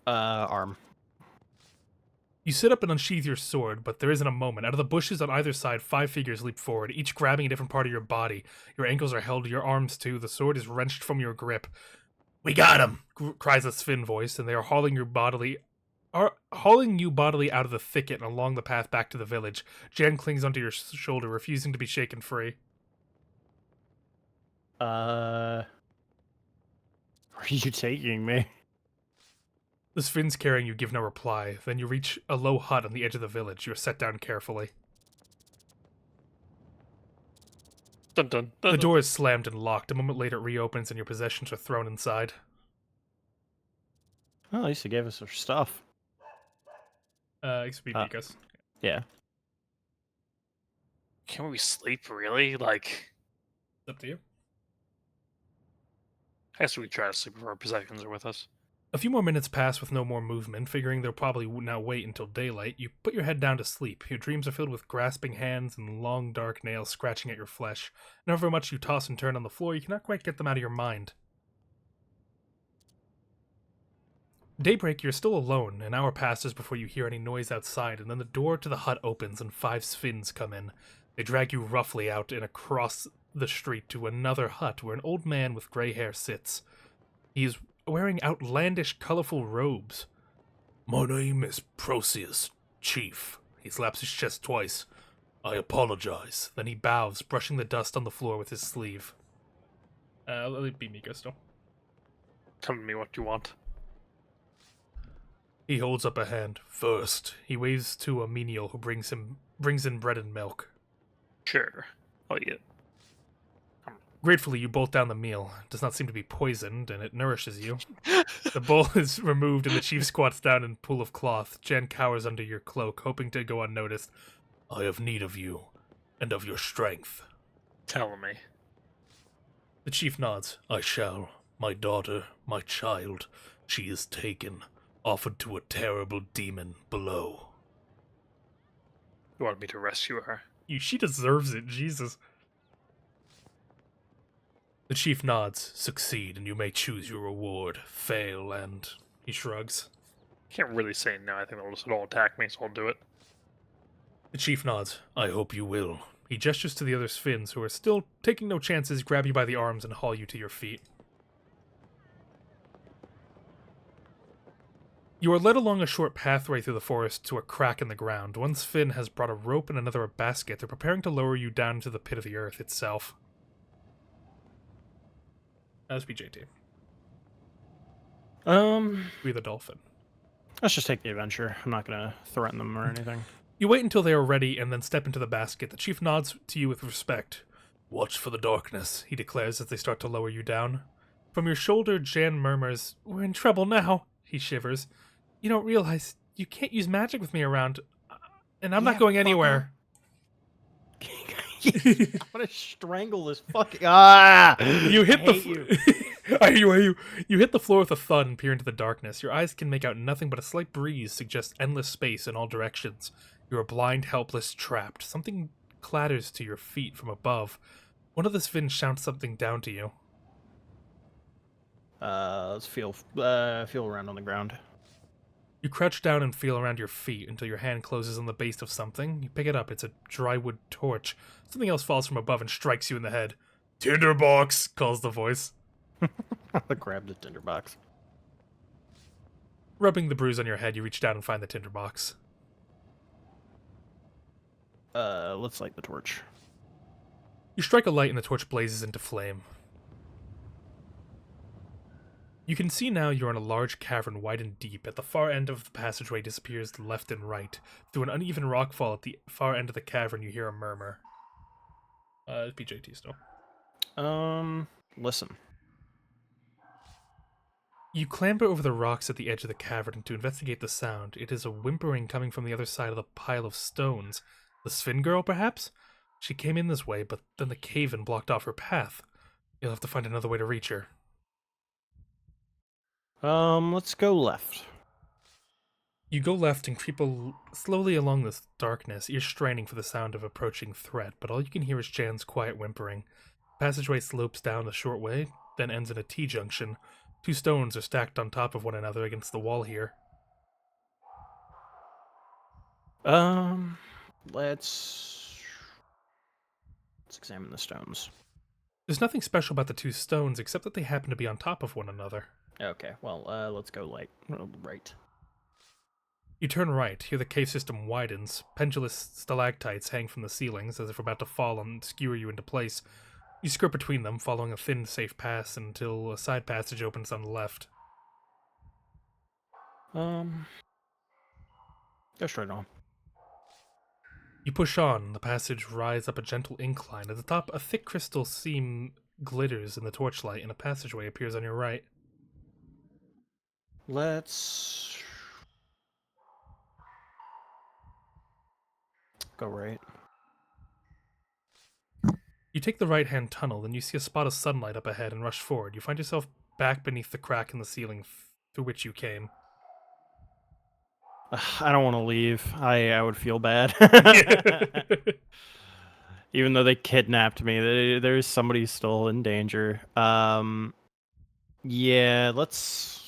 Arm. You sit up and unsheath your sword, but there isn't a moment. Out of the bushes on either side, 5 figures leap forward, each grabbing a different part of your body. Your ankles are held, your arms too. The sword is wrenched from your grip. We got him! Cries a Sfin voice, and they are hauling you bodily out of the thicket and along the path back to the village. Jan clings onto your shoulder, refusing to be shaken free. Where are you taking me? The Svin's carrying you give no reply. Then you reach a low hut on the edge of the village. You are set down carefully. Dun, dun, dun, The dun. door is slammed and locked. A moment later it reopens and your possessions are thrown inside. Well, at least they gave us our stuff. XP Mikos. Yeah. Can we sleep, really? Like, It's up to you. I guess we could try to sleep if our possessions are with us. A few more minutes pass with no more movement. Figuring they'll probably now wait until daylight, you put your head down to sleep. Your dreams are filled with grasping hands and long dark nails scratching at your flesh. And however much you toss and turn on the floor, you cannot quite get them out of your mind. Daybreak, you're still alone. An hour passes before you hear any noise outside, and then the door to the hut opens and 5 Svins come in. They drag you roughly out and across the street to another hut where an old man with gray hair sits. He is wearing outlandish, colorful robes. "My name is Proceus, Chief." He slaps his chest twice. "I apologize." Then he bows, brushing the dust on the floor with his sleeve. Let it be Miko still. Tell me what you want. He holds up a hand. "First," he waves to a menial who brings in bread and milk. Sure. I'll eat it. Gratefully, you bolt down the meal. It does not seem to be poisoned, and it nourishes you. The bowl is removed, and the chief squats down in a pool of cloth. Jen cowers under your cloak, hoping to go unnoticed. "I have need of you, and of your strength." Tell me. The chief nods. "I shall. My daughter, my child, she is taken, offered to a terrible demon below." You want me to rescue her? She deserves it, Jesus. The chief nods. "Succeed, and you may choose your reward. Fail, and..." He shrugs. Can't really say no. I think they'll attack me, so I'll do it. The chief nods. "I hope you will." He gestures to the other Svins, who are still taking no chances, grab you by the arms and haul you to your feet. You are led along a short pathway through the forest to a crack in the ground. One Svin has brought a rope and another a basket. They're preparing to lower you down into the pit of the earth itself. As BJT. Be the dolphin. Let's just take the adventure. I'm not gonna threaten them or anything. You wait until they are ready and then step into the basket. The chief nods to you with respect. "Watch for the darkness," he declares as they start to lower you down. From your shoulder, Jan murmurs, "We're in trouble now." He shivers. "You don't realize you can't use magic with me around, and I'm not going anywhere." I'm gonna strangle this fucking. You hit I hate you. You hit the floor with a thud and peer into the darkness. Your eyes can make out nothing but a slight breeze suggests endless space in all directions. You are blind, helpless, trapped. Something clatters to your feet from above. One of the Svins shouts something down to you. Let's feel around on the ground. You crouch down and feel around your feet until your hand closes on the base of something. You pick it up. It's a drywood torch. Something else falls from above and strikes you in the head. "Tinderbox!" calls the voice. I grabbed the tinderbox. Rubbing the bruise on your head, you reach down and find the tinderbox. Let's light the torch. You strike a light and the torch blazes into flame. You can see now you're in a large cavern wide and deep. At the far end of the passageway disappears left and right. Through an uneven rockfall at the far end of the cavern, you hear a murmur. PJT still. Listen. You clamber over the rocks at the edge of the cavern to investigate the sound. It is a whimpering coming from the other side of the pile of stones. The Sven girl, perhaps? She came in this way, but then the cave-in blocked off her path. You'll have to find another way to reach her. Let's go left. You go left and creep slowly along this darkness, ears straining for the sound of approaching threat, but all you can hear is Jan's quiet whimpering. The passageway slopes down a short way, then ends in a T-junction. 2 stones are stacked on top of one another against the wall here. Let's examine the stones. There's nothing special about the 2 stones except that they happen to be on top of one another. Okay, well, let's go right. You turn right. Here the cave system widens. Pendulous stalactites hang from the ceilings as if about to fall and skewer you into place. You skirt between them, following a thin, safe path until a side passage opens on the left. Go straight on. You push on, the passage rises up a gentle incline. At the top, a thick crystal seam glitters in the torchlight, and a passageway appears on your right. Let's go right. You take the right-hand tunnel, then you see a spot of sunlight up ahead and rush forward. You find yourself back beneath the crack in the ceiling through which you came. I don't want to leave. I would feel bad. Even though they kidnapped me, there's somebody still in danger. Yeah, let's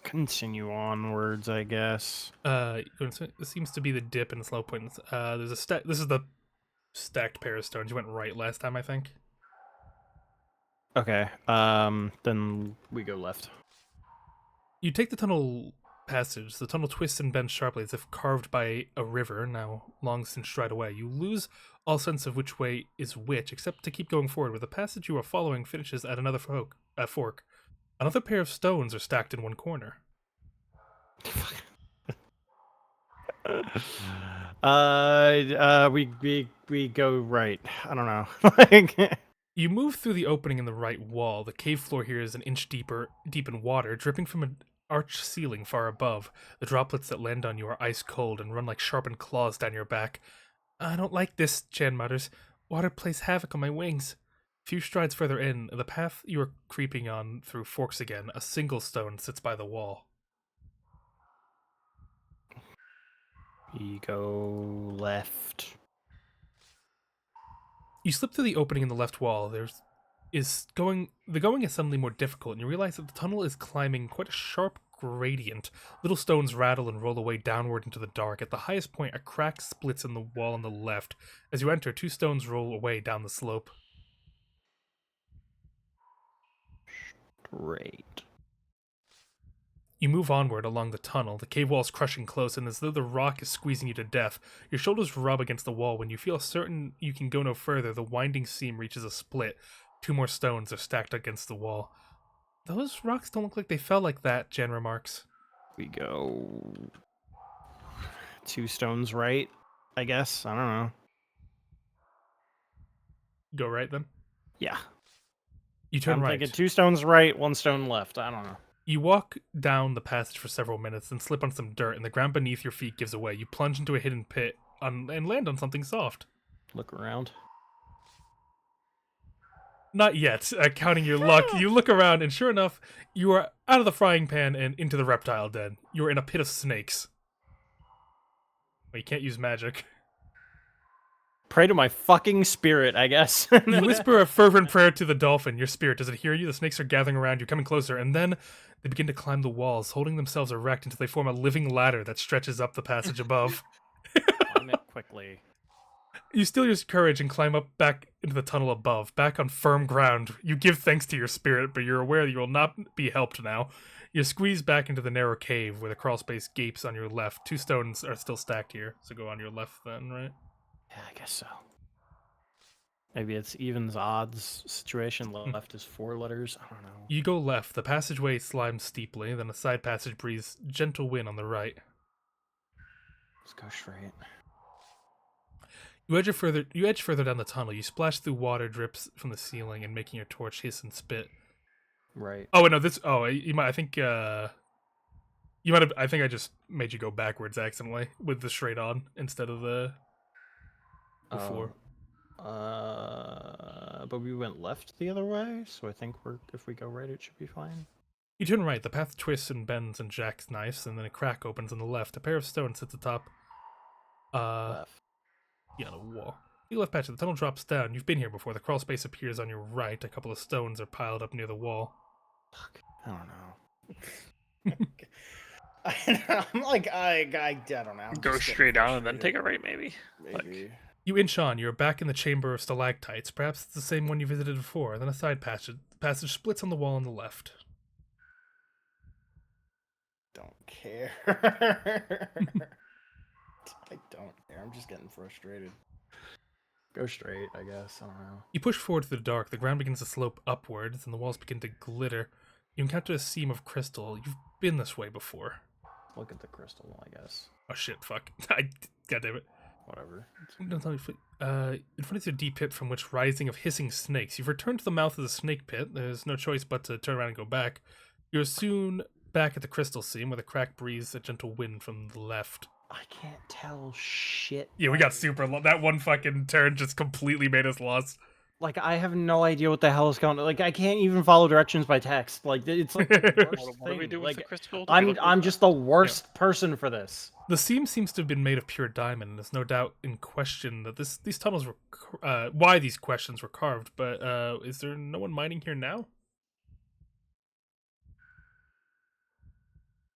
continue onwards, I guess. It seems to be the dip and the slow point. There's a stack. This is the stacked pair of stones. You went right last time, I think. Okay. Then we go left. You take the tunnel passage. The tunnel twists and bends sharply as if carved by a river, now long since dried away. You lose all sense of which way is which, except to keep going forward, where the passage you are following finishes at another fork. Another pair of stones are stacked in one corner. We go right. I don't know. You move through the opening in the right wall. The cave floor here is an inch deep in water, dripping from an arched ceiling far above. The droplets that land on you are ice cold and run like sharpened claws down your back. I don't like this, Chan mutters. Water plays havoc on my wings. A few strides further in, the path you are creeping on through forks again. A single stone sits by the wall. We go left. You slip through the opening in the left wall. The going is suddenly more difficult, and you realize that the tunnel is climbing quite a sharp gradient. Little stones rattle and roll away downward into the dark. At the highest point, a crack splits in the wall on the left. As you enter, two stones roll away down the slope. Great. You move onward along the tunnel, the cave wall is crushing close, and as though the rock is squeezing you to death, your shoulders rub against the wall. When you feel certain you can go no further, the winding seam reaches a split. Two more stones are stacked against the wall. Those rocks don't look like they fell like that, Jen remarks. We go 2 stones right, I guess. I don't know. Go right then? Yeah. You turn right. I'm thinking 2 stones right, 1 stone left. I don't know. You walk down the passage for several minutes and slip on some dirt, and the ground beneath your feet gives away. You plunge into a hidden pit and land on something soft. Look around. Not yet. Counting your luck, you look around, and sure enough, you are out of the frying pan and into the reptile den. You are in a pit of snakes. Well, you can't use magic. Pray to my fucking spirit, I guess. You whisper a fervent prayer to the dolphin. Your spirit, does it hear you? The snakes are gathering around you, coming closer, and then they begin to climb the walls, holding themselves erect until they form a living ladder that stretches up the passage above. Climb it quickly. You steal your courage and climb up back into the tunnel above, back on firm ground. You give thanks to your spirit, but you're aware that you will not be helped now. You squeeze back into the narrow cave where the crawl space gapes on your left. 2 stones are still stacked here, so go on your left then, right? Yeah, I guess so. Maybe it's evens odds situation. Left is 4 letters. I don't know. You go left. The passageway slimes steeply, then a side passage breathes gentle wind on the right. Let's go straight. You edge further down the tunnel. You splash through water drips from the ceiling and making your torch hiss and spit. Right. Oh no, this. Oh, you might. I think. You might have. I think I just made you go backwards accidentally with the straight on instead of the before. But we went left the other way, so I think if we go right, it should be fine. You turn right. The path twists and bends and jackknifes, and then a crack opens on the left. A pair of stones sits atop. Left. Yeah, the wall. You left patch. The tunnel drops down. You've been here before. The crawl space appears on your right. A couple of stones are piled up near the wall. Fuck. I don't know. I'm like, I don't know. Go straight down and then take a right, maybe. Maybe. You inch on. You're back in the chamber of stalactites. Perhaps it's the same one you visited before. Then a side passage splits on the wall on the left. Don't care. I don't care. I'm just getting frustrated. Go straight, I guess. I don't know. You push forward through the dark. The ground begins to slope upwards, and the walls begin to glitter. You encounter a seam of crystal. You've been this way before. Look at the crystal, I guess. Oh shit! Fuck! God damn it! Whatever. In front is a deep pit from which rising of hissing snakes. You've returned to the mouth of the snake pit. There's no choice but to turn around and go back. You're soon back at the crystal seam, where the crack breeze a gentle wind from the left. I can't tell shit. Yeah, we got super that one fucking turn just completely made us lost. Like, I have no idea what the hell is going on. Like, I can't even follow directions by text. Like, it's like the worst What do we thing. do with Like, the crystal? I'm just the worst person for this. The seam seems to have been made of pure diamond, and there's no doubt in question that these tunnels were why these questions were carved. But is there no one mining here now?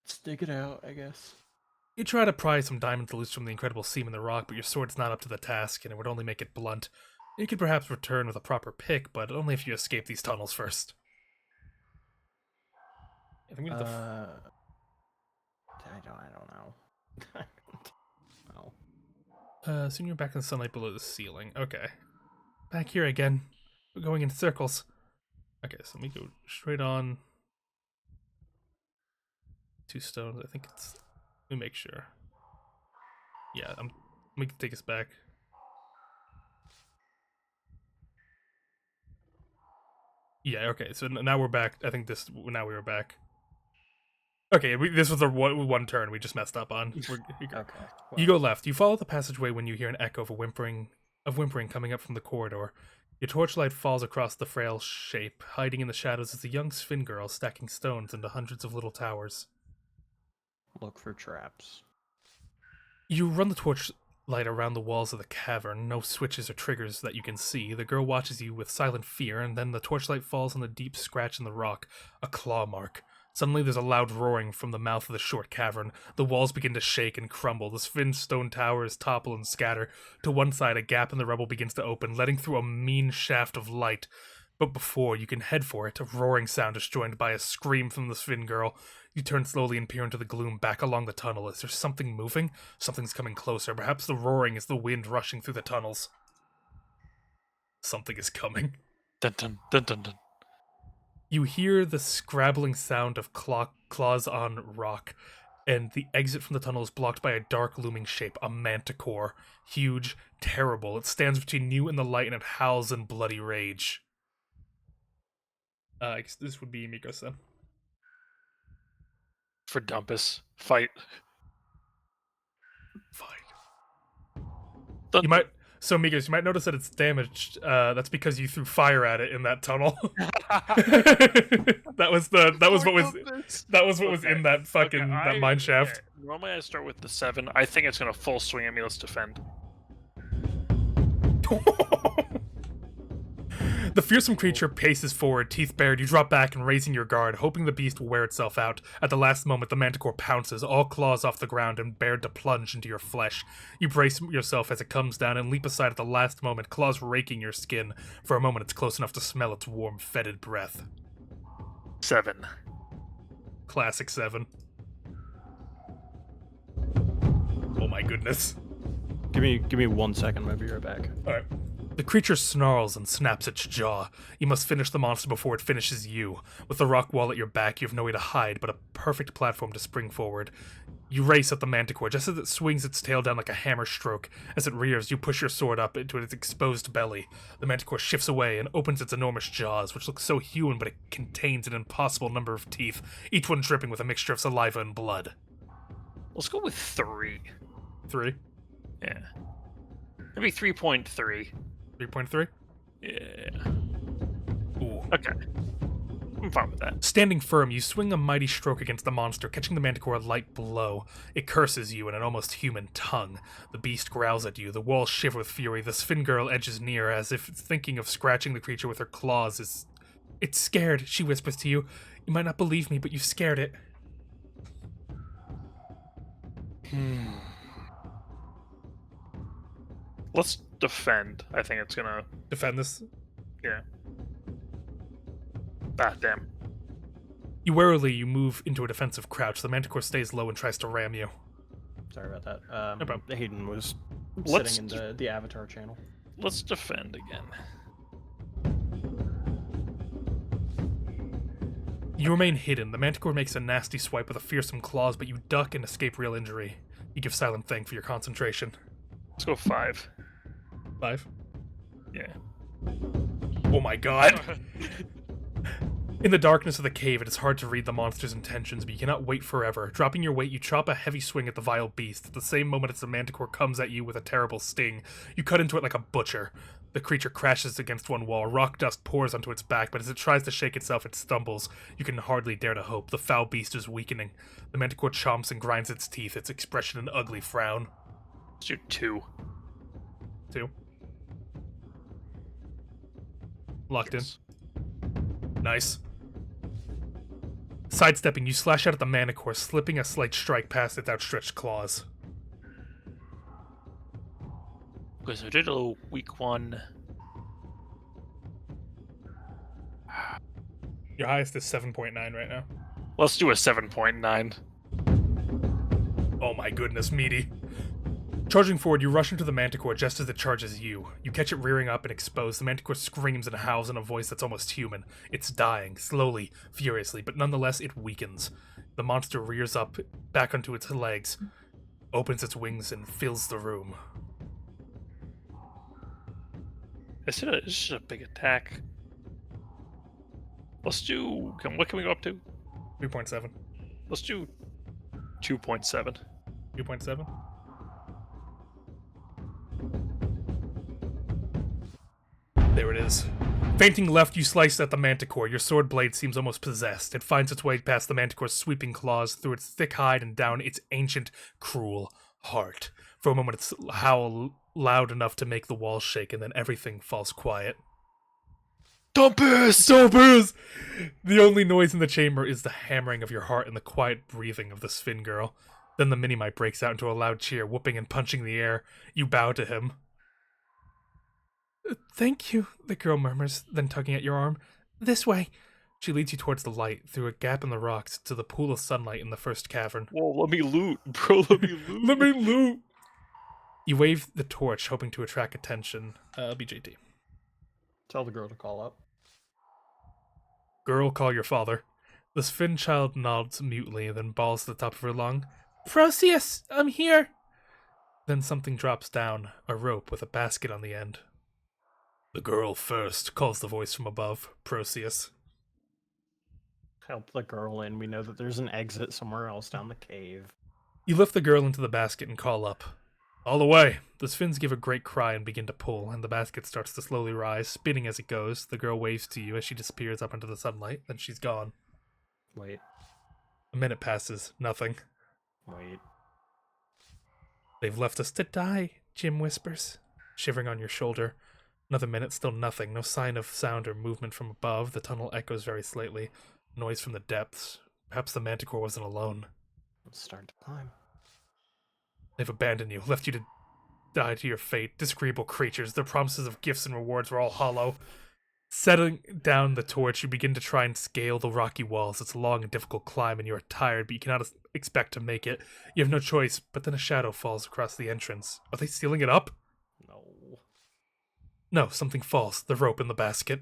Stick it out, I guess. You try to pry some diamonds loose from the incredible seam in the rock, but your sword's not up to the task, and it would only make it blunt. You could perhaps return with a proper pick, but only if you escape these tunnels first. I think we need I don't know. I don't know. Soon you're back in the sunlight below the ceiling. Okay. Back here again. We're going in circles. Okay, so let me go straight on. 2 stones. I think it's... Let me make sure. Yeah, let me take us back. Yeah, okay, so now we're back. I think now we were back. Okay, this was the one turn we just messed up on. Okay. Well. You go left. You follow the passageway when you hear an echo of whimpering coming up from the corridor. Your torchlight falls across the frail shape. Hiding in the shadows is a young Sphin girl stacking stones into hundreds of little towers. Look for traps. You run the torchlight around the walls of the cavern. No switches or triggers that you can see. The girl watches you with silent fear, and then the torchlight falls on the deep scratch in the rock, a claw mark. Suddenly there's a loud roaring from the mouth of the short cavern. The walls begin to shake and crumble. The Sphin stone towers topple and scatter. To one side, a gap in the rubble begins to open, letting through a mean shaft of light. But before you can head for it, a roaring sound is joined by a scream from the Sphin girl. You turn slowly and peer into the gloom back along the tunnel. Is there something moving? Something's coming closer. Perhaps the roaring is the wind rushing through the tunnels. Something is coming. Dun dun dun dun dun. You hear the scrabbling sound of claws on rock, and the exit from the tunnel is blocked by a dark looming shape, a manticore. Huge, terrible. It stands between you and the light, and it howls in bloody rage. I guess this would be Mikos then. For Dumpus. Fight. Dun, You might... So, Mikos, you might notice that it's damaged. That's because you threw fire at it in that tunnel. that was what was in that fucking that mine shaft. Okay. Normally I start with the 7. I think it's gonna full swing at me. Let's defend. The fearsome creature paces forward, teeth bared. You drop back and raising your guard, hoping the beast will wear itself out. At the last moment, the manticore pounces, all claws off the ground and bared to plunge into your flesh. You brace yourself as it comes down and leap aside at the last moment, claws raking your skin. For a moment, it's close enough to smell its warm, fetid breath. 7. Classic 7. Oh my goodness. Give me 1 second, maybe you're back. Alright. The creature snarls and snaps its jaw. You must finish the monster before it finishes you. With the rock wall at your back, you have no way to hide but a perfect platform to spring forward. You race at the manticore just as it swings its tail down like a hammer stroke. As it rears, you push your sword up into its exposed belly. The manticore shifts away and opens its enormous jaws, which look so human but it contains an impossible number of teeth, each one dripping with a mixture of saliva and blood. Let's go with 3. 3? Yeah. Maybe 3.3. 3.3? Yeah. Ooh. Okay. I'm fine with that. Standing firm, you swing a mighty stroke against the monster, catching the manticore a light blow. It curses you in an almost human tongue. The beast growls at you, the walls shiver with fury, the Sphin girl edges near, as if thinking of scratching the creature with her claws. It's scared, she whispers to you. You might not believe me, but you've scared it. Let's defend. I think it's gonna... Defend this? Yeah. Ah, damn. You move into a defensive crouch. The manticore stays low and tries to ram you. Sorry about that. No problem. Hayden was Let's sitting in the avatar channel. let's defend again. You remain hidden. The manticore makes a nasty swipe with a fearsome claws, but you duck and escape real injury. You give silent thank for your concentration. Let's go 5. 5. Yeah. Oh my god! In the darkness of the cave, it is hard to read the monster's intentions, but you cannot wait forever. Dropping your weight, you chop a heavy swing at the vile beast. At the same moment as the manticore comes at you with a terrible sting, you cut into it like a butcher. The creature crashes against one wall. Rock dust pours onto its back, but as it tries to shake itself, it stumbles. You can hardly dare to hope. The foul beast is weakening. The manticore chomps and grinds its teeth, its expression an ugly frown. Let's do 2. 2. Locked Yes. in. Nice. Sidestepping, you slash out at the manticore, slipping a slight strike past its outstretched claws. Okay, so I did a little weak 1. Your highest is 7.9 right now. Let's do a 7.9. Oh my goodness, meaty. Charging forward, you rush into the manticore just as it charges you. You catch it rearing up and exposed. The manticore screams and howls in a voice that's almost human. It's dying, slowly, furiously, but nonetheless it weakens. The monster rears up, back onto its legs, opens its wings, and fills the room. It's just a big attack. Let's do... What can we go up to? 3.7. Let's do 2.7. 2.7? There it is. Fainting left, you slice at the manticore. Your sword blade seems almost possessed. It finds its way past the manticore's sweeping claws, through its thick hide and down its ancient, cruel heart. For a moment, it's howl loud enough to make the walls shake, and then everything falls quiet. Dumpus! Dumpus! The only noise in the chamber is the hammering of your heart and the quiet breathing of the Sven girl. Then the Minimite breaks out into a loud cheer, whooping and punching the air. You bow to him. Thank you, the girl murmurs, then tugging at your arm. This way. She leads you towards the light, through a gap in the rocks, to the pool of sunlight in the first cavern. Whoa, let me loot, bro, let me loot. Let me loot! You wave the torch, hoping to attract attention. BJT. Tell the girl to call up. Girl, call your father. The Sven child nods mutely, then bawls to the top of her lung. Proceus, I'm here! Then something drops down, a rope with a basket on the end. The girl first, calls the voice from above, Proceus. Help the girl in. We know that there's an exit somewhere else down the cave. You lift the girl into the basket and call up. All the way. The Svens give a great cry and begin to pull, and the basket starts to slowly rise, spinning as it goes. The girl waves to you as she disappears up into the sunlight, then she's gone. Wait. A minute passes. Nothing. Wait. They've left us to die, Jim whispers, shivering on your shoulder. Another minute, still nothing. No sign of sound or movement from above. The tunnel echoes very slightly. Noise from the depths. Perhaps the manticore wasn't alone. Let's start to climb. They've abandoned you, left you to die to your fate. Disagreeable creatures. Their promises of gifts and rewards were all hollow. Setting down the torch, you begin to try and scale the rocky walls. It's a long and difficult climb, and you are tired, but you cannot expect to make it. You have no choice, but then a shadow falls across the entrance. Are they sealing it up? No. No, something falls. The rope in the basket.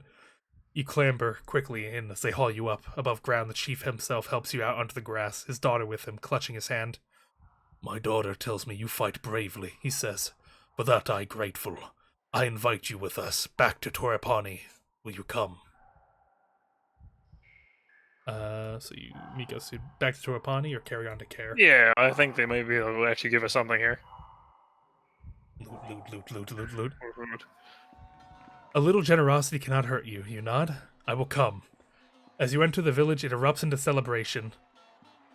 You clamber quickly in as they haul you up. Above ground, the chief himself helps you out onto the grass, his daughter with him, clutching his hand. My daughter tells me you fight bravely, he says. For that I grateful. I invite you with us, back to Torrepani. Will you come? So you, Miko, so back to Torrepani or carry on to Care? Yeah, I think they may be able to actually give us something here. Loot. A little generosity cannot hurt you, you nod. I will come. As you enter the village, it erupts into celebration.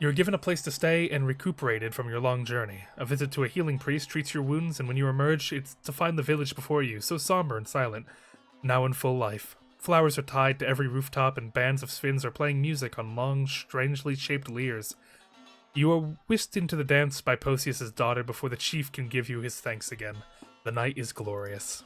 You're given a place to stay and recuperated from your long journey. A visit to a healing priest treats your wounds, and when you emerge, it's to find the village before you, so somber and silent, now in full life. Flowers are tied to every rooftop, and bands of Svens are playing music on long, strangely shaped lyres. You are whisked into the dance by Proceus' daughter before the chief can give you his thanks again. The night is glorious.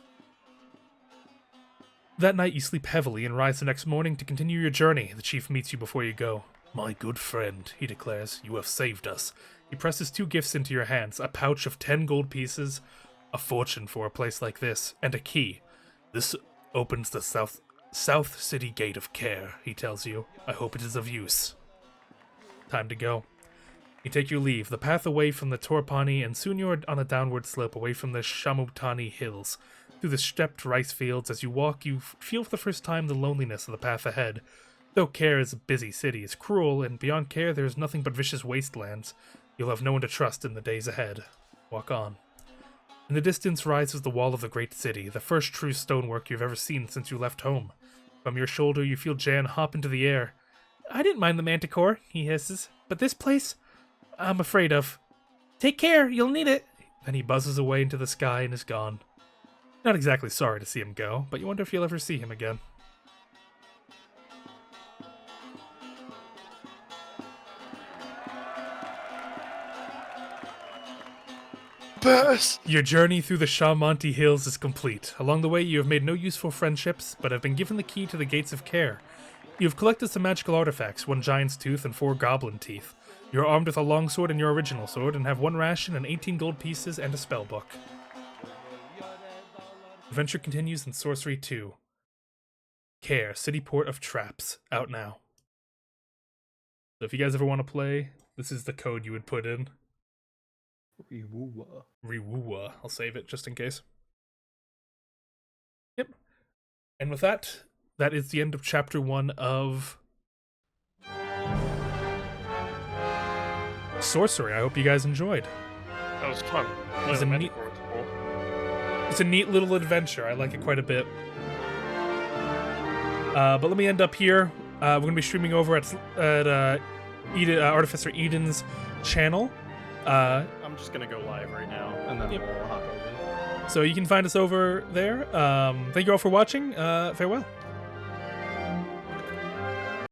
That night you sleep heavily and rise the next morning to continue your journey. The chief meets you before you go. My good friend, he declares, you have saved us. He presses 2 gifts into your hands, a pouch of 10 gold pieces, A fortune for a place like this, and a key. This opens the south city gate of care, he tells you. I hope it is of use. Time to go. You take your leave, the path away from the Torpani, and soon you're on a downward slope away from the Shamutani hills. Through the stepped rice fields, as you walk, you feel for the first time the loneliness of the path ahead. Though Care is a busy city, it's cruel, and beyond Care there is nothing but vicious wastelands. You'll have no one to trust in the days ahead. Walk on. In the distance rises the wall of the great city, the first true stonework you've ever seen since you left home. From your shoulder you feel Jan hop into the air. I didn't mind the manticore, he hisses, but this place, I'm afraid of. Take care, you'll need it. Then he buzzes away into the sky and is gone. Not exactly sorry to see him go, but you wonder if you'll ever see him again. Your journey through the Shamonti Hills is complete. Along the way, you have made no useful friendships, but have been given the key to the Gates of Care. You have collected some magical artifacts, 1 giant's tooth and 4 goblin teeth. You are armed with a longsword and your original sword, and have 1 ration and 18 gold pieces and a spell book. Adventure continues in Sorcery 2. Care, City Port of Traps, out now. So if you guys ever want to play, this is the code you would put in. Riwuwa. I'll save it just in case. Yep. And with that, that is the end of chapter 1 of Sorcery. I hope you guys enjoyed. That was fun. It's a neat little adventure. I like it quite a bit. But let me end up here. We're going to be streaming over at Artificer Eden's channel. I'm just gonna go live right now, and then we'll hop over. So you can find us over there. Thank you all for watching. Farewell.